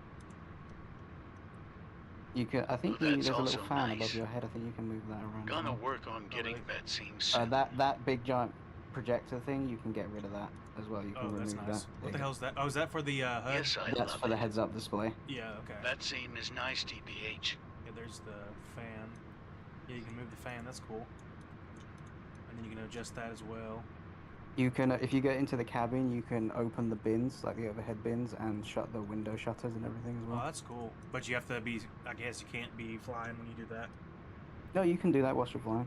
Speaker 10: You can. I think
Speaker 2: Oh, that's
Speaker 10: there's a little
Speaker 2: also
Speaker 10: fan
Speaker 2: nice.
Speaker 10: above your head. I think you can move that around. as
Speaker 2: Gonna
Speaker 10: well.
Speaker 2: work on getting
Speaker 1: really?
Speaker 2: bed scenes soon.
Speaker 10: That big giant projector thing, you can get rid of that as well. You can
Speaker 1: Oh, that's
Speaker 10: remove
Speaker 1: nice.
Speaker 10: that.
Speaker 1: What the hell's that? Oh, is that for the HUD?
Speaker 2: Yes, I
Speaker 10: That's
Speaker 2: love
Speaker 10: for the
Speaker 2: it.
Speaker 10: heads-up display.
Speaker 1: Yeah, okay.
Speaker 2: That scene is nice, TBH.
Speaker 1: Yeah, there's the fan. Yeah, you can move the fan. That's cool. And then you can adjust that as well.
Speaker 10: You can, if you get into the cabin, you can open the bins, like the overhead bins, and shut the window shutters and everything as
Speaker 1: Oh,
Speaker 10: well.
Speaker 1: that's cool. But you have to be, I guess you can't be flying when you do that.
Speaker 10: No, you can do that whilst you're flying.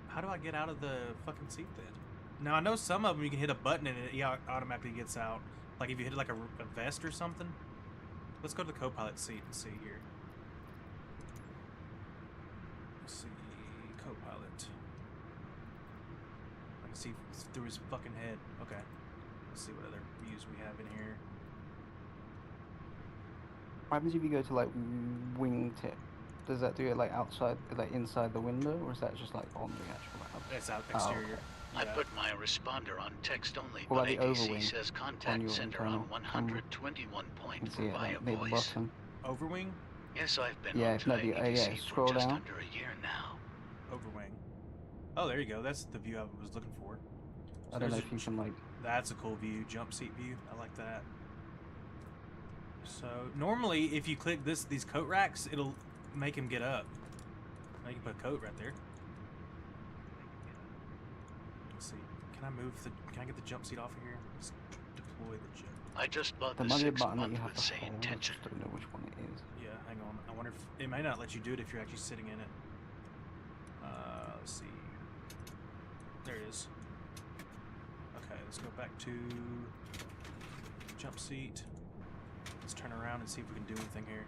Speaker 1: How do I get out of the fucking seat then? Now, I know some of them you can hit a button and it automatically gets out. Like if you hit like a vest or something. Let's go to the co-pilot seat and see here. Let's see, co-pilot. I can see through his fucking head. Okay. Let's see what other views we have in here.
Speaker 10: What happens if you go to like wingtip? Does that do it like outside, like inside the window, or is that just like on the actual house?
Speaker 1: It's out
Speaker 10: Oh,
Speaker 1: exterior.
Speaker 10: okay.
Speaker 2: I
Speaker 1: Yeah.
Speaker 2: put my responder on text only,
Speaker 10: What
Speaker 2: but
Speaker 10: about the
Speaker 2: ADC
Speaker 10: overwing
Speaker 2: says
Speaker 10: on
Speaker 2: contact
Speaker 10: your
Speaker 2: center
Speaker 10: internal
Speaker 2: on
Speaker 10: camera?
Speaker 2: 121.4
Speaker 10: You see it
Speaker 2: via
Speaker 10: like near the
Speaker 2: voice.
Speaker 10: bottom.
Speaker 1: Overwing?
Speaker 2: Yes, I've been
Speaker 10: Yeah,
Speaker 2: on
Speaker 10: no,
Speaker 2: Thai
Speaker 10: yeah,
Speaker 2: ADC
Speaker 10: scroll
Speaker 2: for just
Speaker 10: down.
Speaker 2: under a year now.
Speaker 1: Overwing. Oh, there you go. That's the view I was looking for.
Speaker 10: I don't know
Speaker 1: there's
Speaker 10: if you can like.
Speaker 1: That's a cool view. Jump seat view. I like that. So normally, if you click these coat racks, it'll make him get up. Now you can put a coat right there. Let's see. Can I move the? Can I get the jump seat off of here? Let's deploy the jump.
Speaker 2: I just bought
Speaker 10: There
Speaker 2: the
Speaker 10: might be a
Speaker 2: 6
Speaker 10: button that you
Speaker 2: month
Speaker 10: have
Speaker 2: with
Speaker 10: to
Speaker 2: sane
Speaker 10: hold. I
Speaker 2: tension.
Speaker 10: just don't know which one it is.
Speaker 1: Yeah, hang on. I wonder if it may not let you do it if you're actually sitting in it. Let's see. There it is. Okay, let's go back to jump seat. Let's turn around and see if we can do anything here.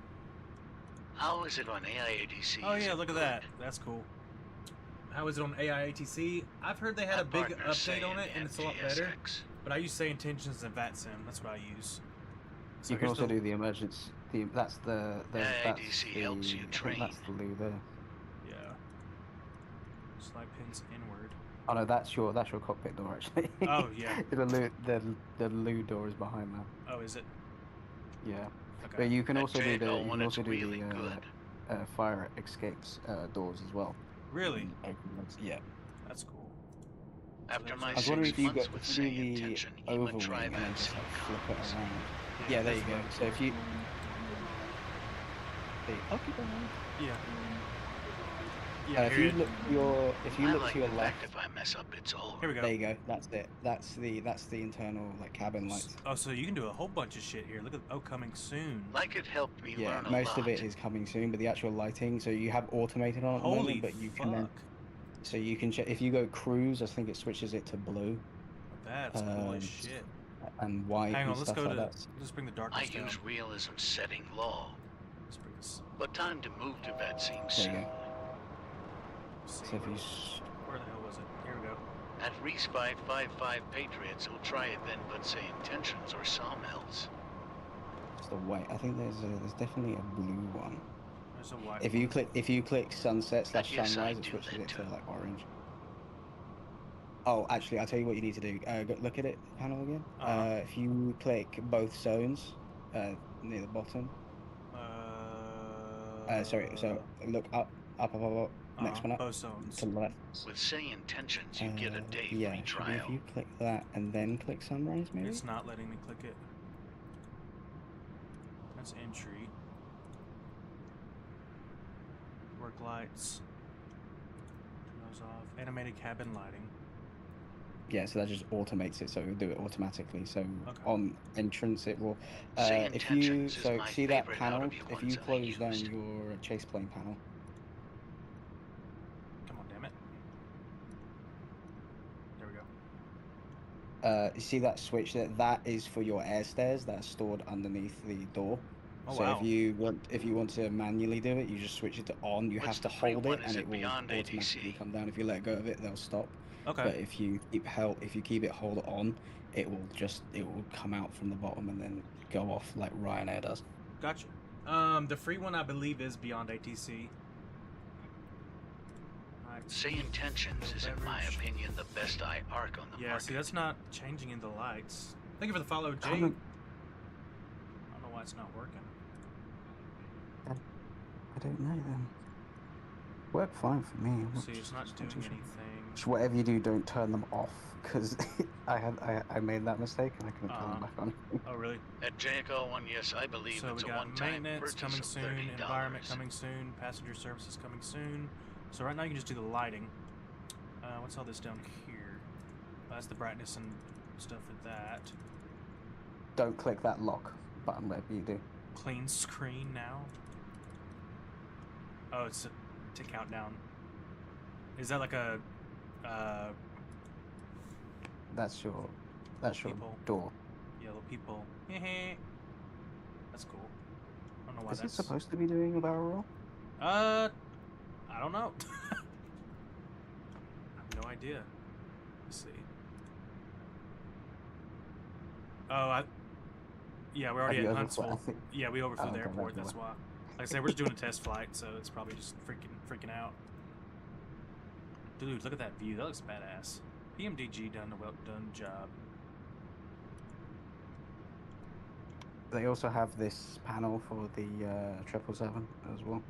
Speaker 2: How is it on AIADC?
Speaker 1: Oh
Speaker 2: Is
Speaker 1: yeah,
Speaker 2: it
Speaker 1: look at
Speaker 2: good?
Speaker 1: that. That's cool. How is it on AIATC? I've heard they had a
Speaker 2: My
Speaker 1: big
Speaker 2: partner's
Speaker 1: update on
Speaker 2: saying
Speaker 1: it, and it's a lot better.
Speaker 2: NTSX.
Speaker 1: But I use Say Intentions and VATSIM. That's what I use. So
Speaker 10: You can
Speaker 1: here's
Speaker 10: also do the emergency. That's the. That's
Speaker 2: AIDC
Speaker 10: the.
Speaker 2: helps you
Speaker 10: I think
Speaker 2: train.
Speaker 10: that's the loo there.
Speaker 1: Yeah. Slide pins inward.
Speaker 10: Oh no, that's your cockpit door actually.
Speaker 1: Oh, yeah.
Speaker 10: the loo door is behind that.
Speaker 1: Oh, is it?
Speaker 10: Yeah.
Speaker 1: Okay.
Speaker 10: But you can
Speaker 2: That
Speaker 10: also do the
Speaker 2: J-Lo
Speaker 10: you
Speaker 2: when
Speaker 10: can
Speaker 2: it's
Speaker 10: also do
Speaker 2: really
Speaker 10: the
Speaker 2: good.
Speaker 10: fire escapes doors as well.
Speaker 1: Really?
Speaker 10: Open ones. Yeah.
Speaker 1: That's cool.
Speaker 2: After my
Speaker 10: I was wondering
Speaker 2: 6
Speaker 10: if you
Speaker 2: months
Speaker 10: go
Speaker 2: with
Speaker 10: to
Speaker 2: sane
Speaker 10: the
Speaker 2: intention, he would
Speaker 10: overwing
Speaker 2: try
Speaker 10: and then
Speaker 2: that
Speaker 10: just
Speaker 2: same
Speaker 10: like flip it around.
Speaker 1: Yeah,
Speaker 10: Yeah, there you
Speaker 1: that's
Speaker 10: go.
Speaker 1: what-
Speaker 10: So if you occupy.
Speaker 1: Yeah.
Speaker 10: If
Speaker 1: here
Speaker 10: you
Speaker 1: it-
Speaker 10: look if you
Speaker 2: I
Speaker 10: look
Speaker 2: like
Speaker 10: to your
Speaker 2: the
Speaker 10: left,
Speaker 2: fact if I mess up, it's over.
Speaker 1: Here we go.
Speaker 10: there you go. That's it. That's the internal like cabin lights.
Speaker 1: Oh, so you can do a whole bunch of shit here. Look at coming soon.
Speaker 2: Like it helped me
Speaker 10: Yeah,
Speaker 2: learn a
Speaker 10: most
Speaker 2: lot.
Speaker 10: of it is coming soon, but the actual lighting. So you have automated on at the
Speaker 1: Holy
Speaker 10: moment, but you
Speaker 1: fuck.
Speaker 10: can then. So you can check if you go cruise. I think it switches it to blue
Speaker 1: That's cool as shit.
Speaker 10: and white
Speaker 1: Hang on,
Speaker 10: and
Speaker 1: let's
Speaker 10: stuff
Speaker 1: go
Speaker 10: like
Speaker 1: to.
Speaker 10: that.
Speaker 1: Let's bring the
Speaker 2: I
Speaker 1: darkness down.
Speaker 2: use realism setting law.
Speaker 1: Let's bring is.
Speaker 2: But time to move to that scene
Speaker 10: There you
Speaker 2: soon.
Speaker 10: go.
Speaker 1: Let's see,
Speaker 10: So if you
Speaker 1: where the hell was it? Here we go.
Speaker 2: At Reese 555 Patriots will try it then, but say intentions or sawmills.
Speaker 10: it's the white. I think there's definitely a blue one.
Speaker 1: There's a white
Speaker 10: If
Speaker 1: one.
Speaker 10: you click sunset /
Speaker 2: Yes, I
Speaker 10: sunrise, it
Speaker 2: do
Speaker 10: switches
Speaker 2: that
Speaker 10: it to
Speaker 2: too.
Speaker 10: like orange. Oh, actually, I'll tell you what you need to do. Look at it panel again. If you click both zones, near the bottom. Sorry. So look up. Next one up.
Speaker 1: Both zones.
Speaker 10: To the left.
Speaker 2: With say intentions, you get a day
Speaker 10: Yeah.
Speaker 2: free
Speaker 10: Should be if
Speaker 2: trial.
Speaker 10: you click that and then click sunrise, maybe.
Speaker 1: It's not letting me click it. That's entry. Work lights. Turn those off. Animated cabin lighting.
Speaker 10: Yeah, so that just automates it, so it'll do it automatically. So
Speaker 1: Okay.
Speaker 10: on entrance, it will.
Speaker 2: Say
Speaker 10: If you
Speaker 2: intentions is my
Speaker 10: see that
Speaker 2: favorite
Speaker 10: panel,
Speaker 2: out of the
Speaker 10: if
Speaker 2: ones
Speaker 10: you
Speaker 2: I
Speaker 10: close down
Speaker 2: used.
Speaker 10: your chase plane panel,
Speaker 1: Come on, damn it. There we go.
Speaker 10: you see that switch there? That is for your air stairs that are stored underneath the door.
Speaker 1: Oh,
Speaker 10: So
Speaker 1: wow.
Speaker 10: if you want to manually do it, you just switch it to on. You
Speaker 2: What's
Speaker 10: have to
Speaker 2: the free
Speaker 10: hold
Speaker 2: one?
Speaker 10: it,
Speaker 2: Is
Speaker 10: and
Speaker 2: it
Speaker 10: it will
Speaker 2: beyond
Speaker 10: automatically
Speaker 2: ATC?
Speaker 10: come down. If you let go of it, they'll stop.
Speaker 1: Okay.
Speaker 10: But if you keep it hold on, it will come out from the bottom and then go off like Ryanair does.
Speaker 1: Gotcha. The free one I believe is beyond ATC. Alright,
Speaker 2: Say intentions is, in my
Speaker 1: beverage.
Speaker 2: opinion, the best eye arc on the
Speaker 1: Yeah,
Speaker 2: market.
Speaker 1: see, that's not changing in the lights. Thank you for the follow, Jay. I
Speaker 10: Comment-
Speaker 1: don't know why it's not working.
Speaker 10: I don't know then. Worked fine for me. I'm not
Speaker 1: See, it's not
Speaker 10: too
Speaker 1: doing
Speaker 10: sure.
Speaker 1: anything.
Speaker 10: Just whatever you do, don't turn them off, because I made that mistake and I couldn't turn them back on.
Speaker 1: Oh, really?
Speaker 2: At JCall one, yes, I believe
Speaker 1: So
Speaker 2: it's
Speaker 1: we
Speaker 2: a
Speaker 1: got
Speaker 2: one-time
Speaker 1: maintenance
Speaker 2: purchase
Speaker 1: coming
Speaker 2: of
Speaker 1: soon,
Speaker 2: $30.
Speaker 1: environment coming soon, passenger services coming soon. So right now you can just do the lighting. What's all this down here? That's the brightness and stuff for that.
Speaker 10: Don't click that lock button, whatever you do.
Speaker 1: Clean screen now. Oh, it's to count down. Is that like a
Speaker 10: That's your
Speaker 1: people.
Speaker 10: door.
Speaker 1: Yellow people? That's cool. I don't know why
Speaker 10: Is it
Speaker 1: that's
Speaker 10: supposed to be doing a barrel roll?
Speaker 1: I don't know. I have no idea. Let's see. Oh, yeah, we're already
Speaker 10: Have you
Speaker 1: at
Speaker 10: overflow-
Speaker 1: Huntsville.
Speaker 10: I think-
Speaker 1: Yeah, we overflew the
Speaker 10: okay,
Speaker 1: airport.
Speaker 10: that's
Speaker 1: That's why. Like I said, we're just doing a test flight, so it's probably just freaking out. Dude, look at that view. That looks badass. PMDG done a well done job.
Speaker 10: They also have this panel for the 777 as well.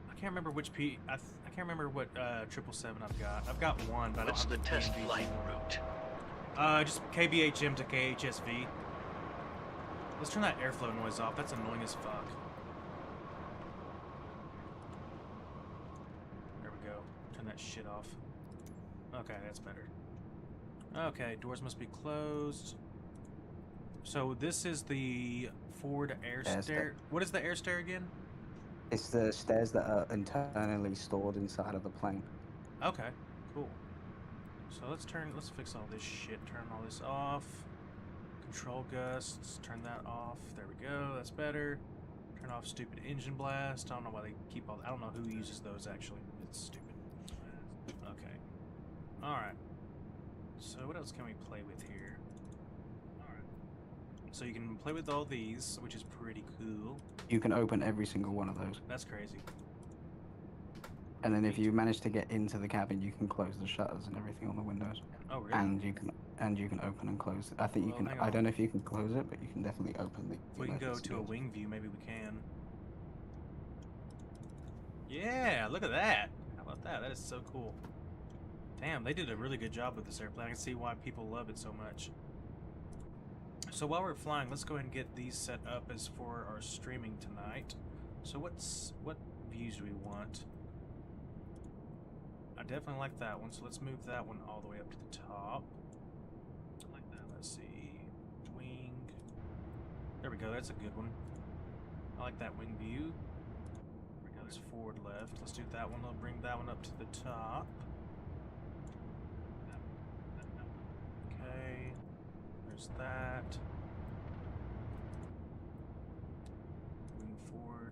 Speaker 1: I can't remember which I can't remember what 777 I've got. I've got one, but
Speaker 2: What's
Speaker 1: I
Speaker 2: the
Speaker 1: don't have
Speaker 2: test
Speaker 1: PMDG.
Speaker 2: flight route?
Speaker 1: Just KBHM to KHSV. Let's turn that airflow noise off. That's annoying as fuck. There we go. Turn that shit off. Okay, that's better. Okay, doors must be closed. So this is the forward air stair. What is the air stair again?
Speaker 10: It's the stairs that are internally stored inside of the plane.
Speaker 1: Okay, cool. So let's fix all this shit. Turn all this off. Control gusts, turn that off. There we go, that's better. Turn off stupid engine blast. I don't know why they keep all I don't know who uses those actually. It's stupid. Okay. Alright. So what else can we play with here? Alright. So you can play with all these, which is pretty cool.
Speaker 10: You can open every single one of those.
Speaker 1: That's crazy.
Speaker 10: And then if you manage to get into the cabin, you can close the shutters and everything on the windows.
Speaker 1: Oh really?
Speaker 10: And you can open and close it. I think you
Speaker 1: Well,
Speaker 10: can.
Speaker 1: hang
Speaker 10: I
Speaker 1: on.
Speaker 10: don't know if you can close it, but you can definitely open the.
Speaker 1: If we can go
Speaker 10: emergency
Speaker 1: to a
Speaker 10: doors.
Speaker 1: wing view, maybe we can. Yeah, look at that. How about that? That is so cool. Damn, they did a really good job with this airplane. I can see why people love it so much. So while we're flying, let's go ahead and get these set up as for our streaming tonight. So what views do we want? I definitely like that one, so let's move that one all the way up to the top. I like that. Let's see. Wing. There we go, that's a good one. I like that wing view. There we go, there's forward left. Let's do that one. I'll bring that one up to the top. Okay. There's that. Moving forward.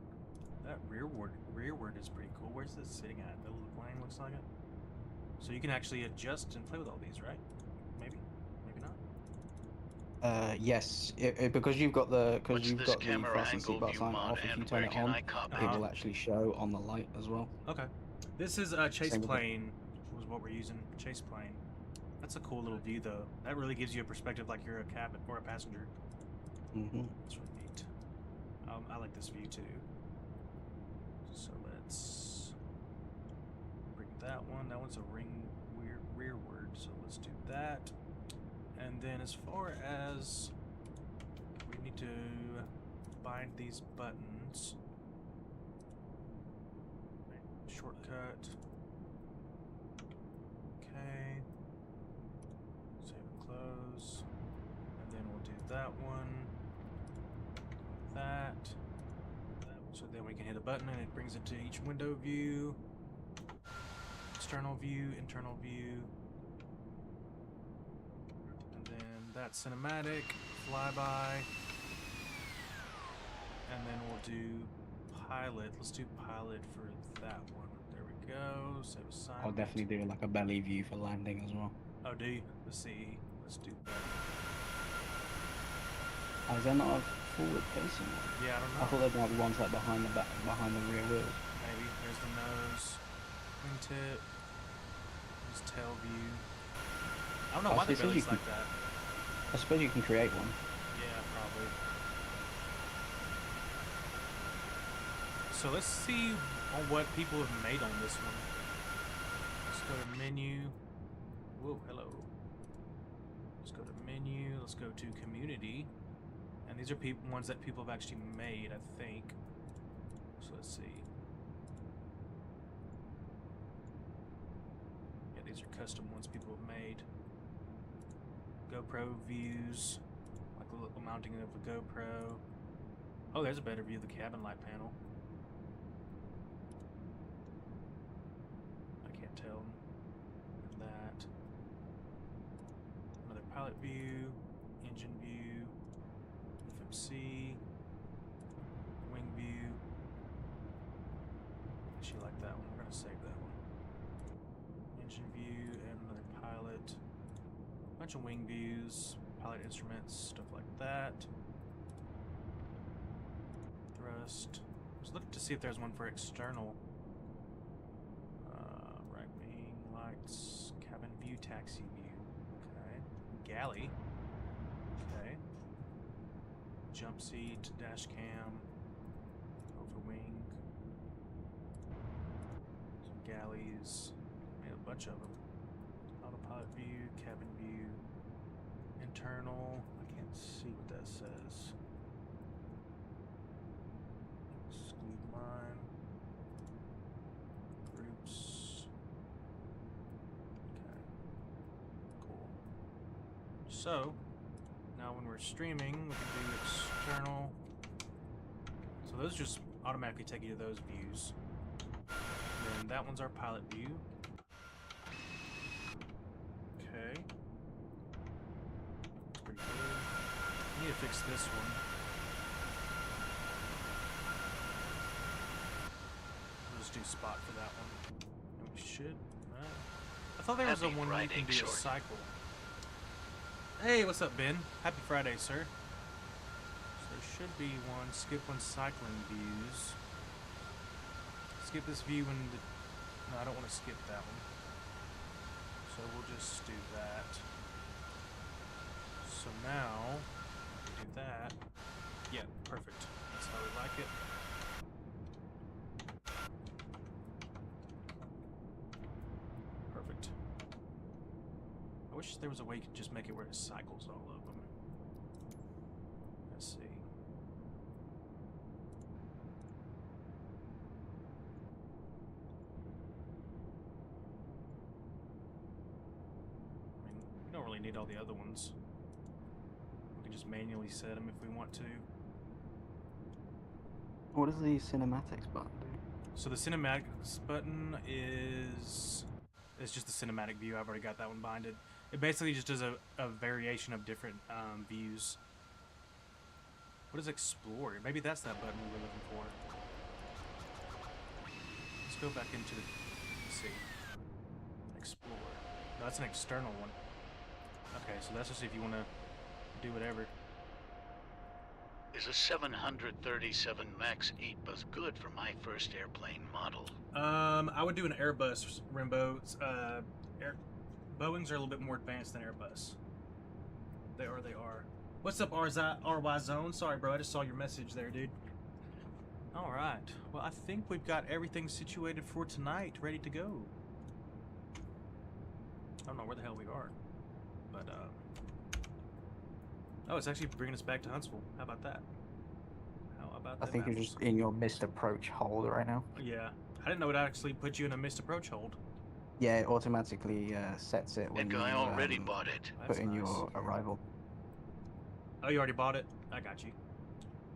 Speaker 1: That rearward is pretty cool. Where's this sitting at? Middle of the plane, looks like it. So you can actually adjust and play with all these, right? Maybe, maybe not.
Speaker 10: Yes, because you've got the
Speaker 2: What's
Speaker 10: you've
Speaker 2: this
Speaker 10: got the
Speaker 2: camera
Speaker 10: fasten
Speaker 2: angle
Speaker 10: seatbelt
Speaker 2: view
Speaker 10: sign
Speaker 2: mod,
Speaker 10: off. If you
Speaker 2: and
Speaker 10: turn
Speaker 2: where
Speaker 10: it
Speaker 2: can
Speaker 10: on,
Speaker 2: I copy?
Speaker 10: it will actually show on the light as well.
Speaker 1: Okay. This is chase
Speaker 10: Same with the-
Speaker 1: plane was what we're using. Chase plane. That's a cool little view though. That really gives you a perspective like you're a cabin or a passenger.
Speaker 10: Mm-hmm.
Speaker 1: That's really neat. I like this view too. So let's bring that one. That one's a rearward. So let's do that. And then as far as we need to bind these buttons. Shortcut. Okay. Save and close. And then we'll do that one. That. So then we can hit a button and it brings it to each window view. External view, internal view. And then that cinematic, flyby. And then we'll do pilot. Let's do pilot for that one. There we go. Save assignment.
Speaker 10: I'll definitely do like a belly view for landing as well.
Speaker 1: Oh, do you? Let's see. Let's do that.
Speaker 10: Oh, is there not a forward facing one?
Speaker 1: Yeah, I don't know.
Speaker 10: I thought there might be ones like behind the back, behind the rear wheels.
Speaker 1: Maybe. There's the nose. Wingtip. There's tail view. I don't know why the belly's like that.
Speaker 10: I suppose you can create one.
Speaker 1: Yeah, probably. So let's see on what people have made on this one. Let's go to menu. Whoa, hello. Let's go to menu. Let's go to community. And these are ones that people have actually made, I think. So let's see. Yeah, these are custom ones people have made. GoPro views. Like a little mounting of a GoPro. Oh, there's a better view of the cabin light panel. I can't tell. That. Another pilot view. Engine view. FMC. Wing view. Actually like that one. We're gonna save that one. Engine view and another pilot. Bunch of wing views, pilot instruments, stuff like that. Thrust. I was looking to see if there's one for external. Right wing, lights, cabin view, taxi view. Okay. Galley. Okay. Jump seat, dash cam, over wing. Some galleys. Made a bunch of them. Autopilot view, cabin view, internal. I can't see what that says. Exclude line. Groups. Okay. Cool. So, now when we're streaming, we can do external. So those just automatically take you to those views. And then that one's our pilot view. Okay. That's pretty good. I need to fix this one. We'll just do spot for that one. And we should. I thought there was a
Speaker 2: Happy
Speaker 1: one where you
Speaker 2: Friday,
Speaker 1: can do a
Speaker 2: short.
Speaker 1: cycle. Hey, what's up, Ben? Happy Friday, sir. So there should be one. Skip when cycling views. Skip this view when the... No, I don't want to skip that one. So we'll just do that. So now, we do that. Yeah, perfect. That's how we like it. Perfect. I wish there was a way you could just make it where it cycles all of them. Let's see. I mean, we don't really need all the other ones. We can just manually set them if we want to.
Speaker 10: What does the cinematics button do?
Speaker 1: So the cinematics button is... It's just the cinematic view. I've already got that one binded. It basically just does a variation of different views. What is explore? Maybe that's that button we were looking for. go back into the, let's see, explore. No, that's an external one. Okay, so that's just if you want to do whatever.
Speaker 2: Is a 737 MAX 8 bus good for my first airplane model?
Speaker 1: I would do an Airbus, Rimbo. Boeings are a little bit more advanced than Airbus. They are. What's up, RY Zone? Sorry, bro, I just saw your message there, dude. Alright, well, I think we've got everything situated for tonight, ready to go. I don't know where the hell we are, but, oh, it's actually bringing us back to Huntsville. How about that? How about that?
Speaker 12: I think you're just in your missed approach hold right now.
Speaker 1: Yeah, I didn't know it actually put you in a missed approach hold.
Speaker 12: Yeah, it automatically sets it when
Speaker 2: And
Speaker 12: you
Speaker 2: I already bought it.
Speaker 12: put in
Speaker 1: nice.
Speaker 12: your arrival.
Speaker 1: Oh, you already bought it? I got you.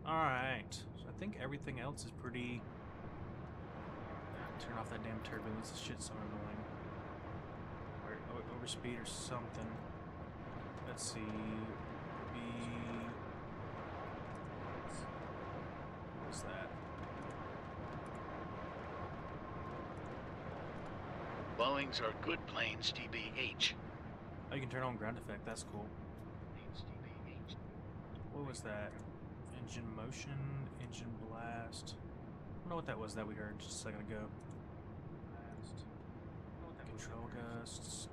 Speaker 1: Alright, so I think everything else is pretty... Turn off that damn turbulence, this shit's so annoying. Or overspeed or something. Let's see... What's that?
Speaker 2: Boeings are good planes, TBH.
Speaker 1: Oh, you can turn on ground effect, that's cool. What was that? Engine motion, engine blast. I don't know what that was that we heard just a second ago. Blast. Control gusts.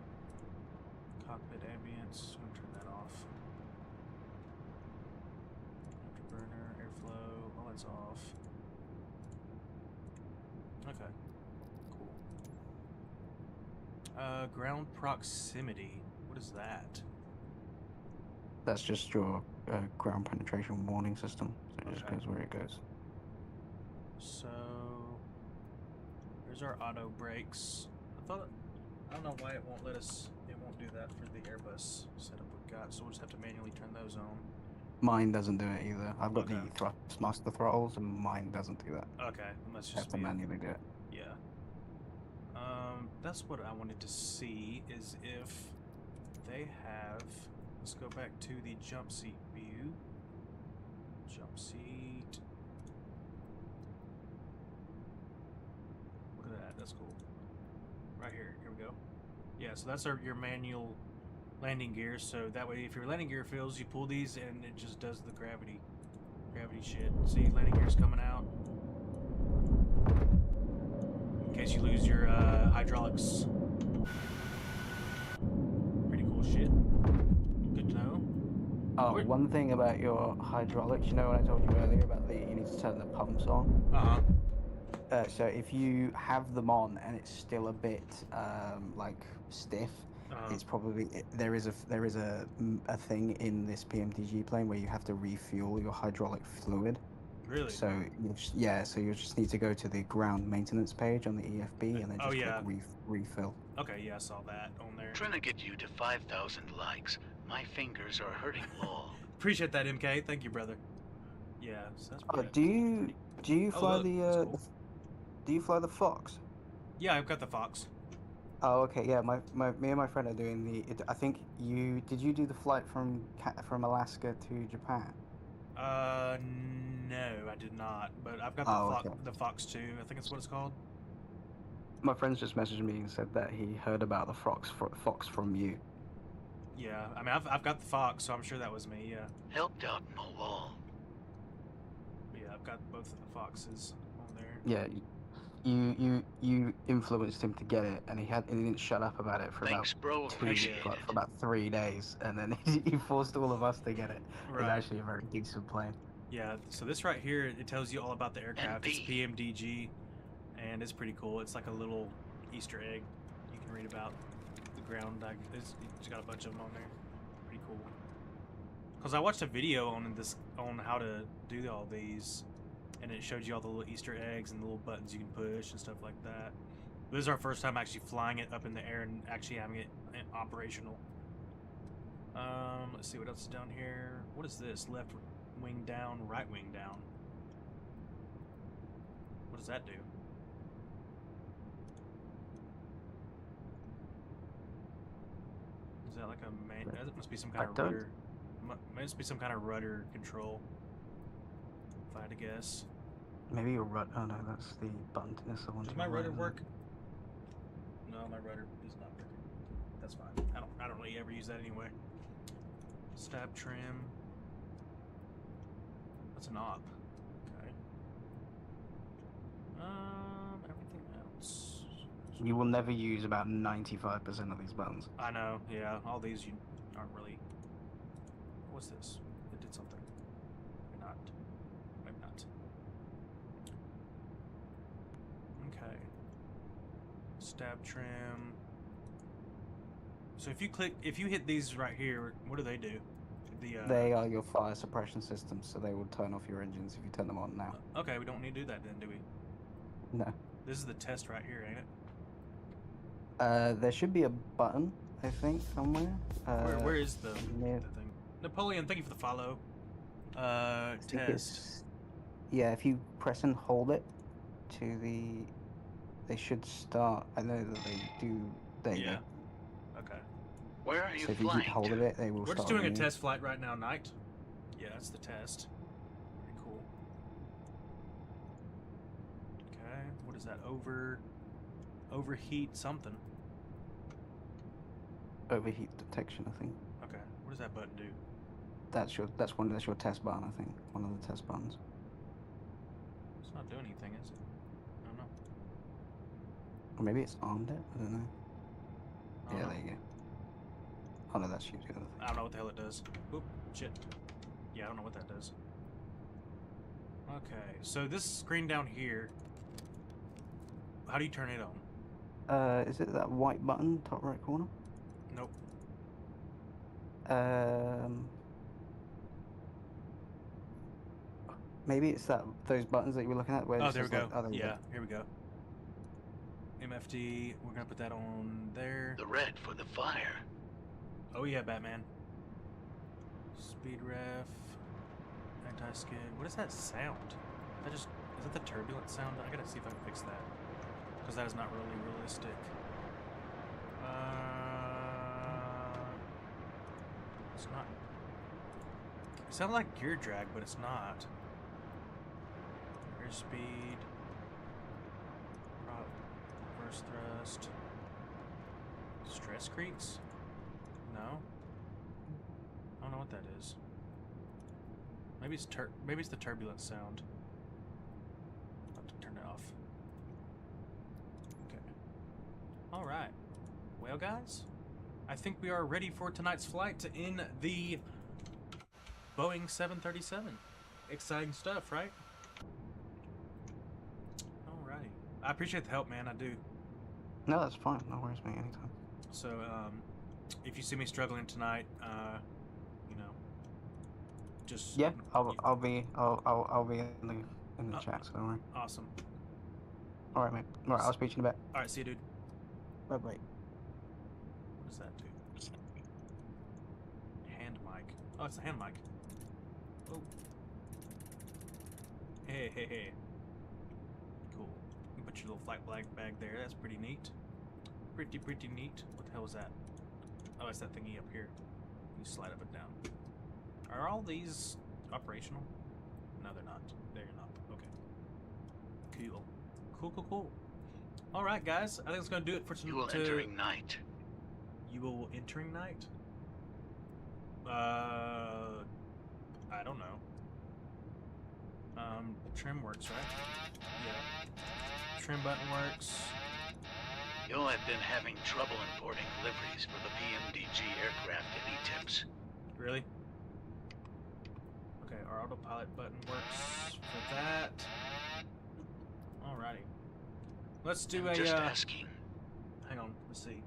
Speaker 1: Cockpit ambience. I'm gonna turn that off. Afterburner, airflow, all that's off. Okay. Cool. Ground proximity. What is that?
Speaker 12: That's just your ground penetration warning system. So it just goes where it goes.
Speaker 1: So there's our auto brakes. I don't know why it won't let us. It won't do that for the Airbus setup we've got. So we'll just have to manually turn those on.
Speaker 12: Mine doesn't do it either. I've got the Thrustmaster throttles, and mine doesn't do that.
Speaker 1: Okay, let's
Speaker 12: I
Speaker 1: just
Speaker 12: have to manually do it.
Speaker 1: Yeah. That's what I wanted to see is if they have. Let's go back to the jump seat view. Jump seat. Look at that. That's cool. Right here. Here we go. Yeah, so that's your manual landing gear. So that way, if your landing gear fails, you pull these and it just does the gravity shit. See, landing gear's coming out. In case you lose your hydraulics. Pretty cool shit. Good to know.
Speaker 12: Oh, one thing about your hydraulics, you know what I told you earlier about you need to turn the pumps on? So if you have them on and it's still a bit like stiff, it's probably there is a thing in this PMDG plane where you have to refuel your hydraulic fluid.
Speaker 1: Really?
Speaker 12: So so you just need to go to the ground maintenance page on the EFB and then just click refill.
Speaker 1: Okay, yeah, I saw that on there.
Speaker 2: Trying to get you to 5,000 likes. My fingers are hurting law.
Speaker 1: Appreciate that, MK. Thank you, brother. Yeah, so that's
Speaker 12: Oh, do you fly
Speaker 1: cool.
Speaker 12: do you fly the Fox?
Speaker 1: Yeah, I've got the Fox.
Speaker 12: Oh, okay. Yeah, me and my friend are doing I think did you do the flight from Alaska to Japan?
Speaker 1: No, I did not. But I've got the Fox 2. I think that's what it's called.
Speaker 12: My friend's just messaged me and said that he heard about the Fox from you.
Speaker 1: Yeah, I mean, I've got the Fox, so I'm sure that was me. Yeah.
Speaker 2: Helped out Mowal.
Speaker 1: Yeah, I've got both of the Foxes on there.
Speaker 12: Yeah, you influenced him to get it, and he didn't shut up about it for about 3 days, and then he forced all of us to get it. Right. It's actually a very decent plane.
Speaker 1: Yeah, so this right here, it tells you all about the aircraft. It's PMDG, and it's pretty cool. It's like a little Easter egg you can read about the ground. It's got a bunch of them on there. Pretty cool. Because I watched a video on how to do all these, and it showed you all the little Easter eggs and the little buttons you can push and stuff like that. This is our first time actually flying it up in the air and actually having it operational. Let's see what else is down here. What is this? Left wing down, right wing down. What does that do? Is that like a man? That must be some kind of rudder. Must be some kind of rudder control, if I had to guess.
Speaker 12: Maybe your rudder. Oh no, that's the button. That's the one.
Speaker 1: Does
Speaker 12: to
Speaker 1: my
Speaker 12: your right,
Speaker 1: rudder
Speaker 12: isn't it?
Speaker 1: work? No, my rudder is not working. That's fine. I don't really ever use that anyway. Stab trim. That's an op. Okay. Everything else.
Speaker 12: You will never use about 95% of these buttons.
Speaker 1: I know. Yeah, all these you aren't really. What's this? It did something. Maybe not. Maybe not. Okay. Stab trim. So if you hit these right here, what do they do?
Speaker 12: They are your fire suppression systems, so they will turn off your engines if you turn them on now.
Speaker 1: Okay, we don't need to do that then, do we?
Speaker 12: No.
Speaker 1: This is the test right here, ain't it?
Speaker 12: There should be a button, I think, somewhere.
Speaker 1: Where is the
Speaker 12: near...
Speaker 1: thing? Napoleon, thank you for the follow. Test.
Speaker 12: Yeah, if you press and hold it to the... They should start. I know that they do... There you go.
Speaker 1: Okay.
Speaker 2: Where are you
Speaker 12: So if you
Speaker 2: flying
Speaker 12: keep hold of it, they will
Speaker 1: We're
Speaker 12: start
Speaker 1: just doing a
Speaker 12: ringing.
Speaker 1: test flight right now, Knight. Yeah, that's the test. Pretty cool. Okay, what is that? Overheat something.
Speaker 12: Overheat detection, I think.
Speaker 1: Okay, what does that button do?
Speaker 12: That's your test button, I think. One of the test buttons.
Speaker 1: It's not doing anything, is it? I don't know.
Speaker 12: Or maybe it's armed it. I don't know.
Speaker 1: I don't know.
Speaker 12: There you go. Oh no, that's you. The other thing.
Speaker 1: I don't know what the hell it does. Oop, shit. Yeah, I don't know what that does. Okay, so this screen down here, how do you turn it on?
Speaker 12: Is it that white button, top right corner?
Speaker 1: Nope.
Speaker 12: Maybe it's those buttons that you were looking at. Where
Speaker 1: Oh,
Speaker 12: it
Speaker 1: there we
Speaker 12: says,
Speaker 1: go.
Speaker 12: like, there we
Speaker 1: Yeah, here we go. MFD, we're gonna put that on there.
Speaker 2: The red for the fire.
Speaker 1: Oh yeah, Batman. Speed ref, anti-skid. What is that sound? Is that the turbulent sound? I gotta see if I can fix that, because that is not really realistic. It's not. It sounded like gear drag, but it's not. Airspeed. Reverse thrust. Stress creaks? No. I don't know what that is. Maybe it's the turbulent sound. I'll have to turn it off. Okay. All right. Well, guys, I think we are ready for tonight's flight in the Boeing 737. Exciting stuff, right? Alrighty. I appreciate the help, man. I do.
Speaker 12: No, that's fine. No worries, mate. Anytime.
Speaker 1: So, if you see me struggling tonight, you know, just
Speaker 12: yeah, I'll be in the chat. So don't worry.
Speaker 1: Awesome.
Speaker 12: All right, mate. All right, I'll speak to you in a bit.
Speaker 1: All right, see you, dude.
Speaker 12: Bye.
Speaker 1: What does that do? Hand mic. Oh, it's a hand mic. Oh. Hey. Cool. You put your little flight bag there. That's pretty neat. Pretty neat. What the hell was that? Oh, it's that thingy up here. You slide up and down. Are all these operational? No, they're not. They're not. Okay. Cool. All right, guys. I think it's gonna do it for tonight.
Speaker 2: You will entering night.
Speaker 1: You will entering night. I don't know. Trim works, right? Yeah. Trim button works.
Speaker 2: You'll have been having trouble importing liveries for the PMDG aircraft. Any tips?
Speaker 1: Really? Okay, our autopilot button works for that. Alrighty. Let's do
Speaker 2: I'm just asking.
Speaker 1: Hang on, let's see.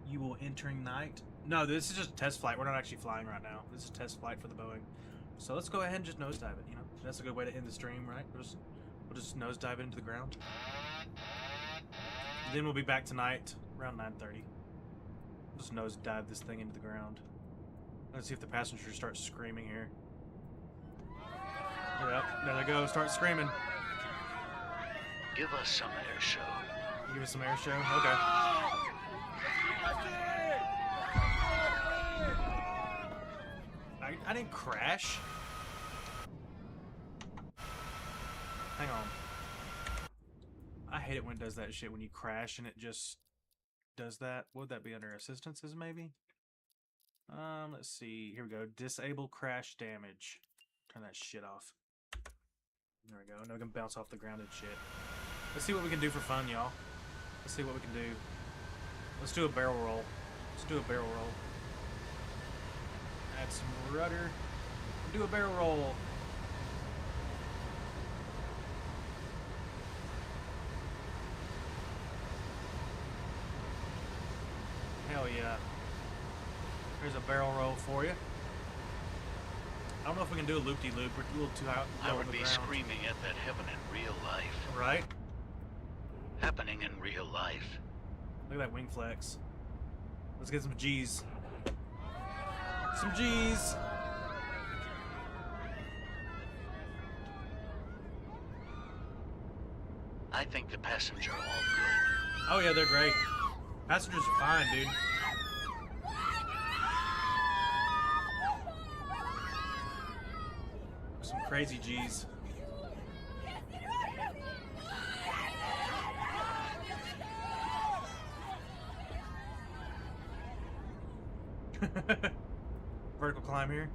Speaker 1: You will entering night? No, this is just a test flight. We're not actually flying right now. This is a test flight for the Boeing. So let's go ahead and just nosedive it, you know? That's a good way to end the stream, right? We'll just nosedive it into the ground. Then we'll be back tonight around 9:30. Just nosedive this thing into the ground. Let's see if the passengers start screaming here. Yep, there they go. Start screaming.
Speaker 2: Give us some air show.
Speaker 1: Give us some air show? Okay. I didn't crash. Hang on. I hate it when it does that shit when you crash and it just does that. What would that be under assistances maybe? Let's see. Here we go. Disable crash damage. Turn that shit off. There we go. Now we can bounce off the ground and shit. Let's see what we can do for fun, y'all. Let's see what we can do. Let's do a barrel roll. Let's do a barrel roll. Add some rudder. Do a barrel roll. Hell yeah. There's a barrel roll for you. I don't know if we can do a loop-de-loop. We're a little too out.
Speaker 2: I would be screaming at that heaven in real life.
Speaker 1: Right?
Speaker 2: Happening in real life.
Speaker 1: Look at that wing flex. Let's get some G's. Some G's.
Speaker 2: I think the passengers are all good.
Speaker 1: Oh yeah, they're great. Passengers are fine, dude. Some crazy G's. Vertical climb here.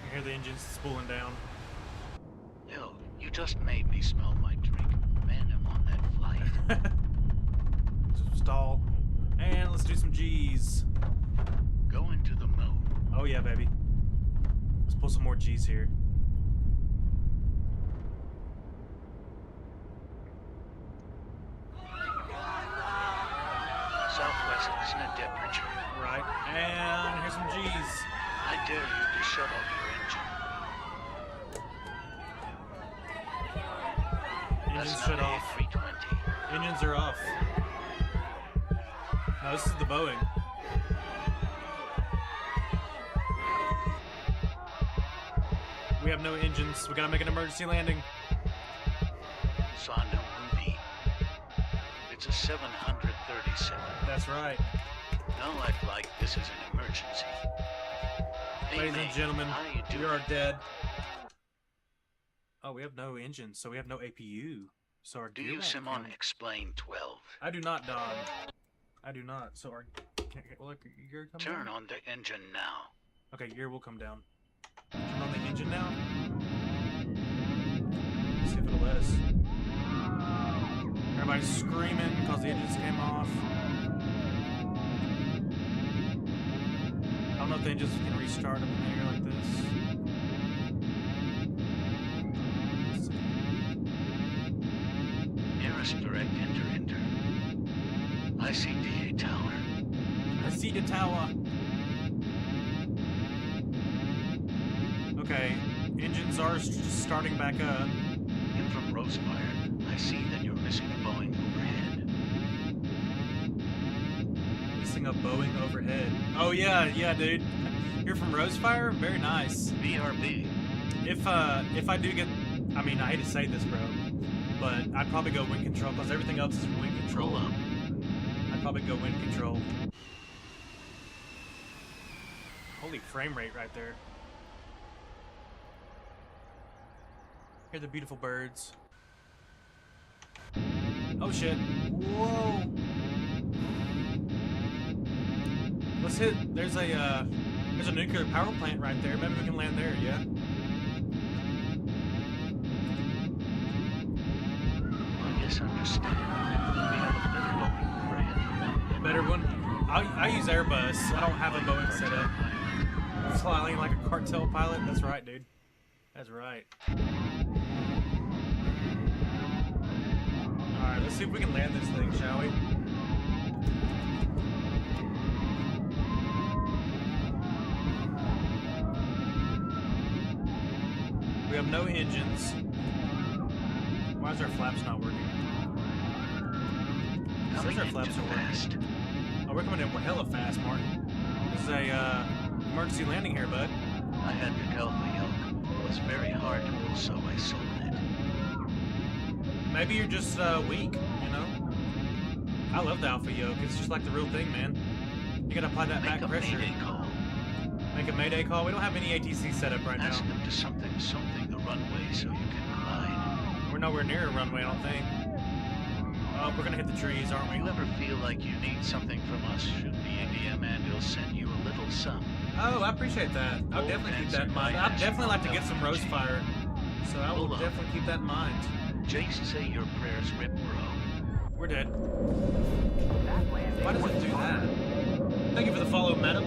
Speaker 1: You hear the engines spooling down.
Speaker 2: Yo, you just made me smell my drink. Man, I'm on that flight.
Speaker 1: Stall. And let's do some G's.
Speaker 2: Going to the moon.
Speaker 1: Oh yeah, baby. Let's pull some more G's here.
Speaker 2: Southwest isn't temperature.
Speaker 1: Right. And here's some G's.
Speaker 2: I dare you to shut off your engine.
Speaker 1: Engines
Speaker 2: That's
Speaker 1: shut
Speaker 2: not
Speaker 1: off.
Speaker 2: A320.
Speaker 1: Engines are off. No, this is the Boeing. We have no engines. We gotta make an emergency landing.
Speaker 2: Saw no movie. It's a 737.
Speaker 1: That's right.
Speaker 2: No act like this is an emergency. Hey,
Speaker 1: Ladies
Speaker 2: mate,
Speaker 1: and gentlemen,
Speaker 2: how you
Speaker 1: we
Speaker 2: doing?
Speaker 1: are dead. Oh, we have no engines, so we have no APU. So our
Speaker 2: Do
Speaker 1: gear
Speaker 2: you,
Speaker 1: won't
Speaker 2: Simon,
Speaker 1: come.
Speaker 2: explain 12?
Speaker 1: I do not, Don. I do not. So our gear come
Speaker 2: Turn
Speaker 1: down?
Speaker 2: on the engine now.
Speaker 1: Okay, gear will come down. Turn on the engine now. Let's see if it'll let us. Everybody's screaming because the engines came off. I don't know if the engines can restart up in the air like this. Let's see.
Speaker 2: Nearest direct enter. I see DA tower.
Speaker 1: I see the tower. Okay, engines are starting back up.
Speaker 2: In from Rosefire, I see that you're missing a Boeing overhead.
Speaker 1: Missing a Boeing overhead. Oh yeah, dude. You're from Rosefire? Very nice.
Speaker 2: BRB.
Speaker 1: If I do get, I mean, I hate to say this, bro, but I'd probably go wind control because everything else is wind control.
Speaker 2: Roll up.
Speaker 1: I'd probably go wind control. Holy frame rate right there. Hear the beautiful birds. Oh shit. Whoa. Let's hit, there's a nuclear power plant right there. Maybe we can land there, yeah?
Speaker 2: I guess understand. We have a better Boeing overhead.
Speaker 1: Better one? I use Airbus. I don't have a Boeing set up. Flying like a cartel pilot? That's right, dude. That's right. Alright, let's see if we can land this thing, shall we? We have no engines. Why is our flaps not working? It says our flaps are working. Oh, we're coming in hella fast, Martin. This is a emergency landing here, bud.
Speaker 2: I had to Alpha Yoke. It was very hard to pull, so I sold it.
Speaker 1: Maybe you're just weak, you know? I love the alpha yoke. It's just like the real thing, man. You gotta apply that back pressure. Make a mayday call. We don't have any ATC set up right now.
Speaker 2: Ask them to something the runway so you can glide.
Speaker 1: We're nowhere near a runway, I don't think. Oh, we're gonna hit the trees, aren't we?
Speaker 2: If you ever feel like you need something from us, shoot the ADM and he'll send you a little sum.
Speaker 1: Oh, I appreciate that. I'll definitely keep that in mind. I'd definitely like to get some roast fire, so I will definitely keep that in mind.
Speaker 2: Jace, say your prayers, Rip Bro.
Speaker 1: We're dead. Why does it do that? Thank you for the follow, madam.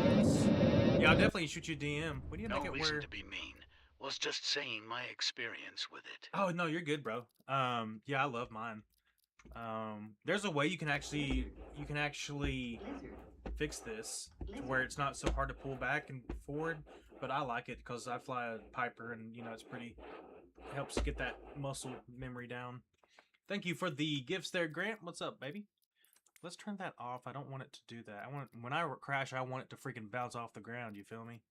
Speaker 1: Yeah, I'll definitely shoot you a DM. We need to make it
Speaker 2: reason
Speaker 1: where...
Speaker 2: to be mean. Was just saying my experience with it.
Speaker 1: Oh, no, you're good, bro. Yeah, I love mine. There's a way you can actually fix this to where it's not so hard to pull back and forward, but I like it because I fly a Piper and, you know, it's pretty... helps get that muscle memory down. Thank you for the gifts there, Grant. What's up, baby? Let's turn that off. I don't want it to do that. When I crash, I want it to freaking bounce off the ground. You feel me?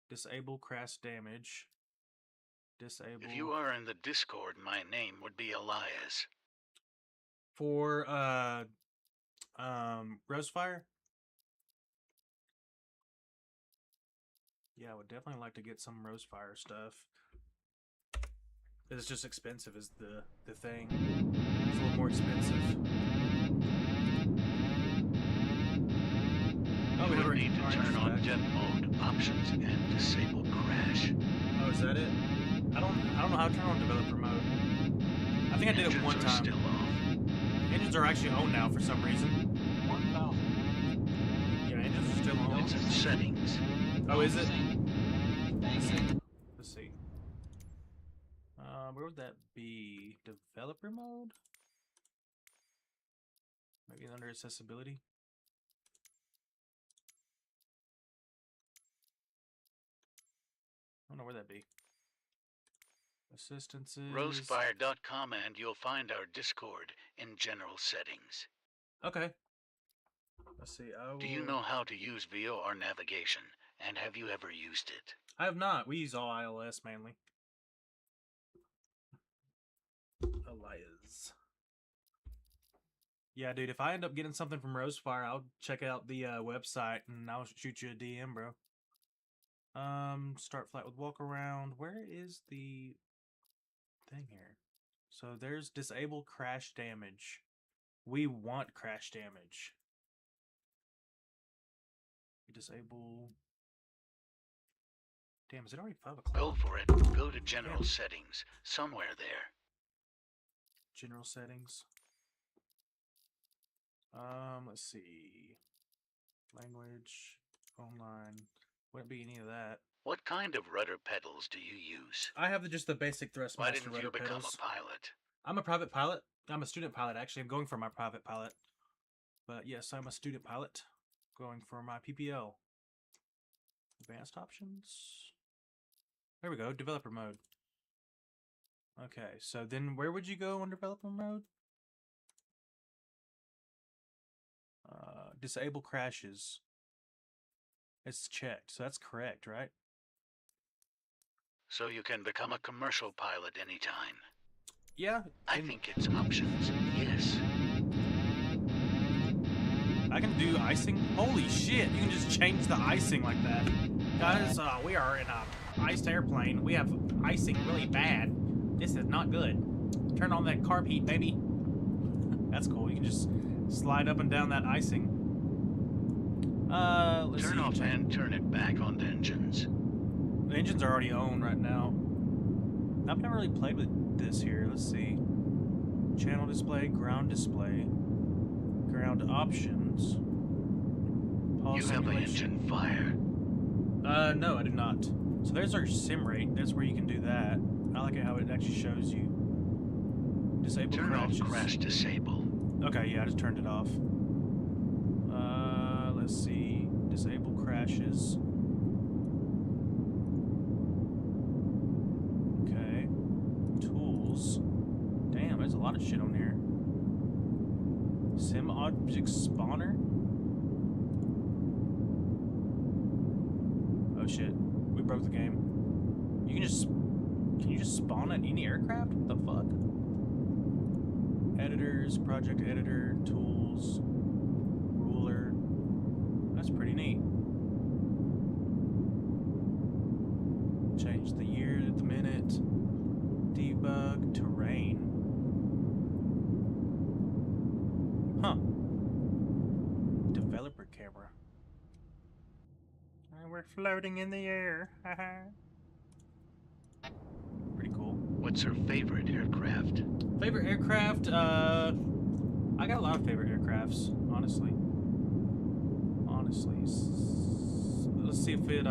Speaker 1: Disable crash damage. Disable.
Speaker 2: If you are in the Discord, my name would be Elias.
Speaker 1: For Rosefire? Yeah, I would definitely like to get some Rosefire stuff. It's just expensive is the thing. It's a little more expensive.
Speaker 2: Oh, we need to turn on jet mode options and disable crash.
Speaker 1: Oh, is that it? I don't know how to turn on developer mode. I think I did it one time.
Speaker 2: Still off.
Speaker 1: Engines are actually on now for some reason.
Speaker 11: 1,000.
Speaker 1: Yeah, engines are still on.
Speaker 2: It's in settings.
Speaker 1: Oh, is it? Let's see. Where would that be? Developer mode? Maybe under accessibility? I don't know where that'd be. Assistances.
Speaker 2: Rosefire.com and you'll find our Discord in general settings.
Speaker 1: Okay. Let's see.
Speaker 2: Do you know how to use VOR navigation? And have you ever used it?
Speaker 1: I have not. We use all ILS mainly. Elias. Yeah, dude, if I end up getting something from Rosefire, I'll check out the website and I'll shoot you a DM, bro. Start flight with walk around. Where is the thing here? So there's disable crash damage. We want crash damage. Disable. Damn, is it already 5 o'clock?
Speaker 2: Go for it. Go to general settings. Somewhere there.
Speaker 1: General settings. Let's see. Language. Online. Wouldn't be any of that.
Speaker 2: What kind of rudder pedals do you use?
Speaker 1: I have just the basic thrust
Speaker 2: Why
Speaker 1: master
Speaker 2: didn't you
Speaker 1: rudder
Speaker 2: become
Speaker 1: pedals.
Speaker 2: a pilot?
Speaker 1: I'm a private pilot. I'm a student pilot, actually. I'm going for my private pilot. But yes, I'm a student pilot. Going for my PPL. Advanced options. There we go. Developer mode. Okay, so then where would you go in developer mode? Disable crashes. It's checked, so that's correct, right?
Speaker 2: So you can become a commercial pilot anytime.
Speaker 1: Yeah.
Speaker 2: I think it's options, yes.
Speaker 1: I can do icing? Holy shit, you can just change the icing like that. Guys, we are in a iced airplane. We have icing really bad. This is not good. Turn on that carb heat, baby. That's cool. You can just slide up and down that icing. Let's
Speaker 2: turn off and turn it back on the engines.
Speaker 1: The engines are already on right now. I've never really played with this here. Let's see. Channel display, ground display, ground options.
Speaker 2: You have an engine fire.
Speaker 1: No, I do not. So there's our sim rate. That's where you can do that. I like it how it actually shows you. Disable crashes.
Speaker 2: Turn off crash disable.
Speaker 1: Okay, yeah, I just turned it off. Let's see. Disable crashes. Okay. Tools. Damn, there's a lot of shit on here. Sim object spawner? Oh shit. We broke the game. You can you just spawn at any aircraft? What the fuck? Editors, project editor, tools, ruler. That's pretty neat. Change the year, the minute, debug, terrain. Huh. Developer camera. And we're floating in the air. Pretty cool.
Speaker 2: What's her favorite aircraft?
Speaker 1: Favorite aircraft? I got a lot of favorite aircrafts, honestly. Let's see if it,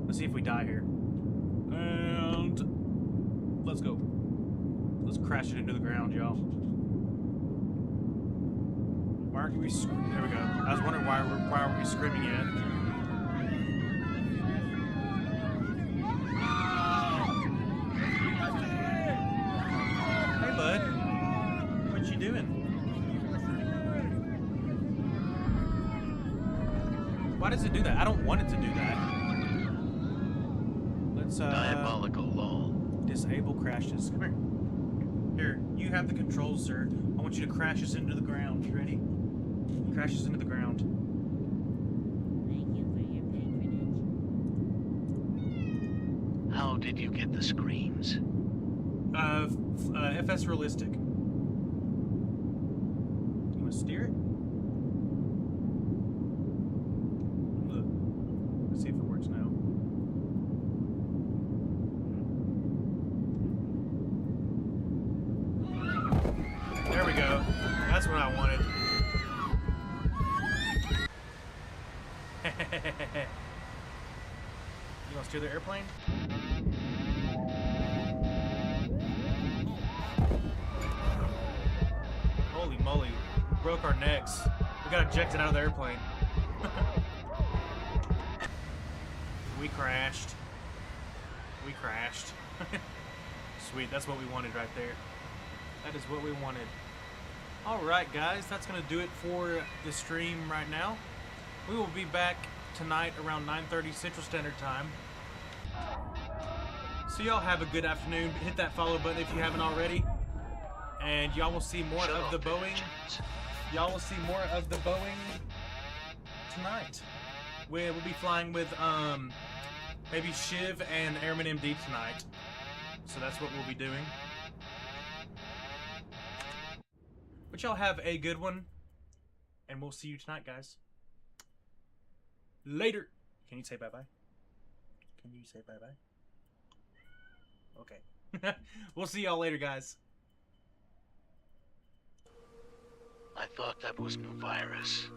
Speaker 1: let's see if we die here. And let's go. Let's crash it into the ground, y'all. Why aren't we? There we go. I was wondering why aren't we screaming yet? Hey, bud. What you doing? Why does it do that? I don't want it to do that. Let's
Speaker 2: Diabolical lull.
Speaker 1: Disable crashes. Come here. Here, you have the controls, sir. I want you to crash us into the ground. You ready? Crash us into the ground.
Speaker 9: Thank you for your patronage.
Speaker 2: How did you get the screams?
Speaker 1: FS Realistic. You want to steer it? Look. Let's see if it works now. There we go. That's what I wanted. You want to steer the airplane? Holy moly. Broke our necks. We got ejected out of the airplane. We crashed. We crashed. Sweet, that's what we wanted right there. That is what we wanted. Alright guys, that's going to do it for the stream right now. We will be back tonight around 9:30 Central Standard Time. So y'all have a good afternoon. Hit that follow button if you haven't already. And y'all will see more of the Boeing. Y'all will see more of the Boeing tonight. We'll be flying with maybe Shiv and Airman MD tonight. So that's what we'll be doing. But y'all have a good one. And we'll see you tonight, guys. Later. Can you say bye-bye? Can you say bye-bye? Okay. We'll see y'all later, guys.
Speaker 2: I thought that was new virus.